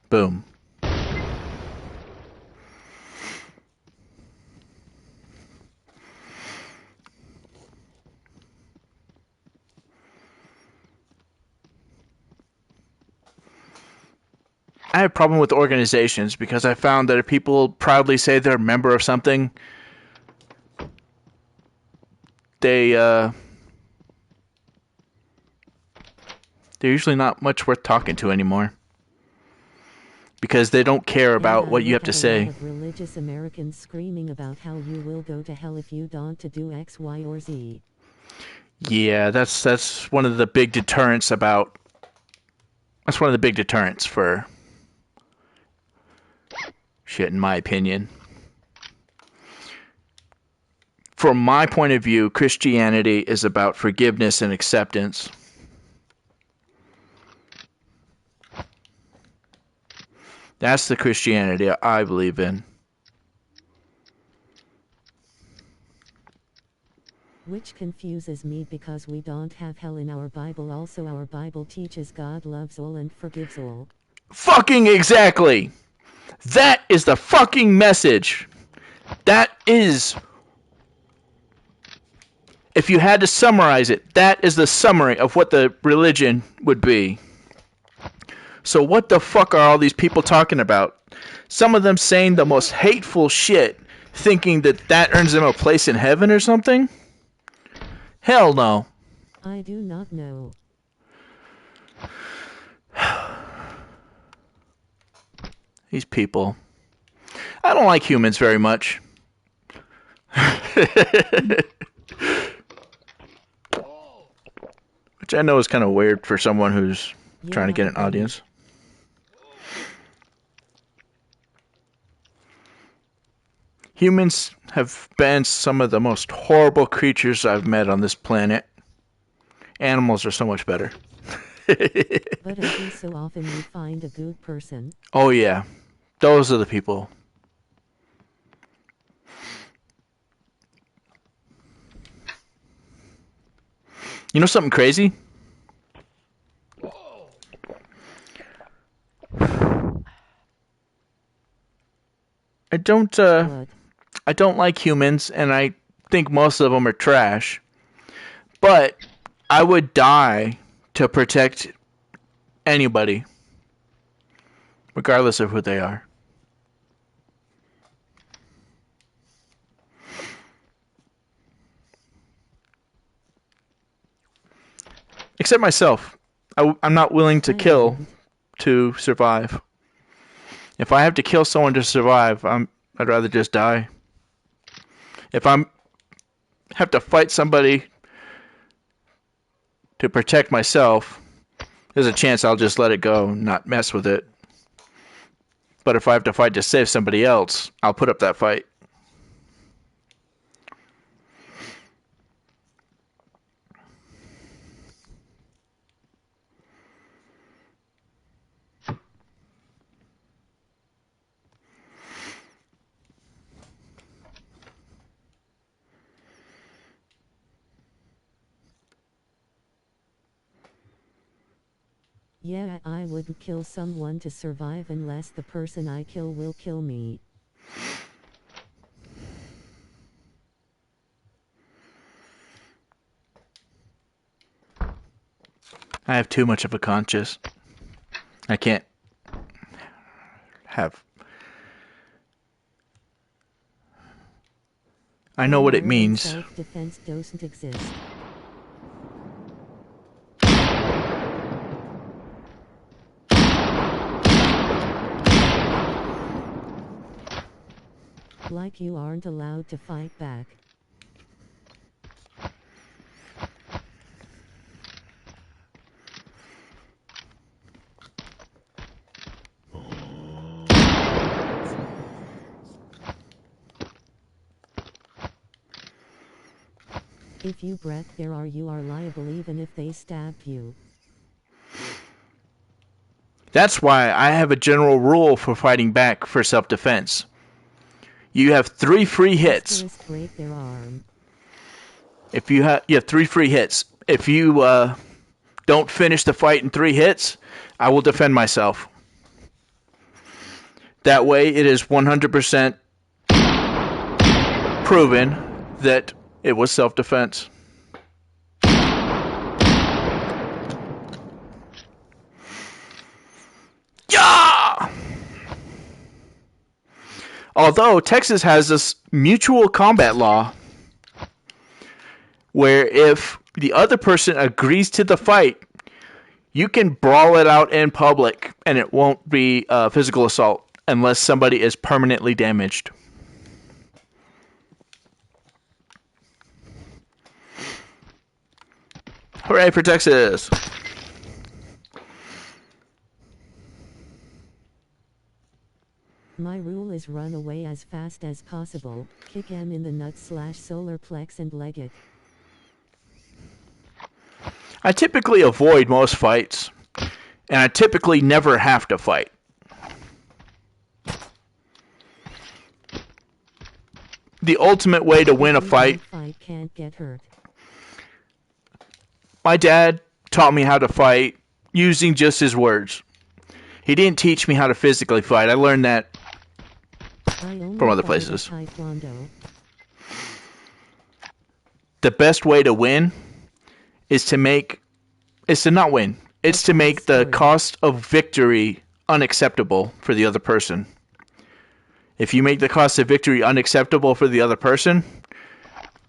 boom. I have a problem with organizations because I found that if people proudly say they're a member of something, they're usually not much worth talking to anymore. Because they don't care about what you have to say. A lot of religious Americans screaming about how you will go to hell if you don't do X, Y, or Z. Yeah, that's one of the big deterrents about. That's one of the big deterrents for shit, in my opinion. From my point of view, Christianity is about forgiveness and acceptance. That's the Christianity I believe in. Which confuses me because we don't have hell in our Bible. Also, our Bible teaches God loves all and forgives all. Fucking exactly! That is the fucking message! That is... If you had to summarize it, that is the summary of what the religion would be. So what the fuck are all these people talking about? Some of them saying the most hateful shit, thinking that that earns them a place in heaven or something? Hell no. I do not know. These people. I don't like humans very much. Which I know is kind of weird for someone who's trying to get an audience. Humans have been some of the most horrible creatures I've met on this planet. Animals are so much better. But every so often we find a good person. Oh yeah, those are the people. You know something crazy? I don't like humans, and I think most of them are trash. But I would die to protect anybody, regardless of who they are. Except myself. I'm not willing to kill to survive. If I have to kill someone to survive, I'd rather just die. If I have to fight somebody to protect myself, there's a chance I'll just let it go and not mess with it. But if I have to fight to save somebody else, I'll put up that fight. Yeah, I wouldn't kill someone to survive unless the person I kill will kill me. I have too much of a conscience. I can't have... I know what it means. Self-defense doesn't exist. Like you aren't allowed to fight back. If you breath there are you are liable even if they stab you. That's why I have a general rule for fighting back for self-defense. You have 3 free hits. Break their arm. If you have 3 free hits. If you don't finish the fight in 3 hits, I will defend myself. That way it is 100% proven that it was self-defense. Yeah! Although Texas has this mutual combat law where if the other person agrees to the fight, you can brawl it out in public and it won't be physical assault unless somebody is permanently damaged. Hooray for Texas! My My rule is run away as fast as possible, kick M in the nuts/solar plex and leg it. I typically avoid most fights, and I typically never have to fight. The ultimate way to win a fight. Fight can't get hurt. My dad taught me how to fight using just his words. He didn't teach me how to physically fight. I learned that from other places. The best way to win is to not win. It's to make the cost of victory unacceptable for the other person. If you make the cost of victory unacceptable for the other person,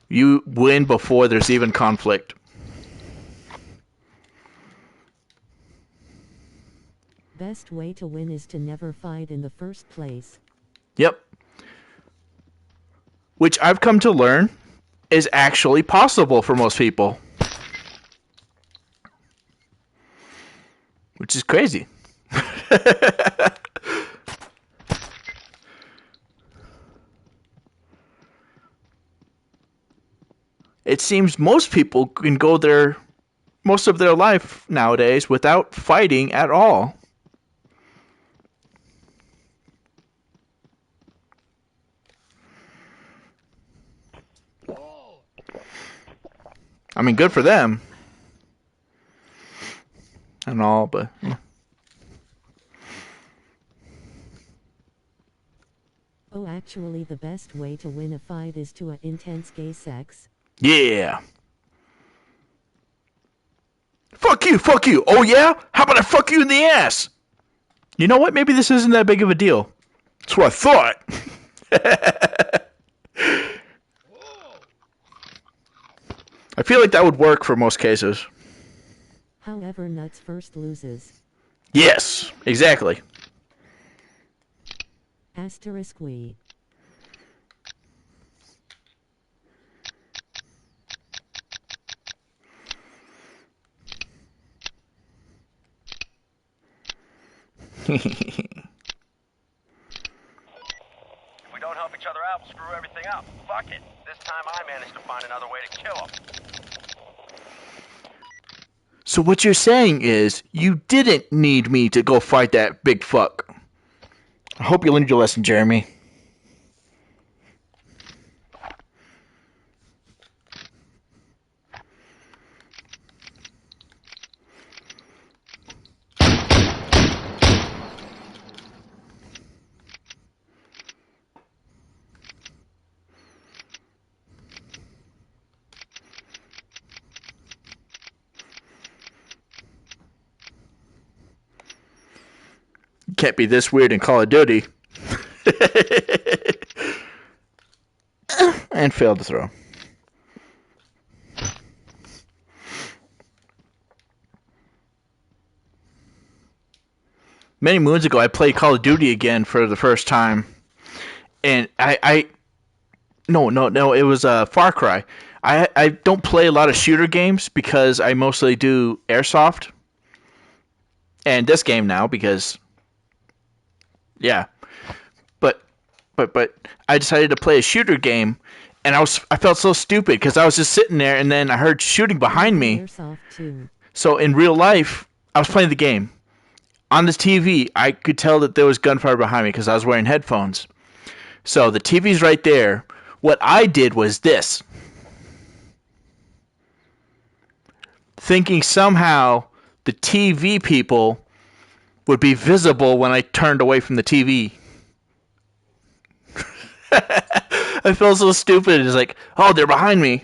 you win before there's even conflict. Best way to win is to never fight in the first place. Yep. Which I've come to learn is actually possible for most people. Which is crazy. It seems most people can go most of their life nowadays without fighting at all. I mean, good for them. And all, but... Yeah. Oh, actually the best way to win a fight is to intense gay sex. Yeah. Fuck you, fuck you. Oh yeah? How about I fuck you in the ass? You know what? Maybe this isn't that big of a deal. That's what I thought. I feel like that would work for most cases. However, nuts first loses. Yes, exactly. Asterisk we. If we don't help each other out, we'll screw everything up. Fuck it. This time I managed to find another way to kill him. So what you're saying is, you didn't need me to go fight that big fuck. I hope you learned your lesson, Jeremy. Can't be this weird in Call of Duty. And failed to throw. Many moons ago, I played Call of Duty again for the first time. And No, it was Far Cry. I don't play a lot of shooter games because I mostly do airsoft. And this game now because... Yeah, but I decided to play a shooter game, and I felt so stupid because I was just sitting there, and then I heard shooting behind me. So in real life, I was playing the game. On this TV, I could tell that there was gunfire behind me because I was wearing headphones. So the TV's right there. What I did was this. Thinking somehow the TV people would be visible when I turned away from the TV. I felt so stupid. It's like, oh, they're behind me.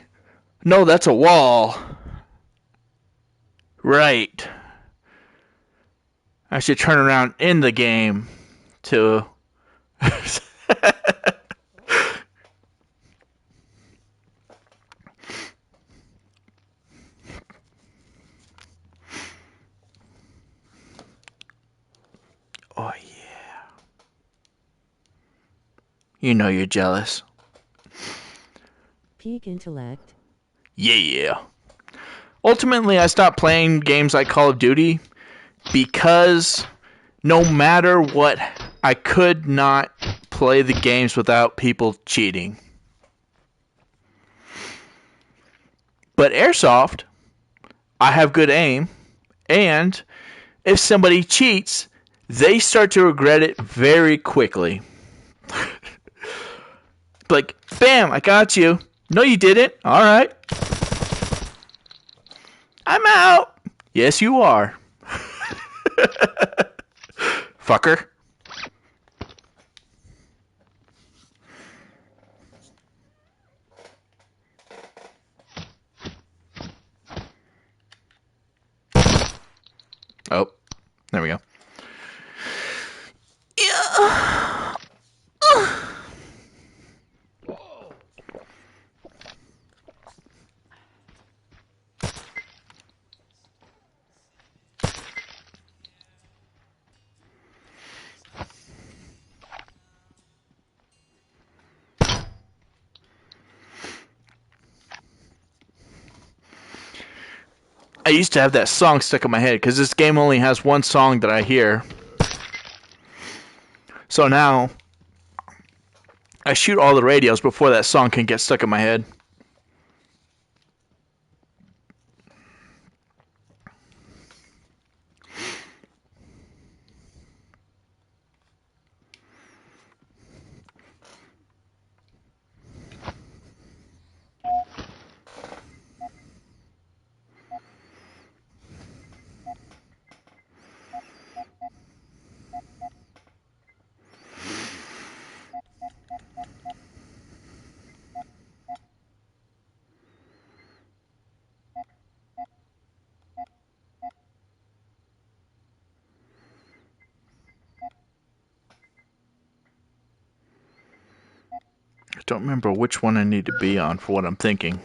No, that's a wall. Right. I should turn around in the game to... Oh, yeah. You know you're jealous. Peak intellect. Yeah. Ultimately, I stopped playing games like Call of Duty because No matter what, I could not play the games without people cheating. But Airsoft, I have good aim, and if somebody cheats, they start to regret it very quickly. Like, bam, I got you. No, you didn't. All right. I'm out. Yes, you are. Fucker. Oh, there we go. Yeah. I used to have that song stuck in my head because this game only has one song that I hear. So now I shoot all the radios before that song can get stuck in my head. I don't remember which one I need to be on for what I'm thinking.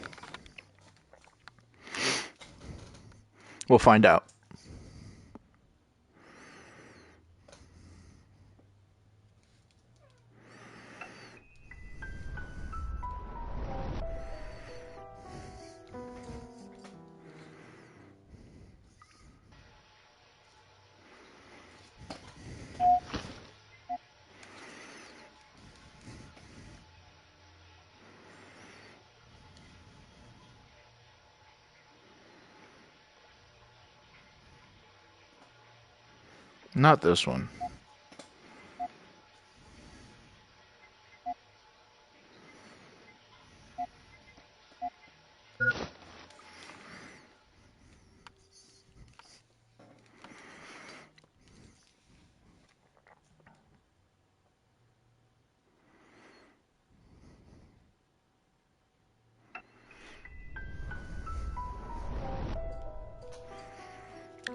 We'll find out. Not this one.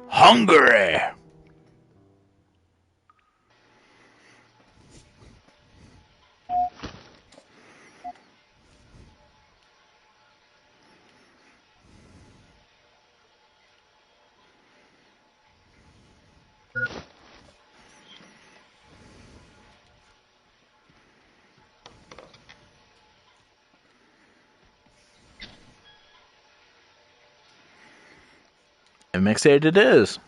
Hungry! MX8 it is.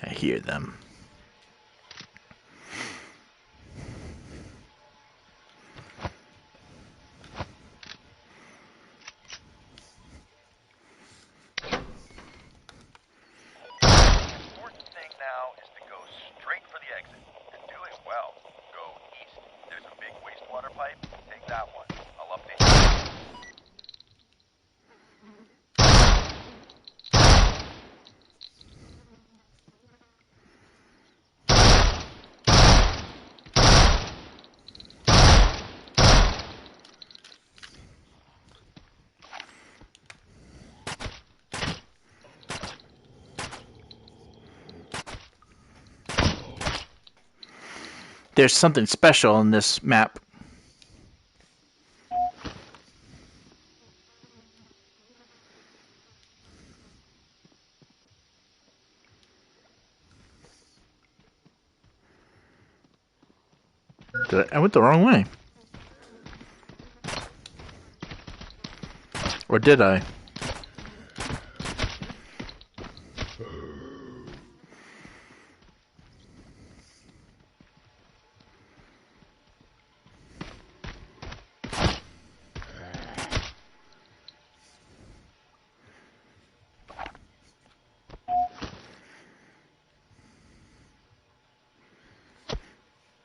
I hear them. Important thing now is to go straight for the exit. You're doing well. Go east. There's a big wastewater pipe. Take that one. I'll update you. there's something special in this map. I went the wrong way. Or did I?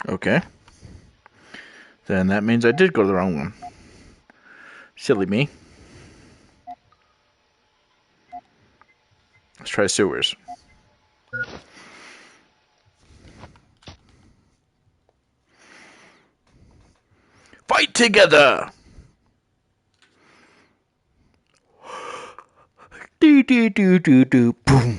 Okay. Then that means I did go to the wrong one. Silly me. Let's try sewers. Fight together! Do do do do do boom.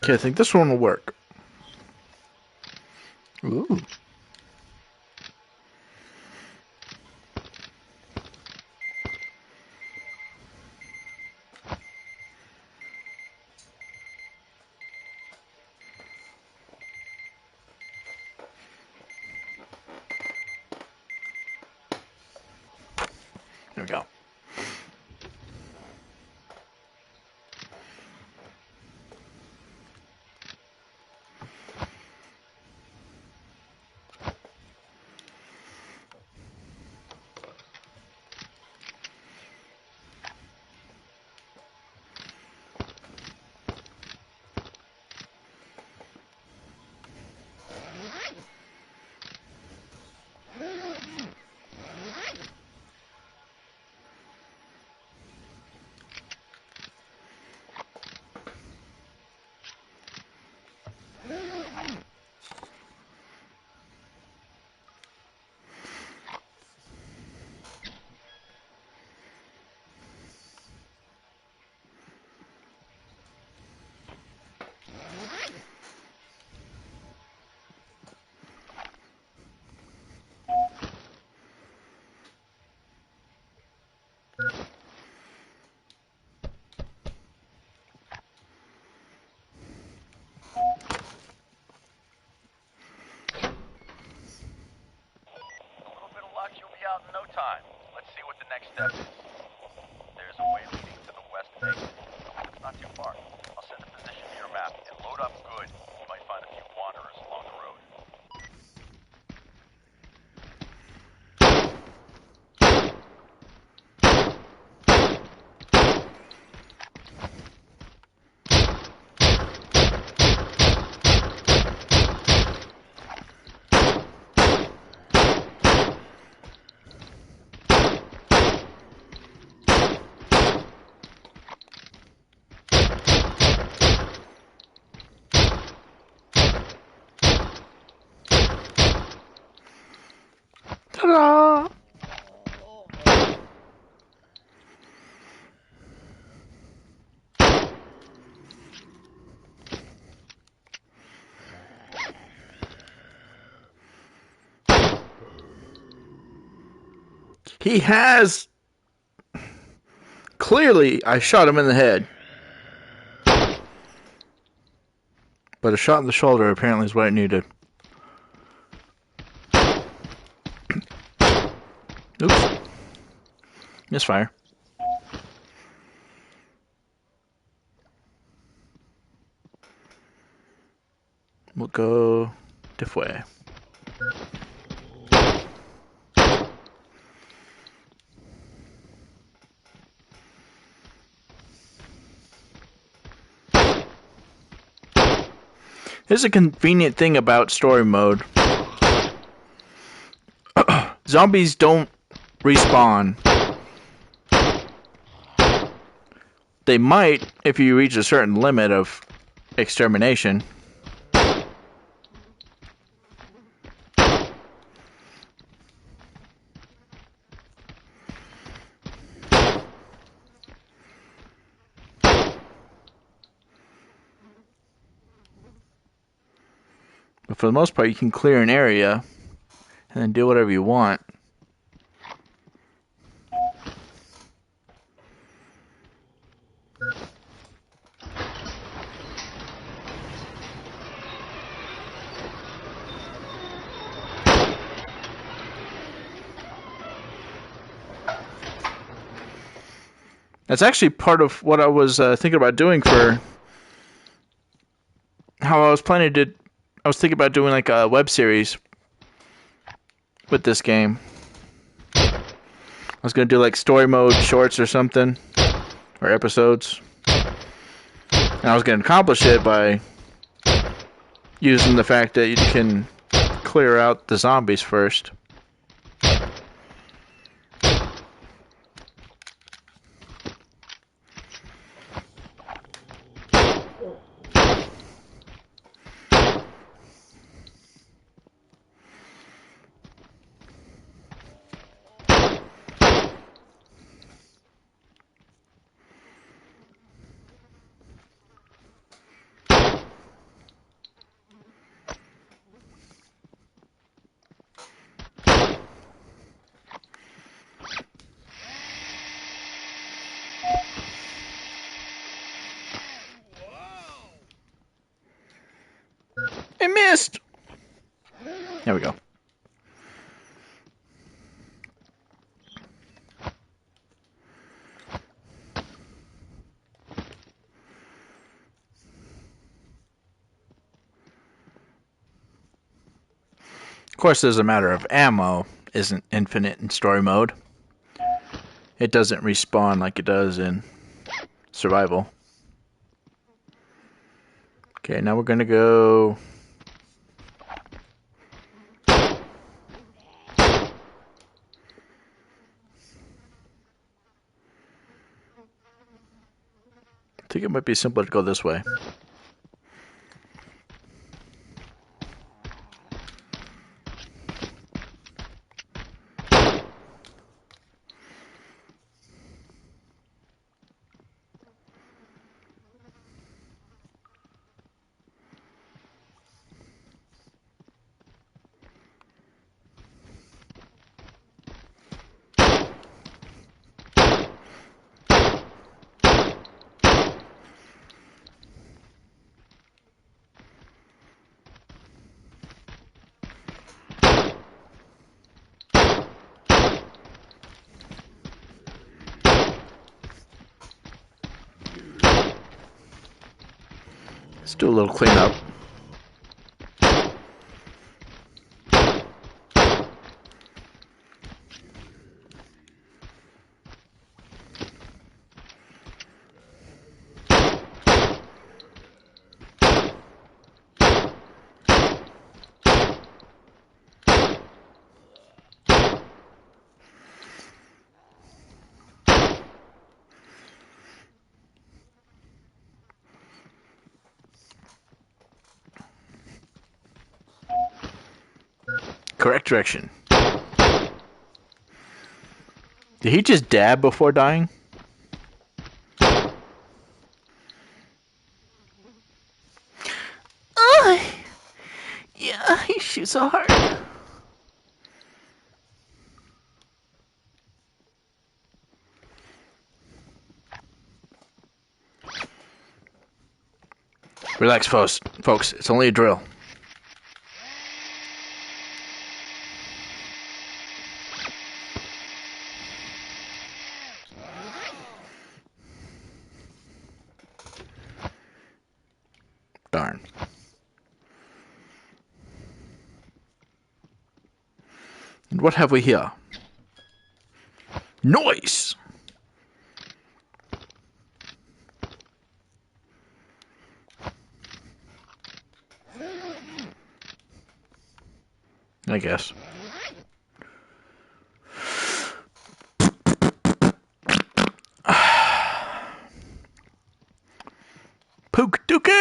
Okay, I think this one will work. Ooh. There we go. Out in no time. Let's see what the next step is. There's a way leading to the west exit. It's not too far. I'll send a position to your map and load up good. You might find a few wanderers along the road. Ta-da! He has Clearly, I shot him in the head. But a shot in the shoulder apparently is what I needed. Oops. Misfire. We'll go this way. Here's a convenient thing about story mode. Zombies don't respawn. They might if you reach a certain limit of extermination. But for the most part, you can clear an area and then do whatever you want. That's actually part of what I was thinking about doing for how I was planning to. I was thinking about doing like a web series with this game. I was gonna do like story mode shorts or something, or episodes, and I was gonna accomplish it by using the fact that you can clear out the zombies first. I missed! There we go. Of course, there's a matter of ammo isn't infinite in story mode. It doesn't respawn like it does in survival. Okay, now we're gonna go. I think it might be simpler to go this way. Let's do a little cleanup. Correct direction. Did he just dab before dying? Yeah, he shoots so hard. Relax, folks. It's only a drill. Darn. And what have we here? Noise! I guess. Pook dookie!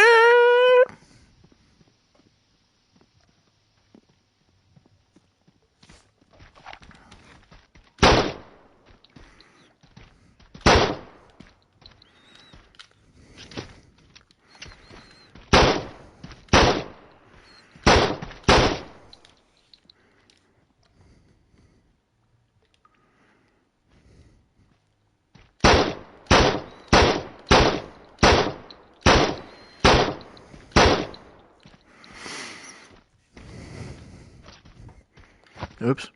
Oops.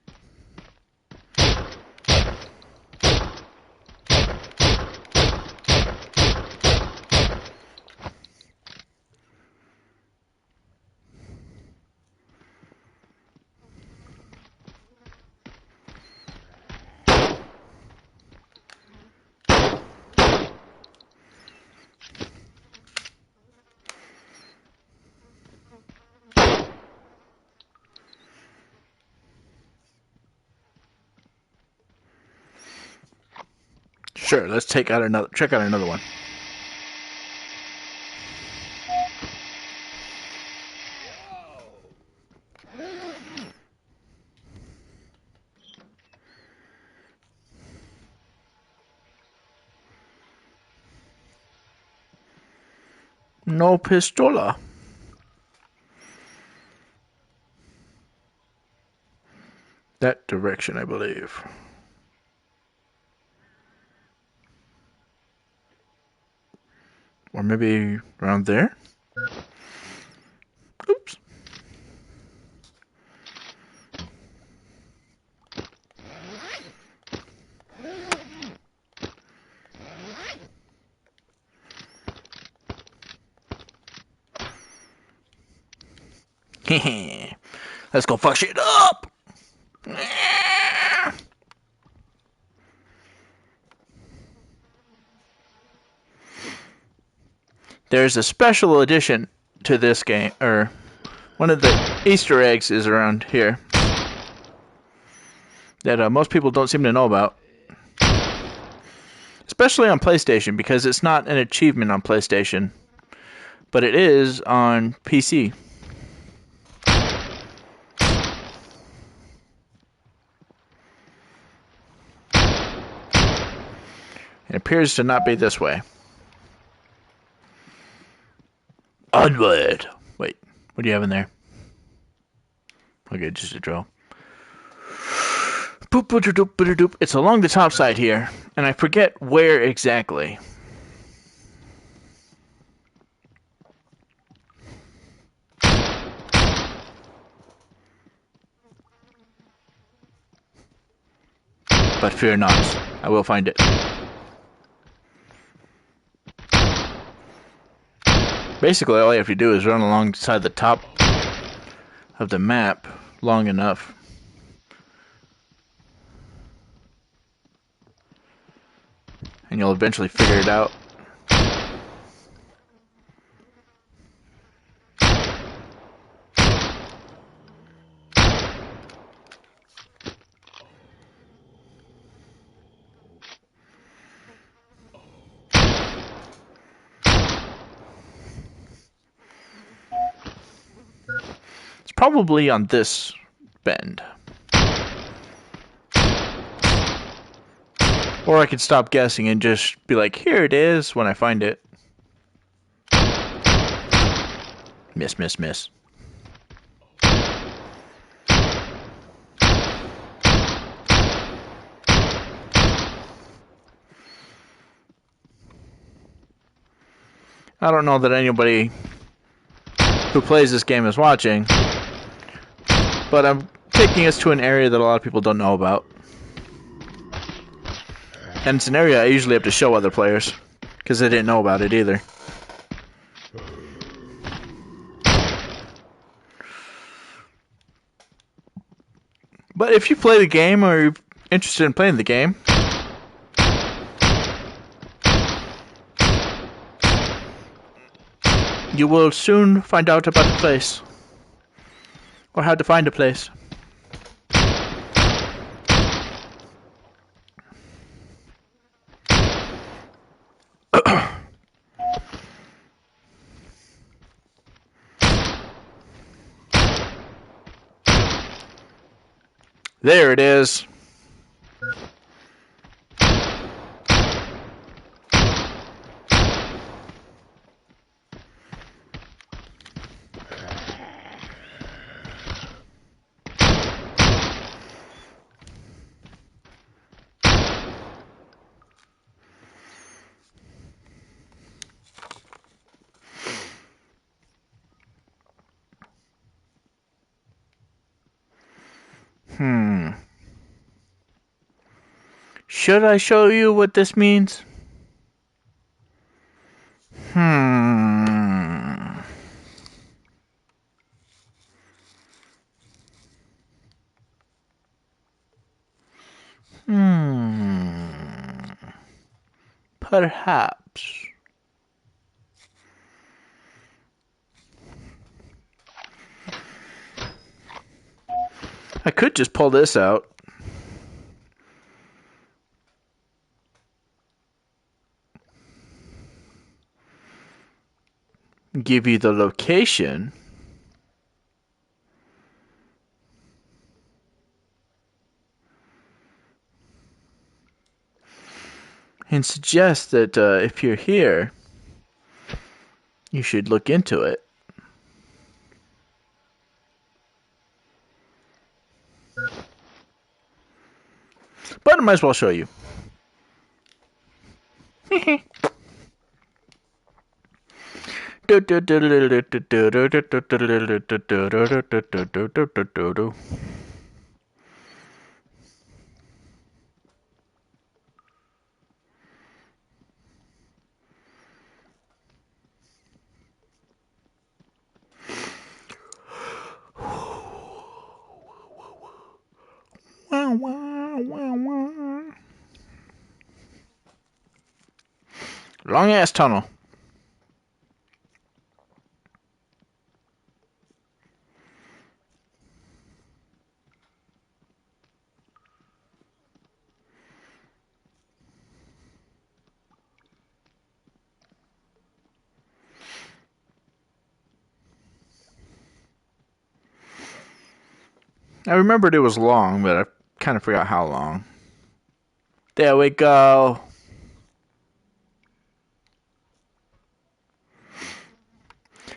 Sure, let's check out another one. No pistola. That direction, I believe. Or maybe around there? Oops. Let's go fuck shit up! There's a special edition to this game, or one of the Easter eggs is around here that most people don't seem to know about. Especially on PlayStation, because it's not an achievement on PlayStation, but it is on PC. It appears to not be this way. Onward! Wait, what do you have in there? Okay, just a drill. It's along the top side here, and I forget where exactly. But fear not, I will find it. Basically, all you have to do is run alongside the top of the map long enough. And you'll eventually figure it out. It's probably on this bend. Or I could stop guessing and just be like, here it is when I find it. Miss, miss, miss. I don't know that anybody who plays this game is watching. But I'm taking us to an area that a lot of people don't know about. And it's an area I usually have to show other players, because they didn't know about it either. But if you play the game, or you're interested in playing the game, you will soon find out about the place. Or how to find a place. There it is. Should I show you what this means? Perhaps. I could just pull this out. Give you the location. And suggest that if you're here, you should look into it. But I might as well show you. Long ass tunnel. I remembered it was long, but I kind of forgot how long. There we go.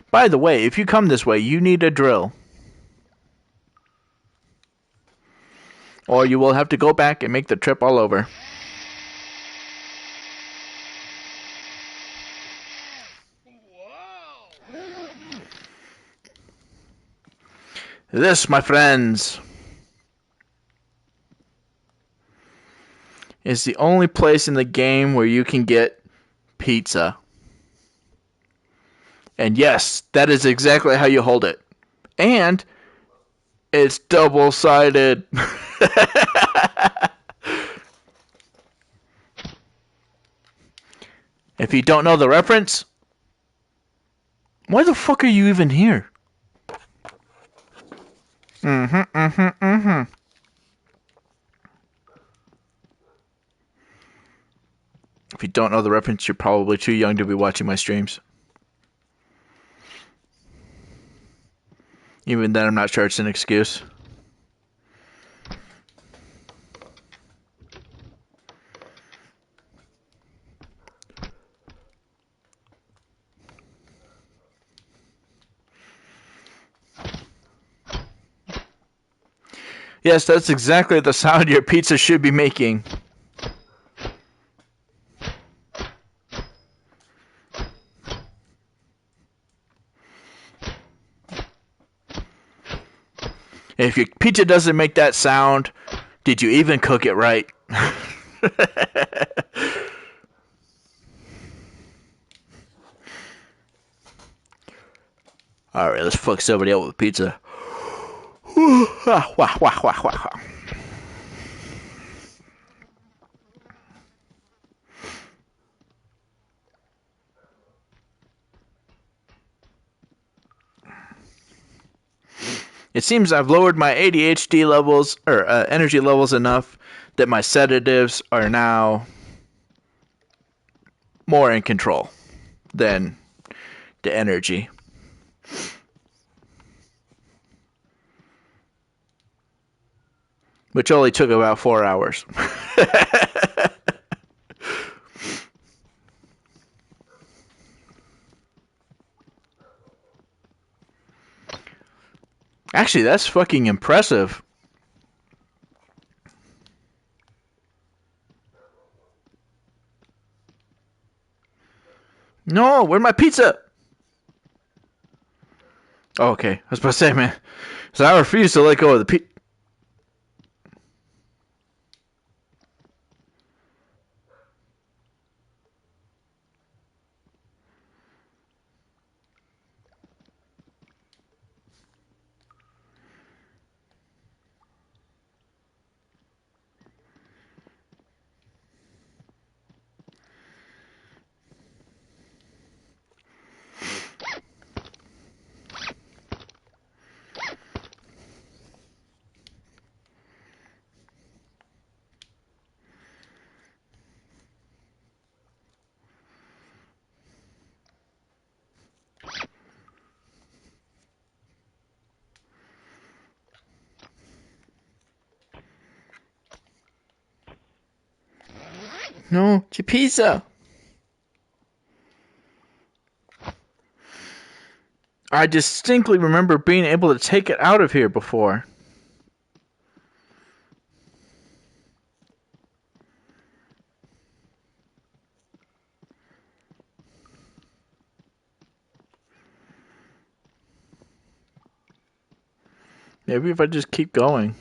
By the way, if you come this way, you need a drill. Or you will have to go back and make the trip all over. This, my friends, is the only place in the game where you can get pizza. And yes, that is exactly how you hold it. And it's double-sided. If you don't know the reference, why the fuck are you even here? If you don't know the reference, you're probably too young to be watching my streams. Even then, I'm not sure it's an excuse. Yes, that's exactly the sound your pizza should be making. If your pizza doesn't make that sound, did you even cook it right? Alright, let's fuck somebody up with pizza. It seems I've lowered my ADHD levels, or energy levels enough that my sedatives are now more in control than the energy. Which only took about 4 hours. Actually, that's fucking impressive. No, where's my pizza? Oh, okay, I was about to say, man. So I refuse to let go of the pizza. No, it's your pizza. I distinctly remember being able to take it out of here before. Maybe if I just keep going.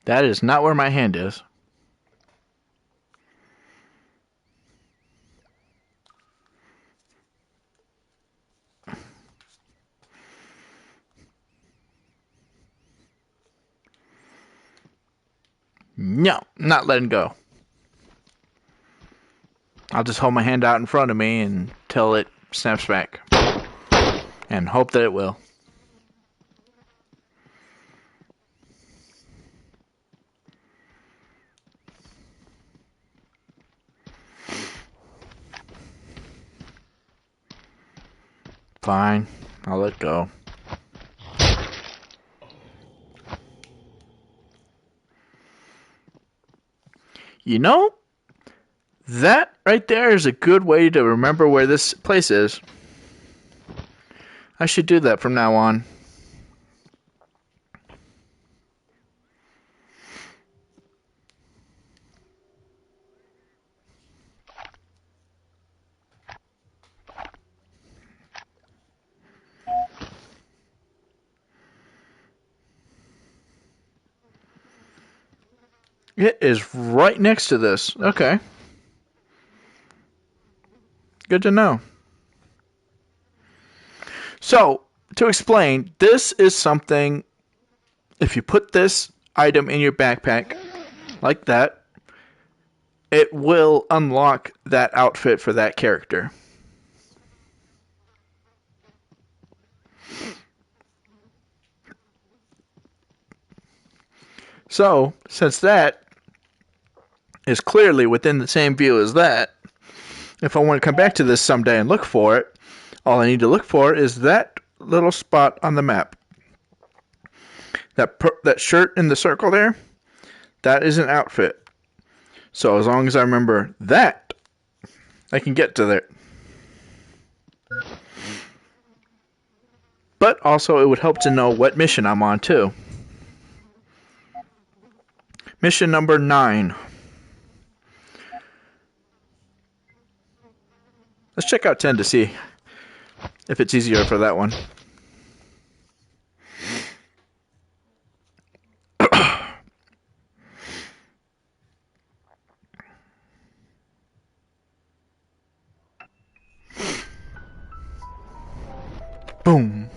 That is not where my hand is. No, not letting go. I'll just hold my hand out in front of me until it snaps back. And hope that it will. Fine, I'll let go. You know, that right there is a good way to remember where this place is. I should do that from now on. It is right next to this. Okay. Good to know. So, to explain, this is something, if you put this item in your backpack, like that, it will unlock that outfit for that character. So, since that is clearly within the same view as that, if I want to come back to this someday and look for it, all I need to look for is that little spot on the map. That shirt in the circle there, that is an outfit. So as long as I remember that, I can get to there. But also it would help to know what mission I'm on too. Mission number 9. Let's check out 10 to see if it's easier for that one. Boom.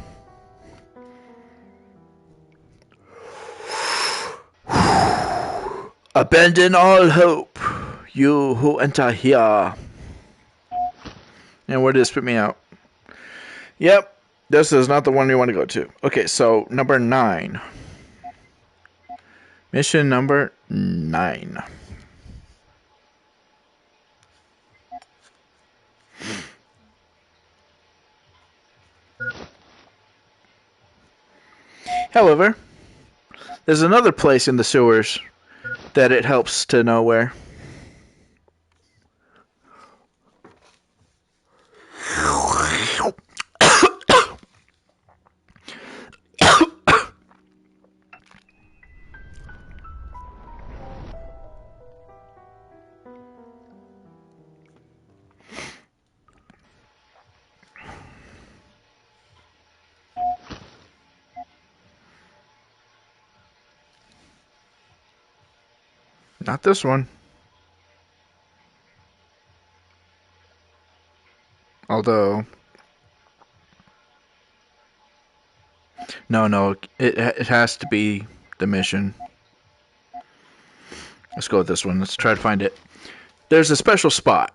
Abandon all hope, you who enter here. And where did it spit me out? Yep, this is not the one we want to go to. Okay, so number 9. Mission number 9. However, there's another place in the sewers that it helps to know where. Not this one. Although, no, it has to be the mission. Let's go with this one. Let's try to find it. There's a special spot.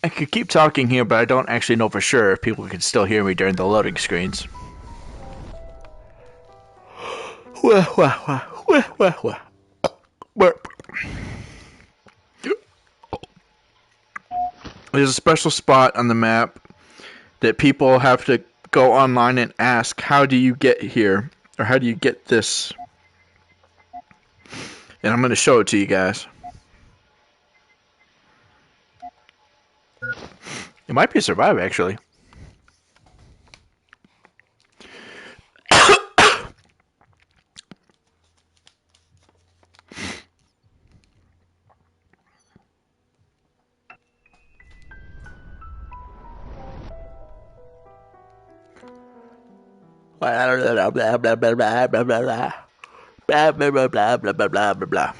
I could keep talking here, but I don't actually know for sure if people can still hear me during the loading screens. There's a special spot on the map that people have to go online and ask, how do you get here? Or how do you get this? And I'm going to show it to you guys. It might be Survive, actually. Blah, blah, blah, blah, blah, blah, blah, blah. Blah, blah, blah, blah, blah, blah, blah, blah, blah.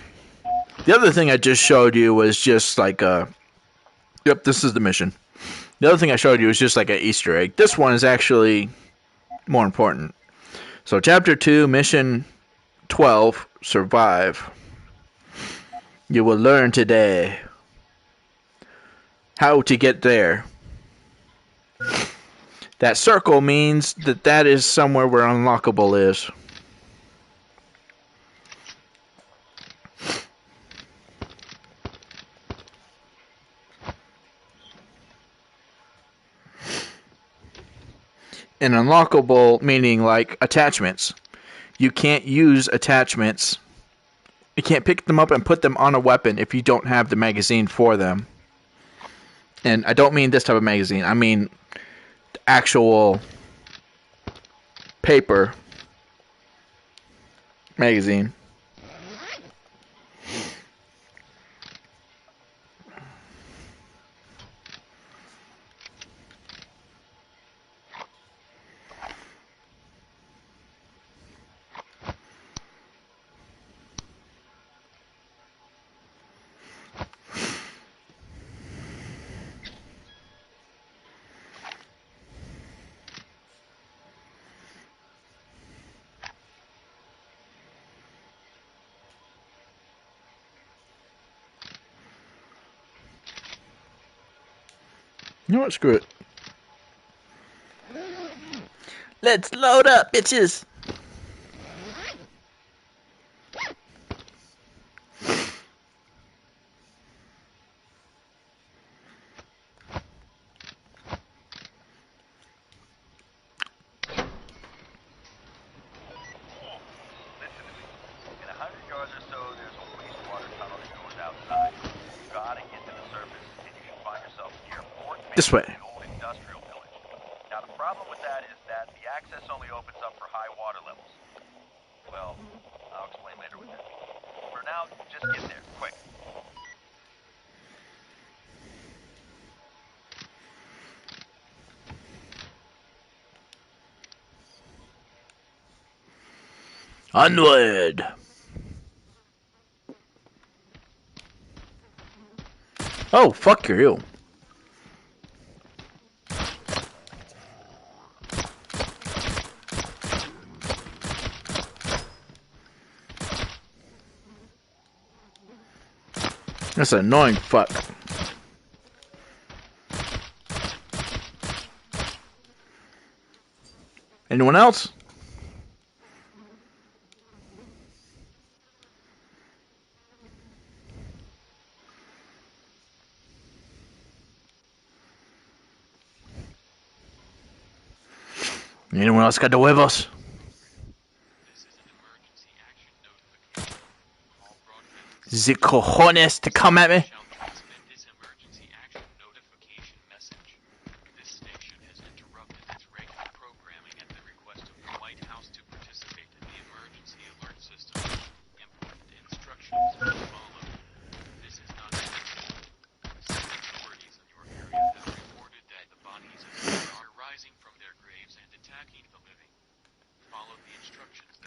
The other thing I just showed you was just like yep, this is the mission. The other thing I showed you was just like an Easter egg. This one is actually more important. So Chapter 2, Mission 12, Survive. You will learn today how to get there. That circle means that is somewhere where unlockable is. And unlockable meaning like attachments. You can't use attachments. You can't pick them up and put them on a weapon if you don't have the magazine for them. And I don't mean this type of magazine. I mean actual paper magazine. You know what? Screw it. Let's load up, bitches. This way. Old industrial village. Access only opens up for high water levels. Well, I'll explain later what that means. For now, just get there, quick. Onward! Oh, fuck you. That's an annoying fuck. Anyone else? Anyone else got the huevos? The cojones to come at me?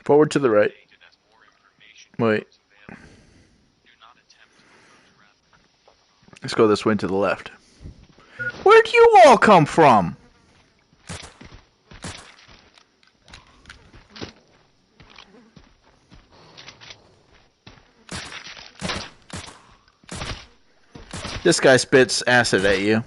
Forward to the right. Wait. Let's go this way to the left. Where'd you all come from? This guy spits acid at you.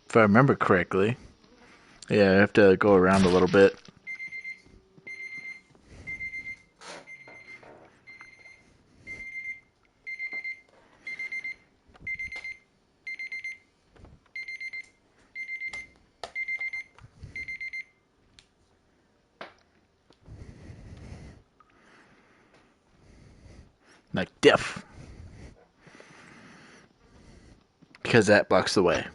If I remember correctly. Yeah, I have to go around a little bit. Like diff. Because that blocks the way.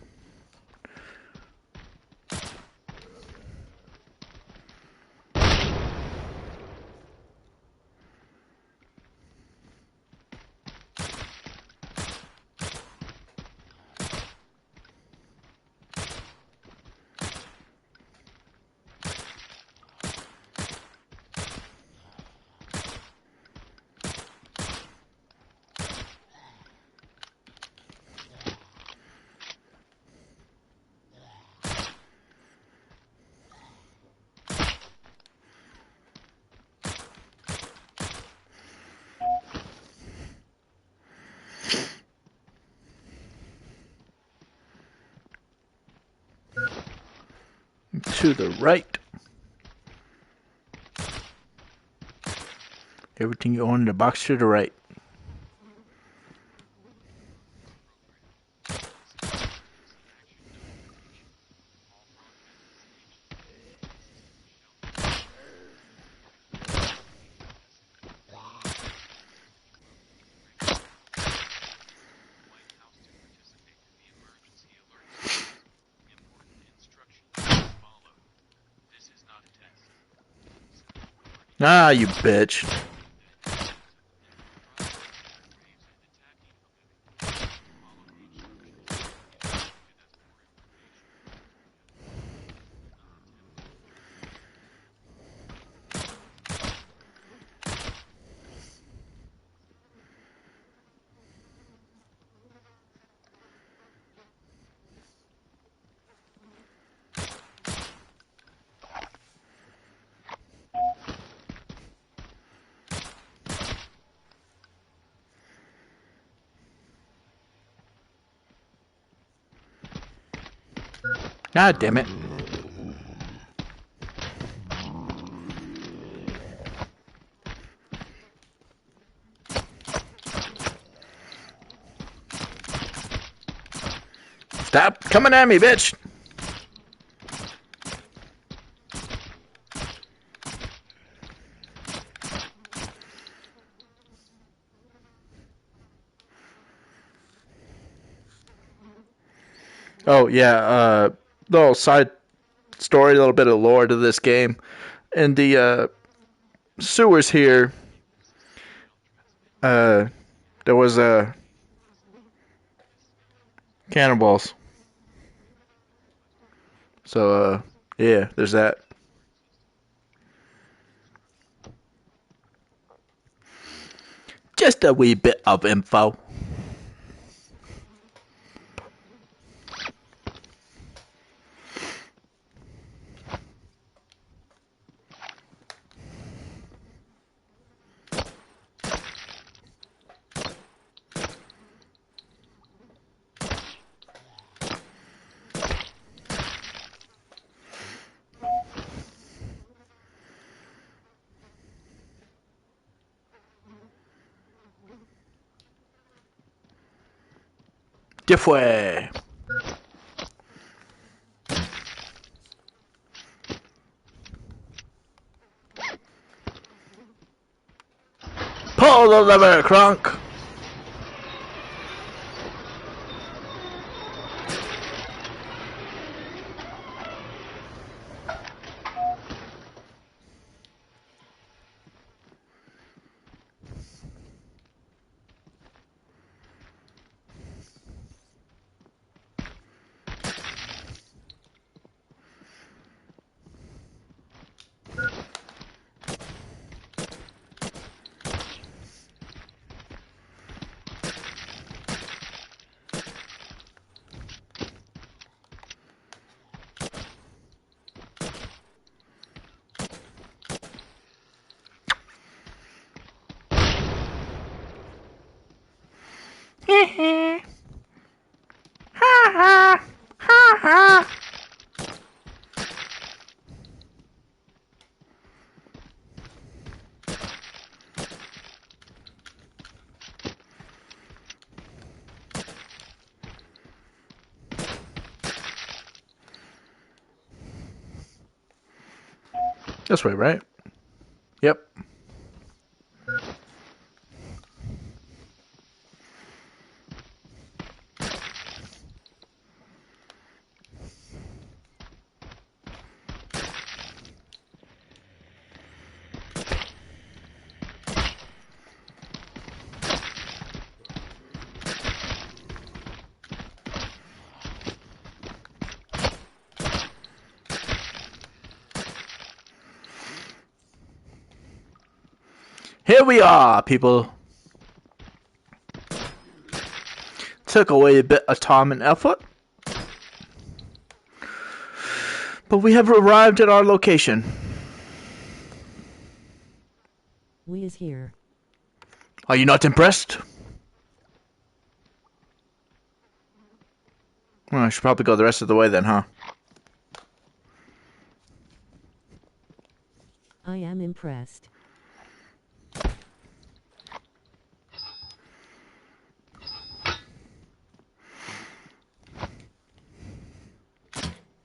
To the right. Everything you own in the box to the right. Ah, you bitch. God damn it. Stop coming at me, bitch. Oh yeah, little side story, a little bit of lore to this game. In the sewers here, there was cannibals. So yeah, there's that. Just a wee bit of info. ¿Qué fue? Pull the lever, Kronk! This way, right? Yep. Here we are, people. Took away a bit of time and effort, but we have arrived at our location. We is here. Are you not impressed? Well, I should probably go the rest of the way then, huh? I am impressed.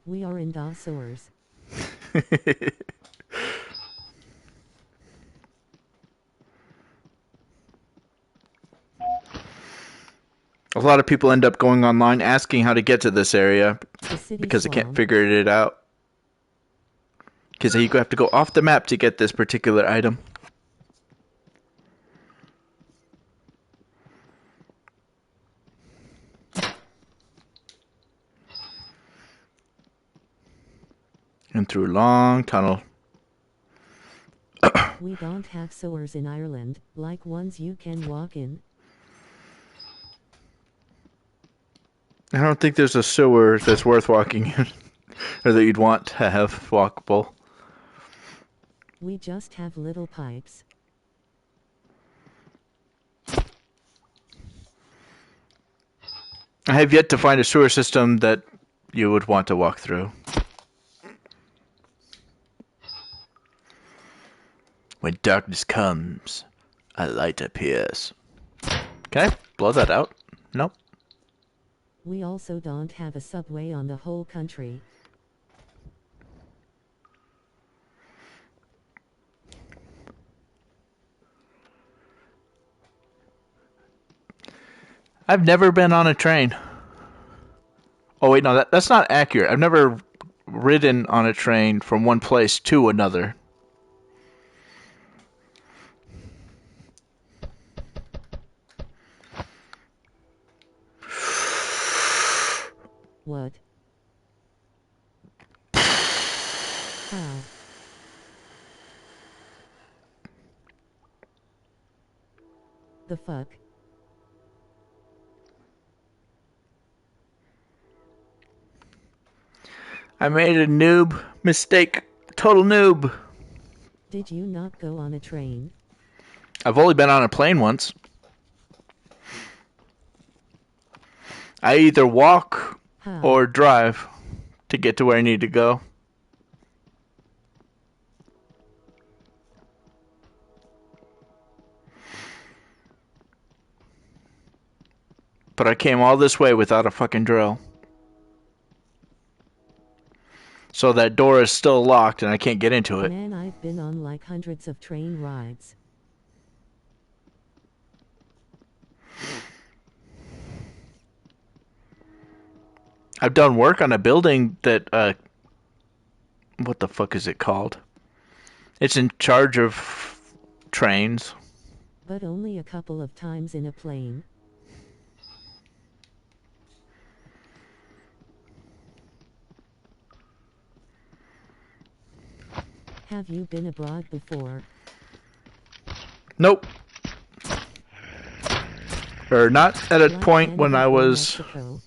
We are in the sewers. A lot of people end up going online asking how to get to this area because they can't swamp. figure it out. Because you have to go off the map to get this particular item. And through a long tunnel. We don't have sewers in Ireland, like ones you can walk in. I don't think there's a sewer that's worth walking in. Or that you'd want to have walkable. We just have little pipes. I have yet to find a sewer system that you would want to walk through. When darkness comes, a light appears. Can I blow that out? Nope. We also don't have a subway on the whole country. I've never been on a train. Oh wait, no, that's not accurate. I've never ridden on a train from one place to another. What? How? The fuck? I made a noob mistake. Total noob. Did you not go on a train? I've only been on a plane once. I either walk How? or drive to get to where I need to go. But I came all this way without a fucking drill. So that door is still locked and I can't get into it. Man, I've been on like hundreds of train rides. I've done work on a building that, what the fuck is it called? It's in charge of trains. But only a couple of times in a plane. Have you been abroad before? Nope. Or not at a Like point when Canada I or was... Mexico?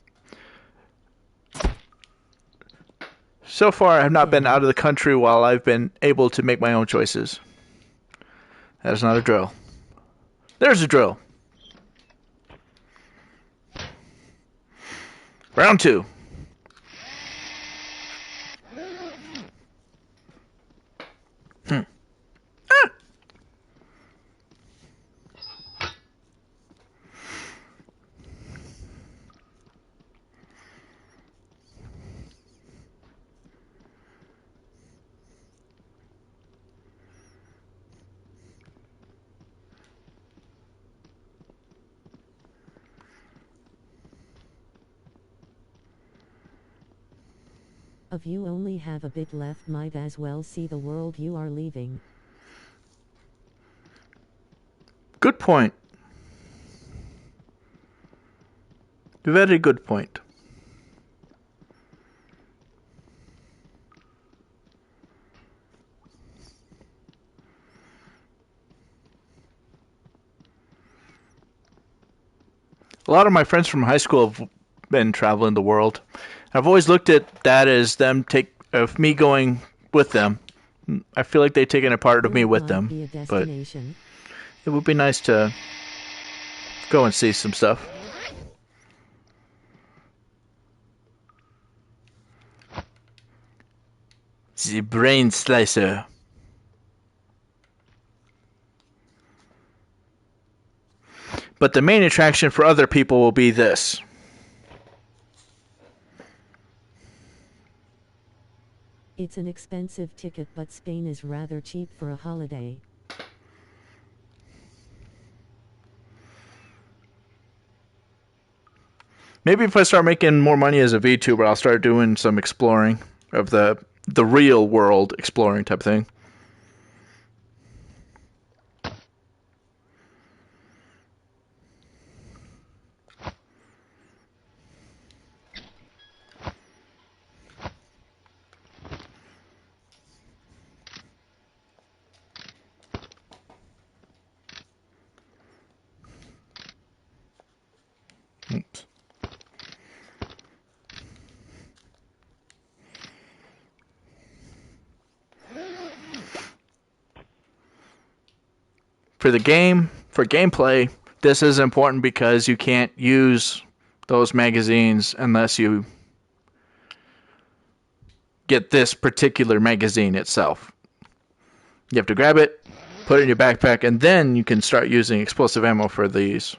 So far, I have not been Yeah. out of the country while I've been able to make my own choices. That is not a drill. There's a drill. Round 2. Ah! If you only have a bit left, might as well see the world you are leaving. Good point. Very good point. A lot of my friends from high school have been traveling the world. I've always looked at that as them of me going with them. I feel like they've taken a part of me World with might them, be a but destination. it would be nice to go and see some stuff. The brain slicer. But the main attraction for other people will be this. It's an expensive ticket, but Spain is rather cheap for a holiday. Maybe if I start making more money as a VTuber, I'll start doing some exploring of the real world exploring type thing. Oops. For gameplay, this is important because you can't use those magazines unless you get this particular magazine itself. You have to grab it, put it in your backpack, and then you can start using explosive ammo for these.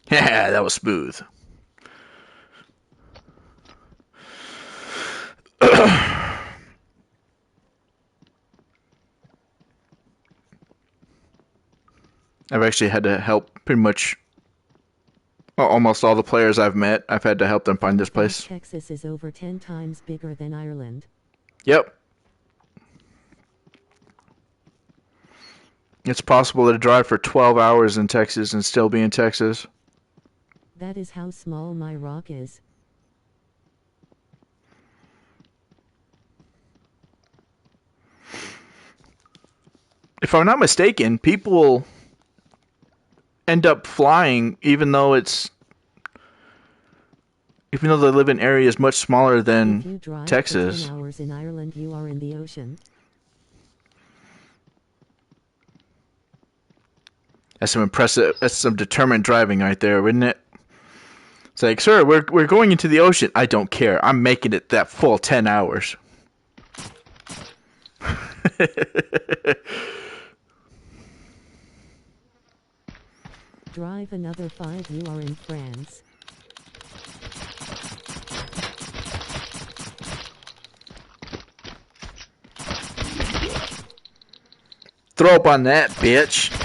Yeah, that was smooth. I've actually had to help pretty much almost all the players I've met, I've had to help them find this place. Texas is over 10 times bigger than Ireland. Yep. It's possible to drive for 12 hours in Texas and still be in Texas. That is how small my rock is. If I'm not mistaken, people end up flying even though they live in areas much smaller than If you drive Texas. For 10 hours in Ireland, you are in the ocean. That's some determined driving right there, wouldn't it? It's like, sir, we're going into the ocean. I don't care. I'm making it that full 10 hours. Drive another 5, you are in France. Throw up on that, bitch.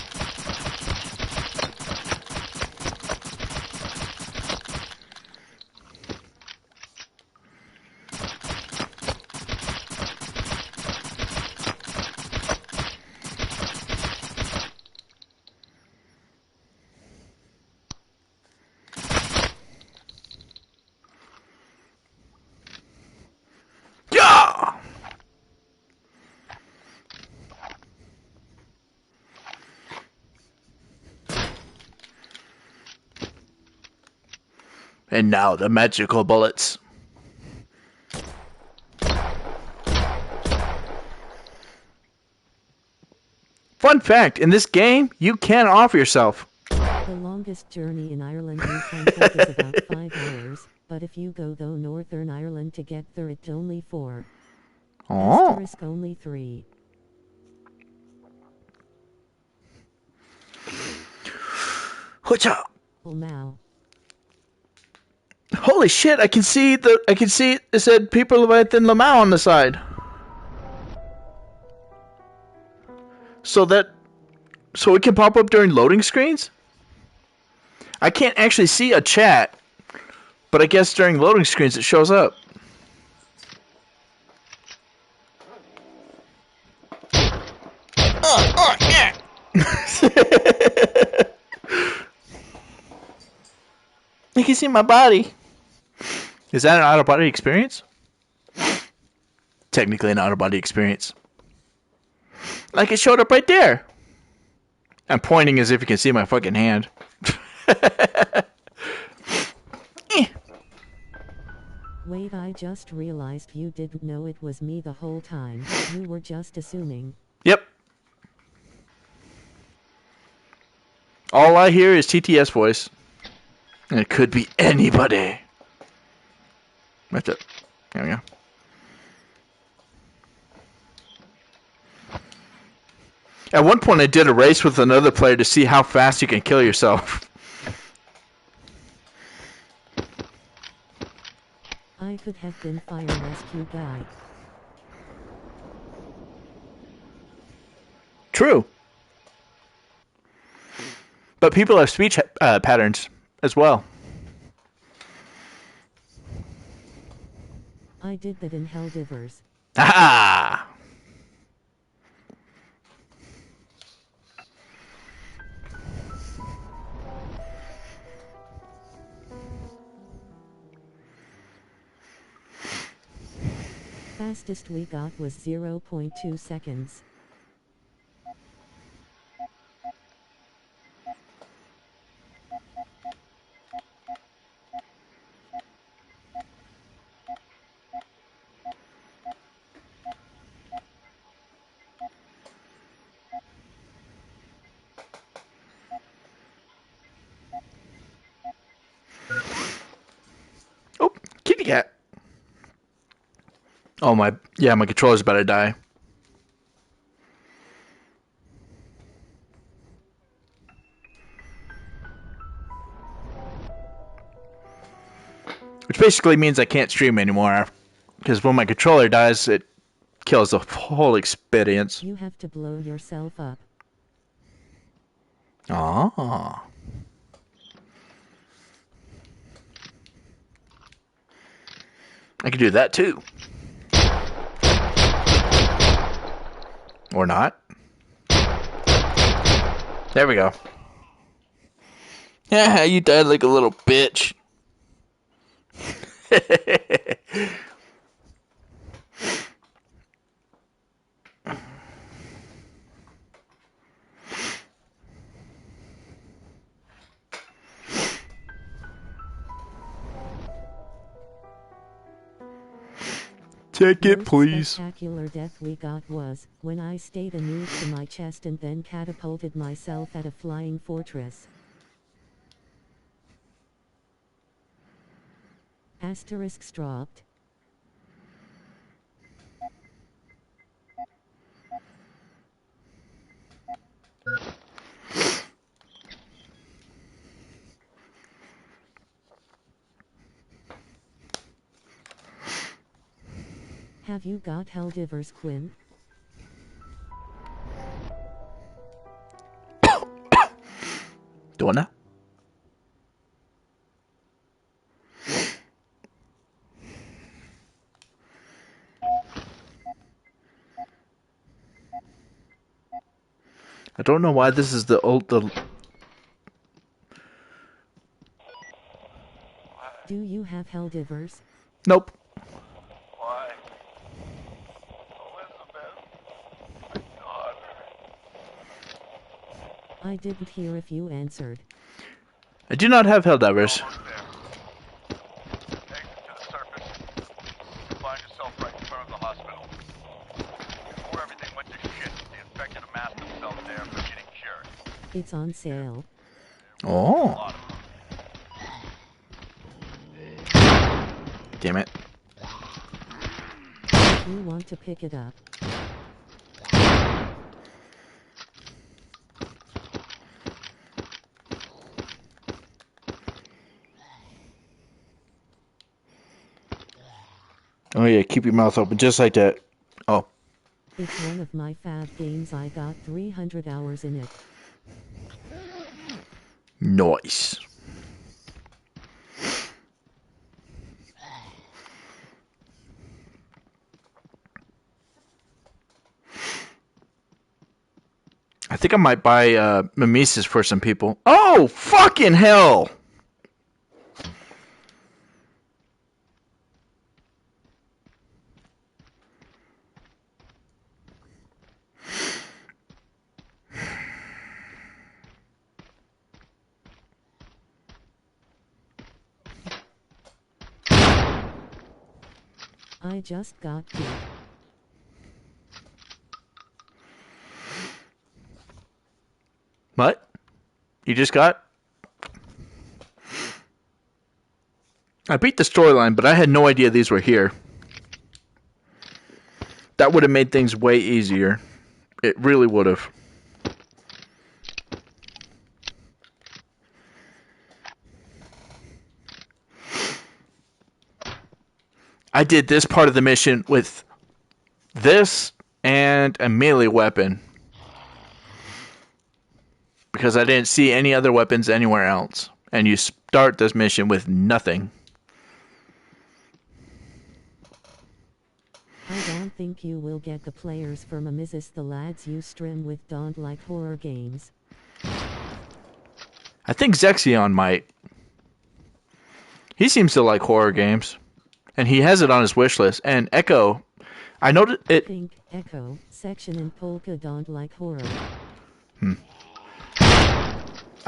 And now the magical bullets. Fun fact, in this game, you can off yourself. The longest journey in Ireland you can take is about 5 hours, but if you go though Northern Ireland to get there it's only 4. Oh. Asterisk only 3. Whatcha? Now. Holy shit, I can see it said people within Lamau on the side. So it can pop up during loading screens? I can't actually see a chat, but I guess during loading screens it shows up. Yeah. You can see my body. Is that an out-of-body experience? Technically an out-of-body experience. Like it showed up right there. I'm pointing as if you can see my fucking hand. Wait, I just realized you didn't know it was me the whole time. You were just assuming. Yep. All I hear is TTS voice. And it could be anybody. That's it. There we go. At one point I did a race with another player to see how fast you can kill yourself. I could have been fire rescue guy. True. But people have speech patterns as well. I did that in Helldivers. Ah! Fastest we got was 0.2 seconds. Oh, kitty cat. Oh my controller's about to die. Which basically means I can't stream anymore. Because when my controller dies, it kills the whole experience. You have to blow yourself up. Ah. I can do that too. Or not. There we go. Yeah, you died like a little bitch. Take it, Most please. spectacular death we got was when I stayed a nuke to my chest and then catapulted myself at a flying fortress. Asterisks dropped. Have you got Helldivers, Quinn? Donna? I don't know why this is the old... Do you have Helldivers? Nope. Why? Elizabeth, my daughter. I didn't hear if you answered. I do not have Helldivers. Almost there. Exit to the surface. Find yourself right in front of the hospital. Before everything went to shit, the infected amassed themselves there for getting cured. It's on sale. A Oh. lot of them. Damn it. You want to pick it up? Oh yeah, keep your mouth open just like that. Oh. It's one of my fab games. I got 300 hours in it. Nice. I think I might buy mimesis for some people. Oh, fucking hell! I just got you. What? You just got? I beat the storyline, but I had no idea these were here. That would have made things way easier. It really would have. I did this part of the mission with this and a melee weapon. Because I didn't see any other weapons anywhere else. And you start this mission with nothing. I don't think you will get the players for mimesis. The lads you stream with don't like horror games. I think Zexion might. He seems to like horror games. And he has it on his wish list. And Echo, I noticed it. Pink, Echo, Section and Polka don't like horror.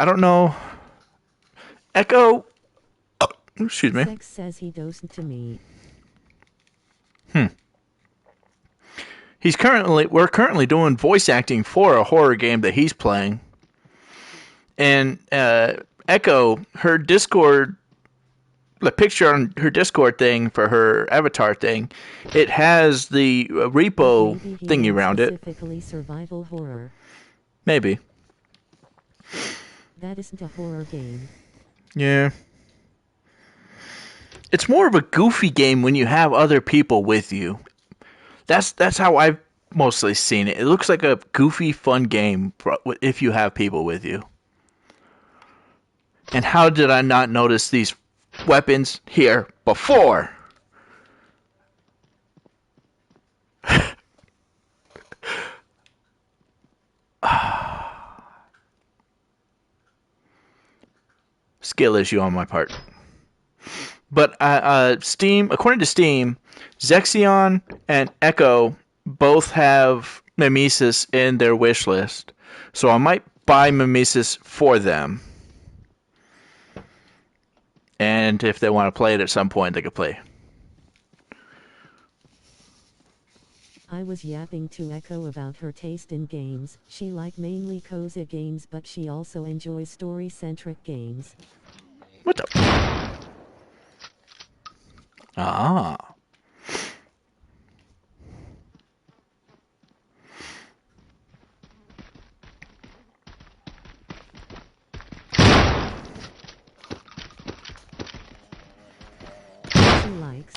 I don't know. Echo. Oh, excuse me. Sex says he doesn't to me. We're currently doing voice acting for a horror game that he's playing. And Echo, her Discord, the picture on her Discord thing for her avatar thing, it has the repo Maybe he thingy means around it. specifically survival horror. Maybe. That isn't a horror game. Yeah. It's more of a goofy game when you have other people with you. That's how I've mostly seen it. It looks like a goofy, fun game if you have people with you. And how did I not notice these weapons here before? skill issue on my part. But Steam, according to Steam, Zexion and Echo both have Mimesis in their wish list. So I might buy Mimesis for them. And if they want to play it at some point, they could play. I was yapping to Echo about her taste in games. She likes mainly cozy games, but she also enjoys story-centric games. What the? Ah. She likes.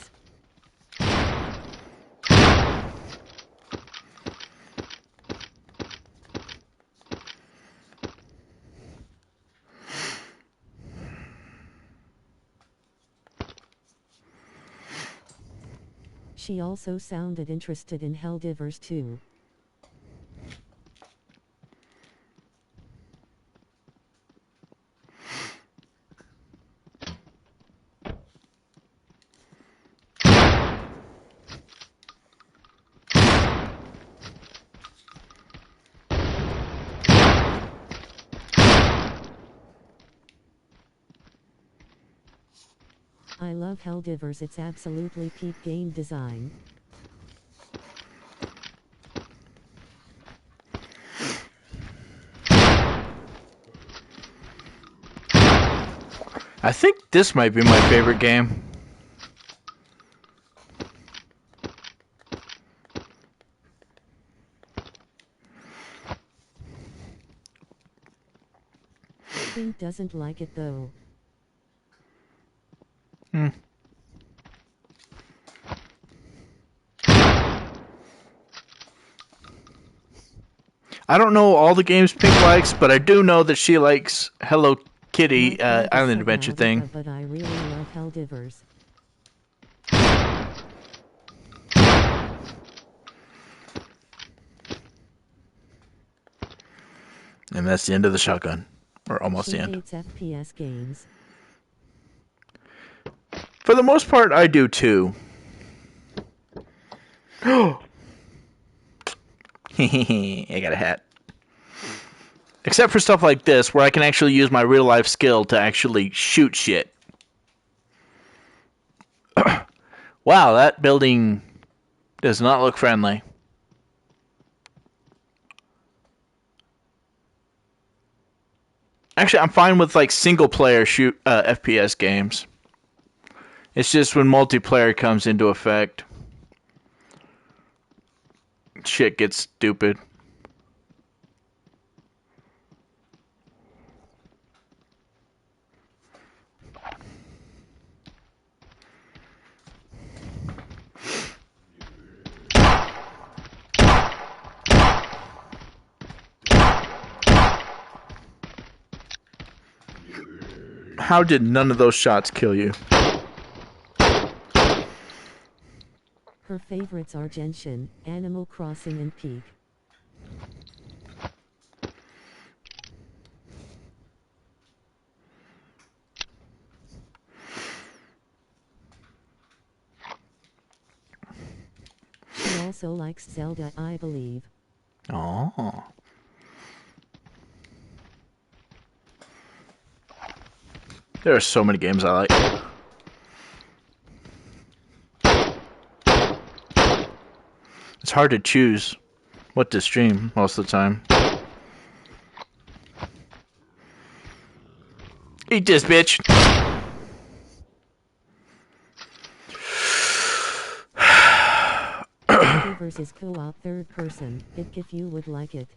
She also sounded interested in Helldivers too. I love Helldivers, it's absolutely peak game design. I think this might be my favorite game. Quint doesn't like it though. I don't know all the games Pink likes, but I do know that she likes Hello Kitty My friend is Island so Adventure bad, thing. But I really love Helldivers. And that's the end of the shotgun. Or almost She the end. hates FPS games. For the most part, I do too. I got a hat. Except for stuff like this, where I can actually use my real life skill to actually shoot shit. Wow, that building does not look friendly. Actually, I'm fine with like single player FPS games. It's just when multiplayer comes into effect, shit gets stupid. How did none of those shots kill you? Her favorites are Genshin, Animal Crossing and Peak. She also likes Zelda, I believe. Oh. There are so many games I like. It's hard to choose what to stream most of the time. Eat this, bitch! Helldivers is co-op third person, if you would like it.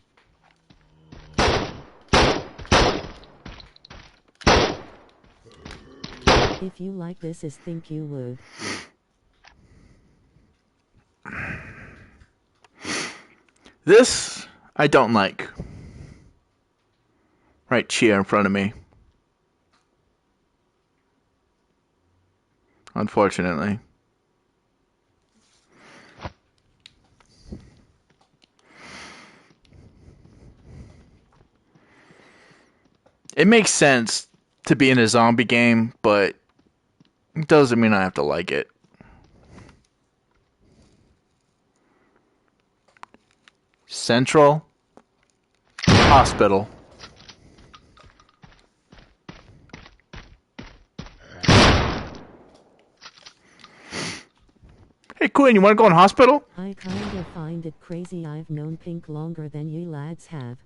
If you like this is think you would. This, I don't like. Right here in front of me. Unfortunately. It makes sense to be in a zombie game, but it doesn't mean I have to like it. Central Hospital. Hey, Quinn, you want to go in hospital? I kinda find it crazy I've known Pink longer than you lads have.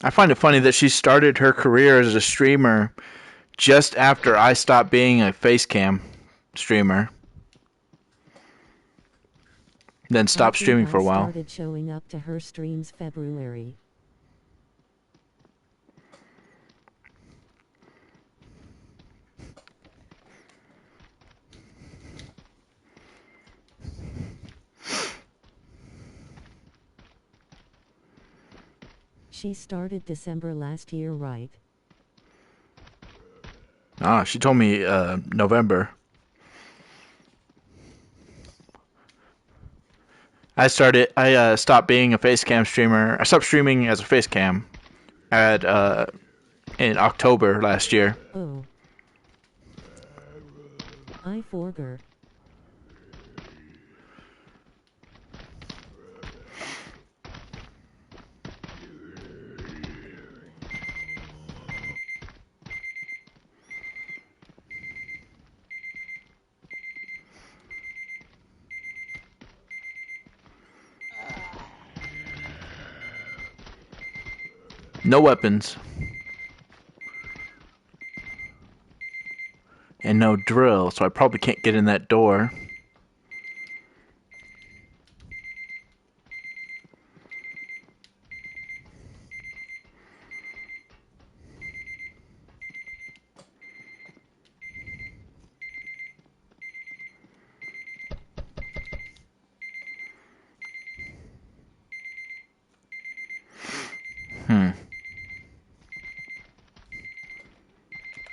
I find it funny that she started her career as a streamer just after I stopped being a face cam streamer. Then stopped streaming for a while. I started showing up to her streams February. She started December last year, right? Ah, she told me November. I stopped being a facecam streamer. I stopped streaming as a facecam at in October last year. Oh. I forgot. No weapons. And no drill, so I probably can't get in that door.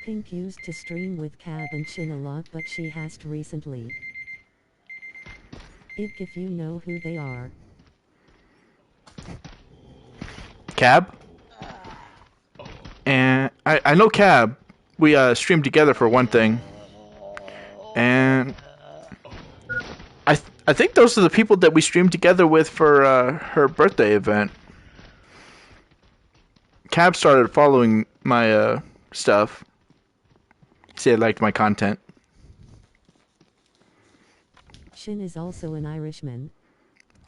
Pink used to stream with Cab and Shin a lot, but she hasn't recently. If you know who they are. Cab? And I know Cab. We streamed together for one thing. And I think those are the people that we streamed together with for her birthday event. Cab started following my stuff. He liked my content. Shin is also an Irishman.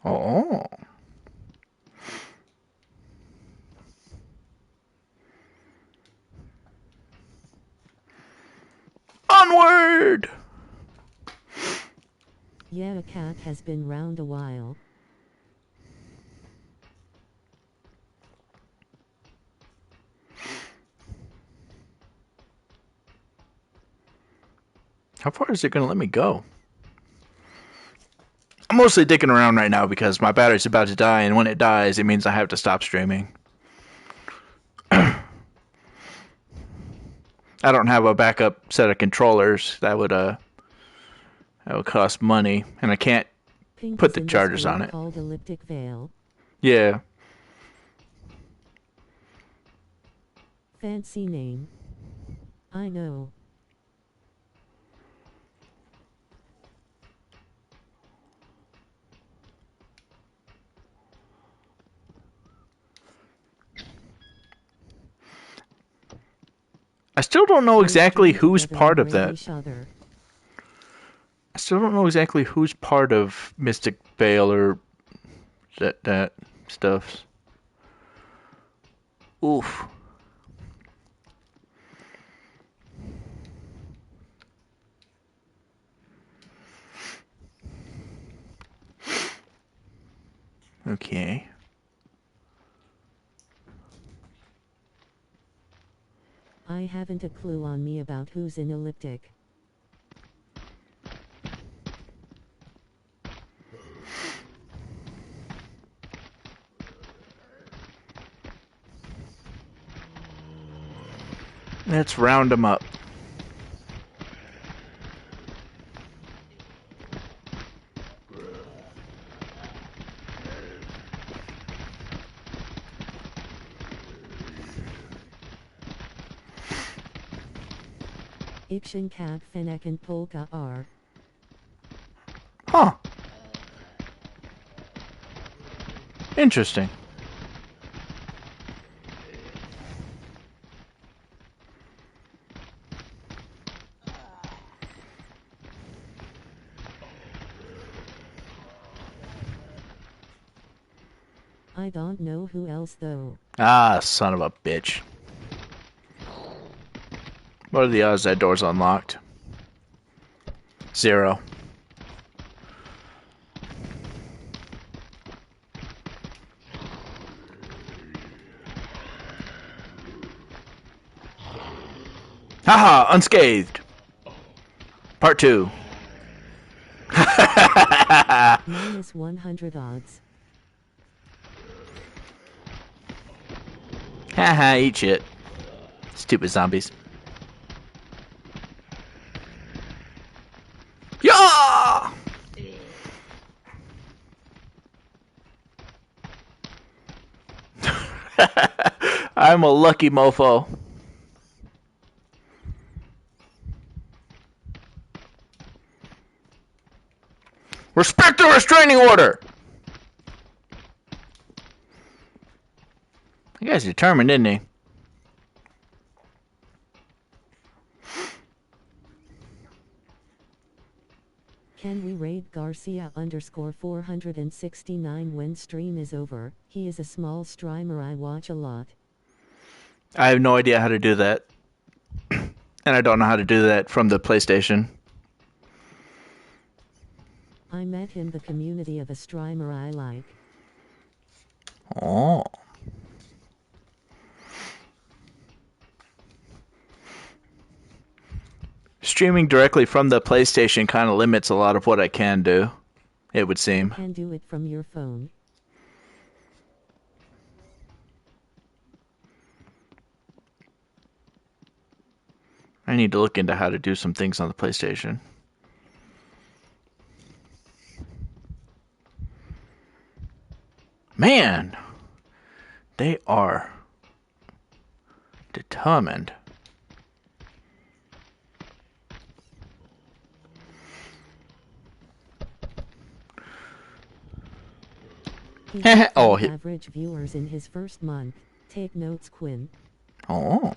Oh. Onward! Yeah, a cat has been round a while. How far is it going to let me go? I'm mostly dicking around right now because my battery's about to die, and when it dies, it means I have to stop streaming. I don't have a backup set of controllers. That would cost money, and I can't Pink put is the in this chargers on game it. called Elliptic Veil. Yeah. Fancy name. I know. I still don't know exactly who's part of that. Each other. I still don't know exactly who's part of Mystic Veil or that stuff. Oof. Okay. I haven't a clue on me about who's in Elliptic. Let's round them up. Ikshin kag fenek and polka are. Huh. Interesting. I don't know who else though. Ah, son of a bitch. What are the odds that door's unlocked? 0. Haha, unscathed. Part 2. Minus 100 odds. Haha, eat shit. Stupid zombies. Yeah! I'm a lucky mofo. Respect the restraining order! That guy's determined, isn't he? Can we raid Garcia _469 when stream is over? He is a small streamer I watch a lot. I have no idea how to do that. And I don't know how to do that from the PlayStation. I met him the community of a streamer I like. Oh. Streaming directly from the PlayStation kind of limits a lot of what I can do, it would seem. You can do it from your phone. I need to look into how to do some things on the PlayStation. Man, they are determined. He had Oh, average viewers in his first month. Take notes, Quinn. Oh.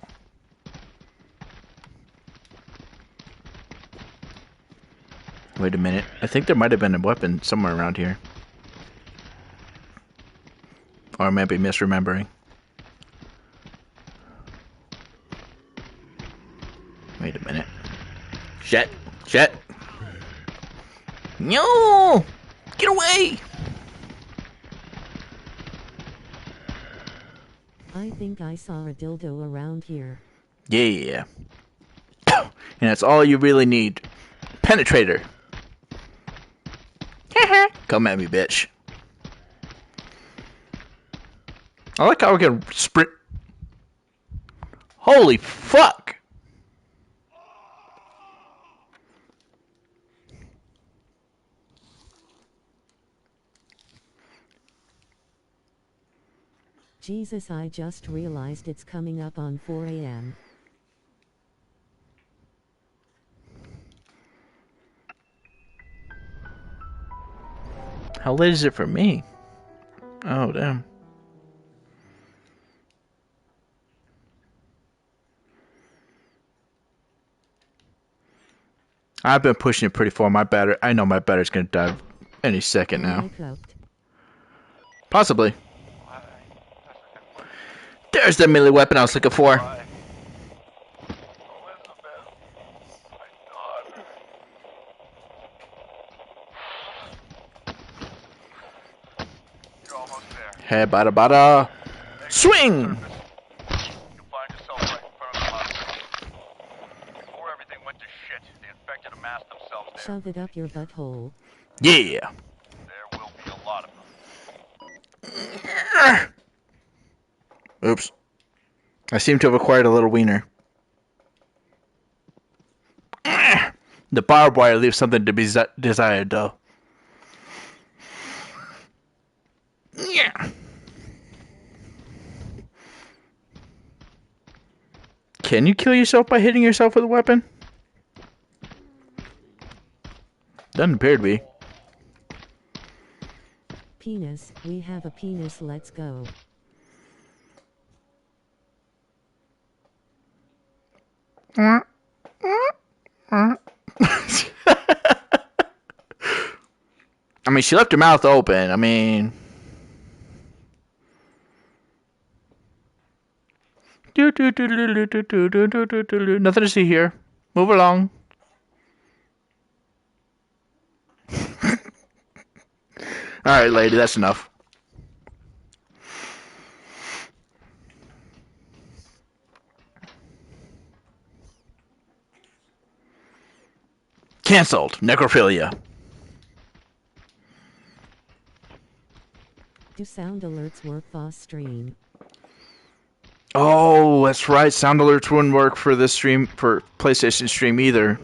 Wait a minute. I think there might have been a weapon somewhere around here. Or I might be misremembering. Wait a minute. Shit! Shit! No! Get away! I think I saw a dildo around here. Yeah. And that's all you really need. Penetrator. Come at me, bitch. I like how we can sprint. Holy fuck! Jesus, I just realized it's coming up on 4 a.m. How late is it for me? Oh, damn. I've been pushing it pretty far. My battery, I know my battery's gonna die any second Am I now. cooked? Possibly. There's the melee weapon I was looking for. Elizabeth, my daughter. You're almost there. Hey, bada bada. Swing! You'll find yourself right in front of the hospital. Before everything went to shit, the infected amassed themselves there. Shove it up your butthole. Yeah. There will be a lot of them. Oops. I seem to have acquired a little wiener. The barbed wire leaves something to be desired, though. Yeah. Can you kill yourself by hitting yourself with a weapon? Doesn't appear to be. Penis, we have a penis, let's go. I mean, she left her mouth open. I mean... Nothing to see here. Move along. Alright, lady, that's enough. Cancelled. Necrophilia. Do sound alerts work for stream? Oh, that's right. Sound alerts wouldn't work for this stream, for PlayStation stream either.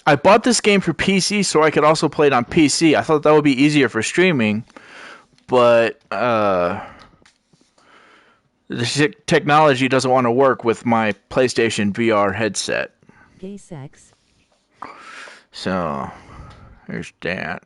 I bought this game for PC so I could also play it on PC. I thought that would be easier for streaming, but the technology doesn't want to work with my PlayStation VR headset. Gay sex. So, there's that.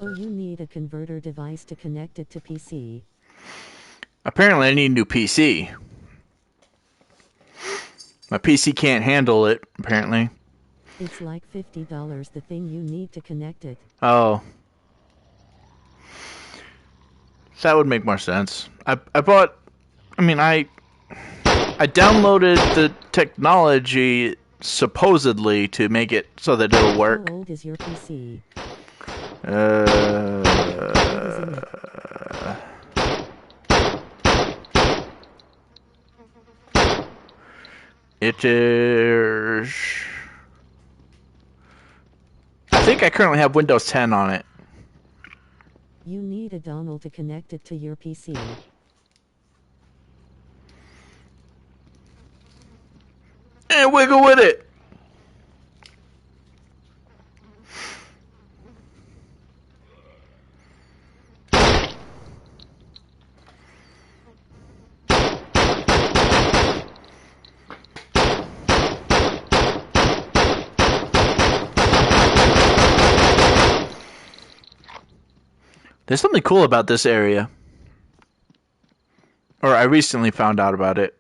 Oh, you need a converter device to connect it to PC. Apparently I need a new PC. My PC can't handle it, apparently. It's like $50 the thing you need to connect it. Oh. That would make more sense. I downloaded the technology supposedly to make it so that it'll work. How old is your PC? It is... I think I currently have Windows 10 on it. You need a dongle to connect it to your PC. And wiggle with it! There's something cool about this area. Or I recently found out about it.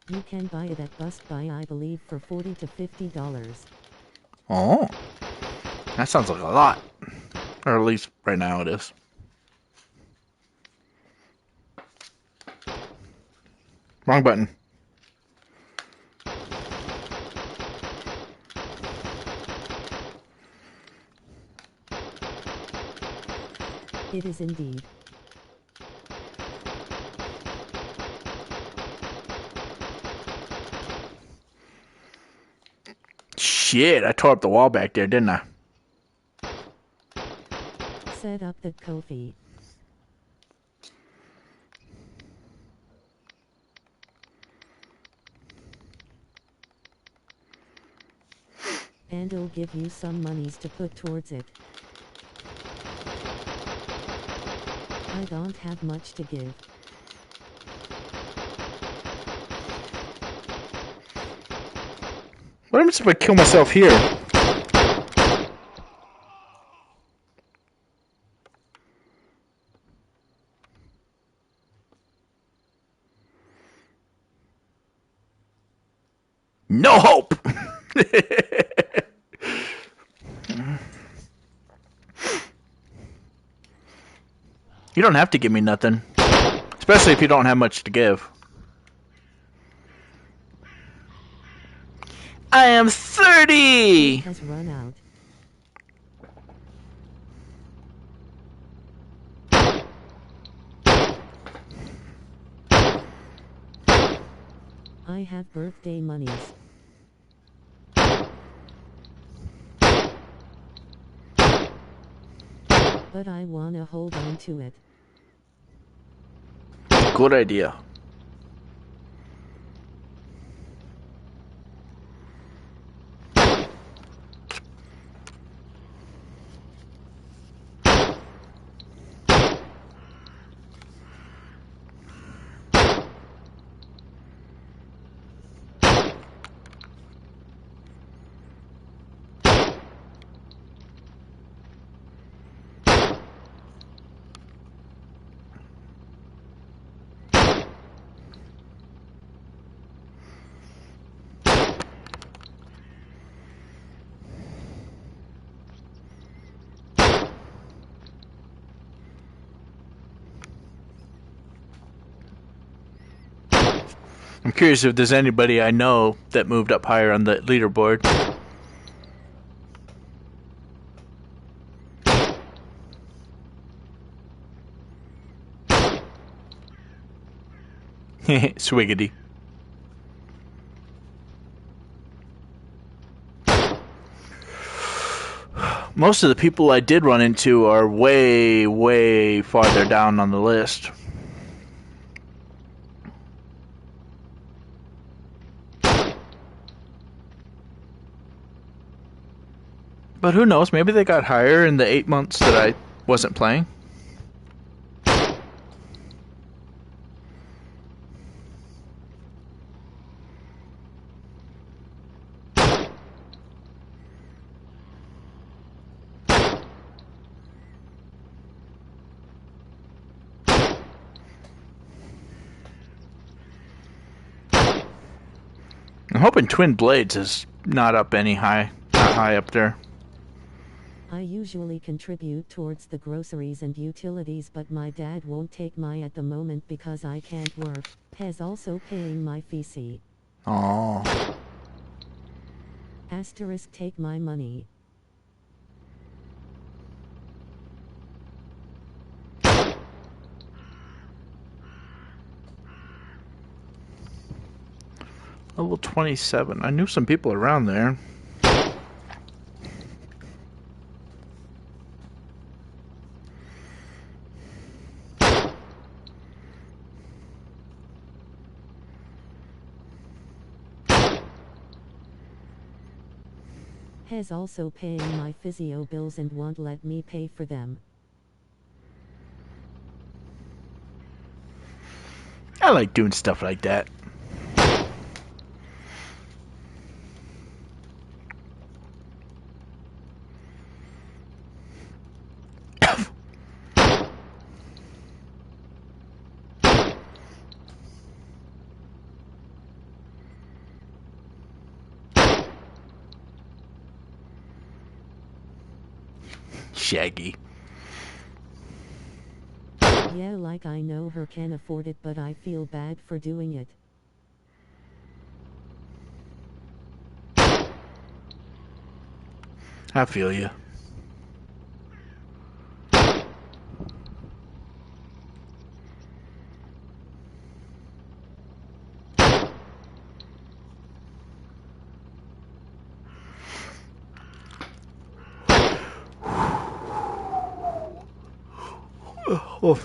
You can buy it at Best Buy, I believe, for $40 to $50. Oh. That sounds like a lot. Or at least right now it is. Wrong button. It is indeed. Shit, I tore up the wall back there, didn't I? Set up the Ko-fi. And it'll give you some monies to put towards it. I don't have much to give. What happens if I kill myself here? No hope! You don't have to give me nothing. Especially if you don't have much to give. I am 30! Has run out. I have birthday monies. But I wanna hold on to it. Good idea. I'm curious if there's anybody I know that moved up higher on the leaderboard. Swiggity. Most of the people I did run into are way, way farther down on the list. But who knows, maybe they got higher in the 8 months that I wasn't playing. I'm hoping Twin Blades is not up any high, not high up there. I usually contribute towards the groceries and utilities, but my dad won't take my at the moment because I can't work. Has also paying my fee. Oh. Asterisk take my money. Level 27. I knew some people around there. Has also paying my physio bills and won't let me pay for them. I like doing stuff like that. Shaggy. Yeah, like I know her can afford it, but I feel bad for doing it. I feel you. Oh.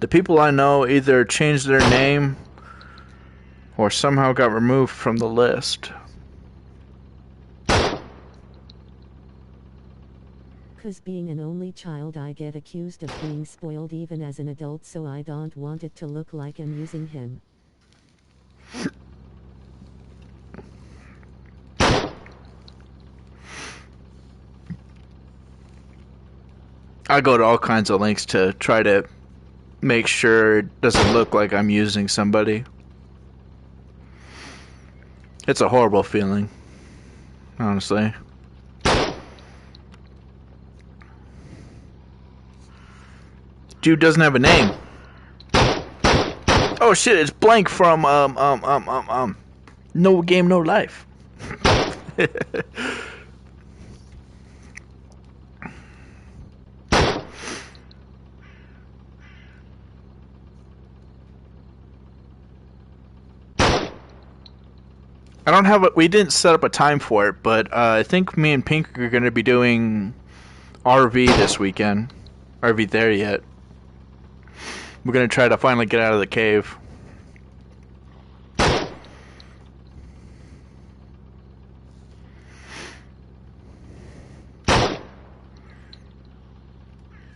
The people I know either changed their name or somehow got removed from the list. Cause being an only child, I get accused of being spoiled even as an adult, so I don't want it to look like I'm using him. I go to all kinds of links to try to make sure it doesn't look like I'm using somebody. It's a horrible feeling, honestly. Dude doesn't have a name. Oh shit, it's blank from No Game No Life. I don't have we didn't set up a time for it, but I think me and Pink are going to be doing RV this weekend. RV there yet. We're going to try to finally get out of the cave.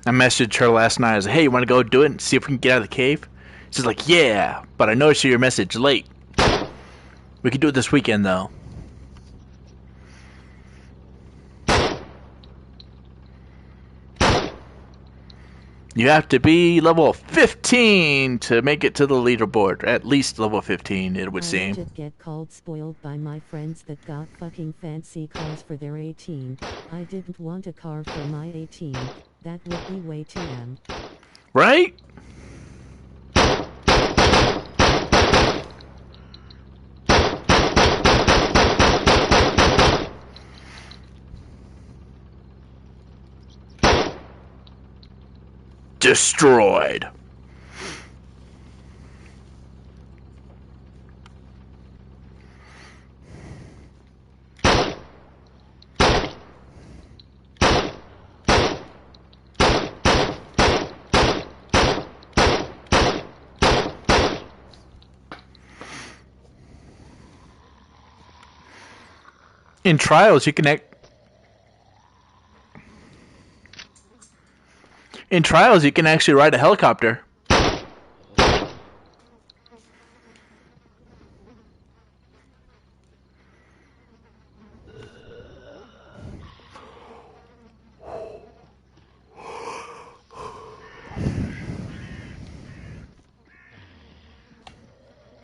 I messaged her last night. I was like, hey, you want to go do it and see if we can get out of the cave? She's like, yeah, but I noticed your message late. We can do it this weekend, though. You have to be level 15 to make it to the leaderboard. At least level 15, it would seem. I did get called spoiled by my friends that got fucking fancy cars for their 18. I didn't want a car for my 18. That would be way too M. Right? Destroyed. In trials, you can actually ride a helicopter.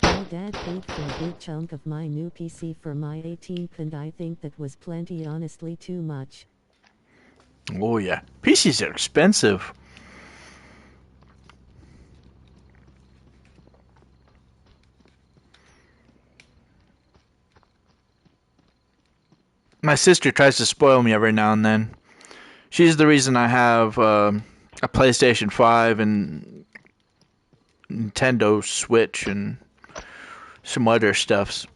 My dad paid for a big chunk of my new PC for my 18th, and I think that was plenty, honestly too much. Oh yeah, PCs are expensive. My sister tries to spoil me every now and then. She's the reason I have a PlayStation 5 and Nintendo Switch and some other stuffs.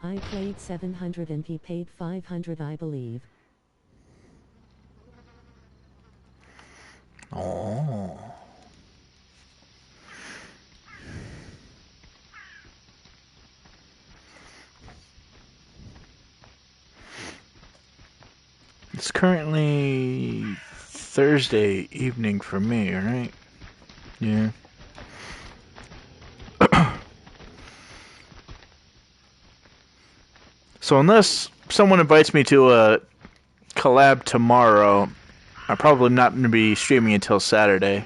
I played 700 and he paid 500, I believe. Oh. It's currently Thursday evening for me, right? Yeah. So unless someone invites me to a collab tomorrow, I'm probably not going to be streaming until Saturday.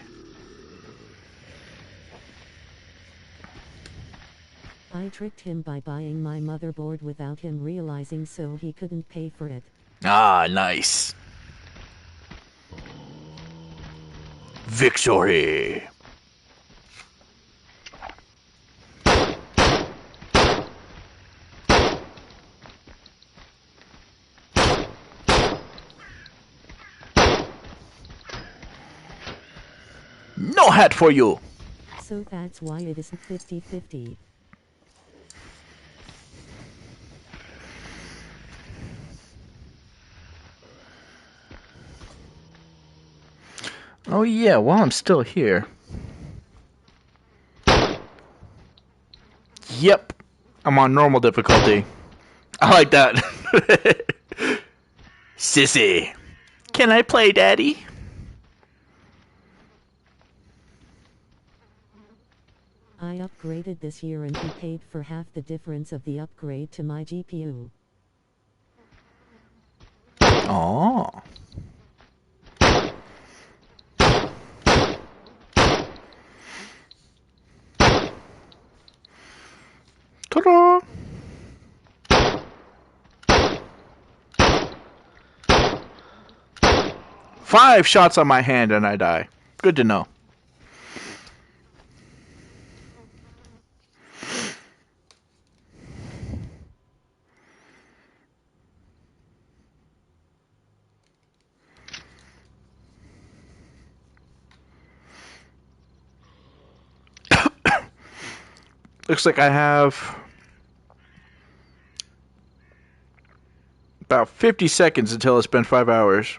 I tricked him by buying my motherboard without him realizing, so he couldn't pay for it. Ah, nice. Victory. No hat for you. So that's why it isn't 50-50. Oh yeah, while I'm still here. Yep, I'm on normal difficulty. I like that. Sissy. Can I play, Daddy? I upgraded this year and he paid for half the difference of the upgrade to my GPU. Oh. Ta-da! Five shots on my hand and I die. Good to know. Looks like I have about 50 seconds until it's been 5 hours.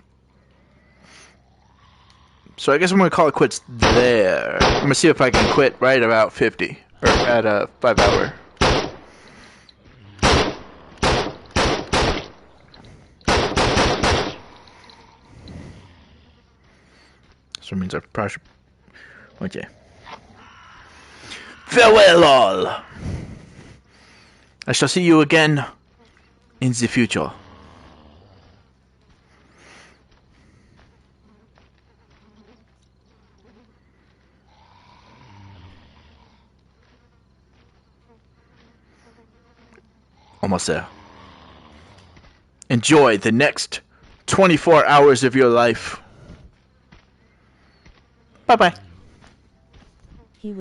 So I guess I'm going to call it quits there. I'm going to see if I can quit right about 50. Or at a 5 hour. So it means I probably should... Okay. Farewell all! I shall see you again in the future. Almost there. Enjoy the next 24 hours of your life. Bye-bye.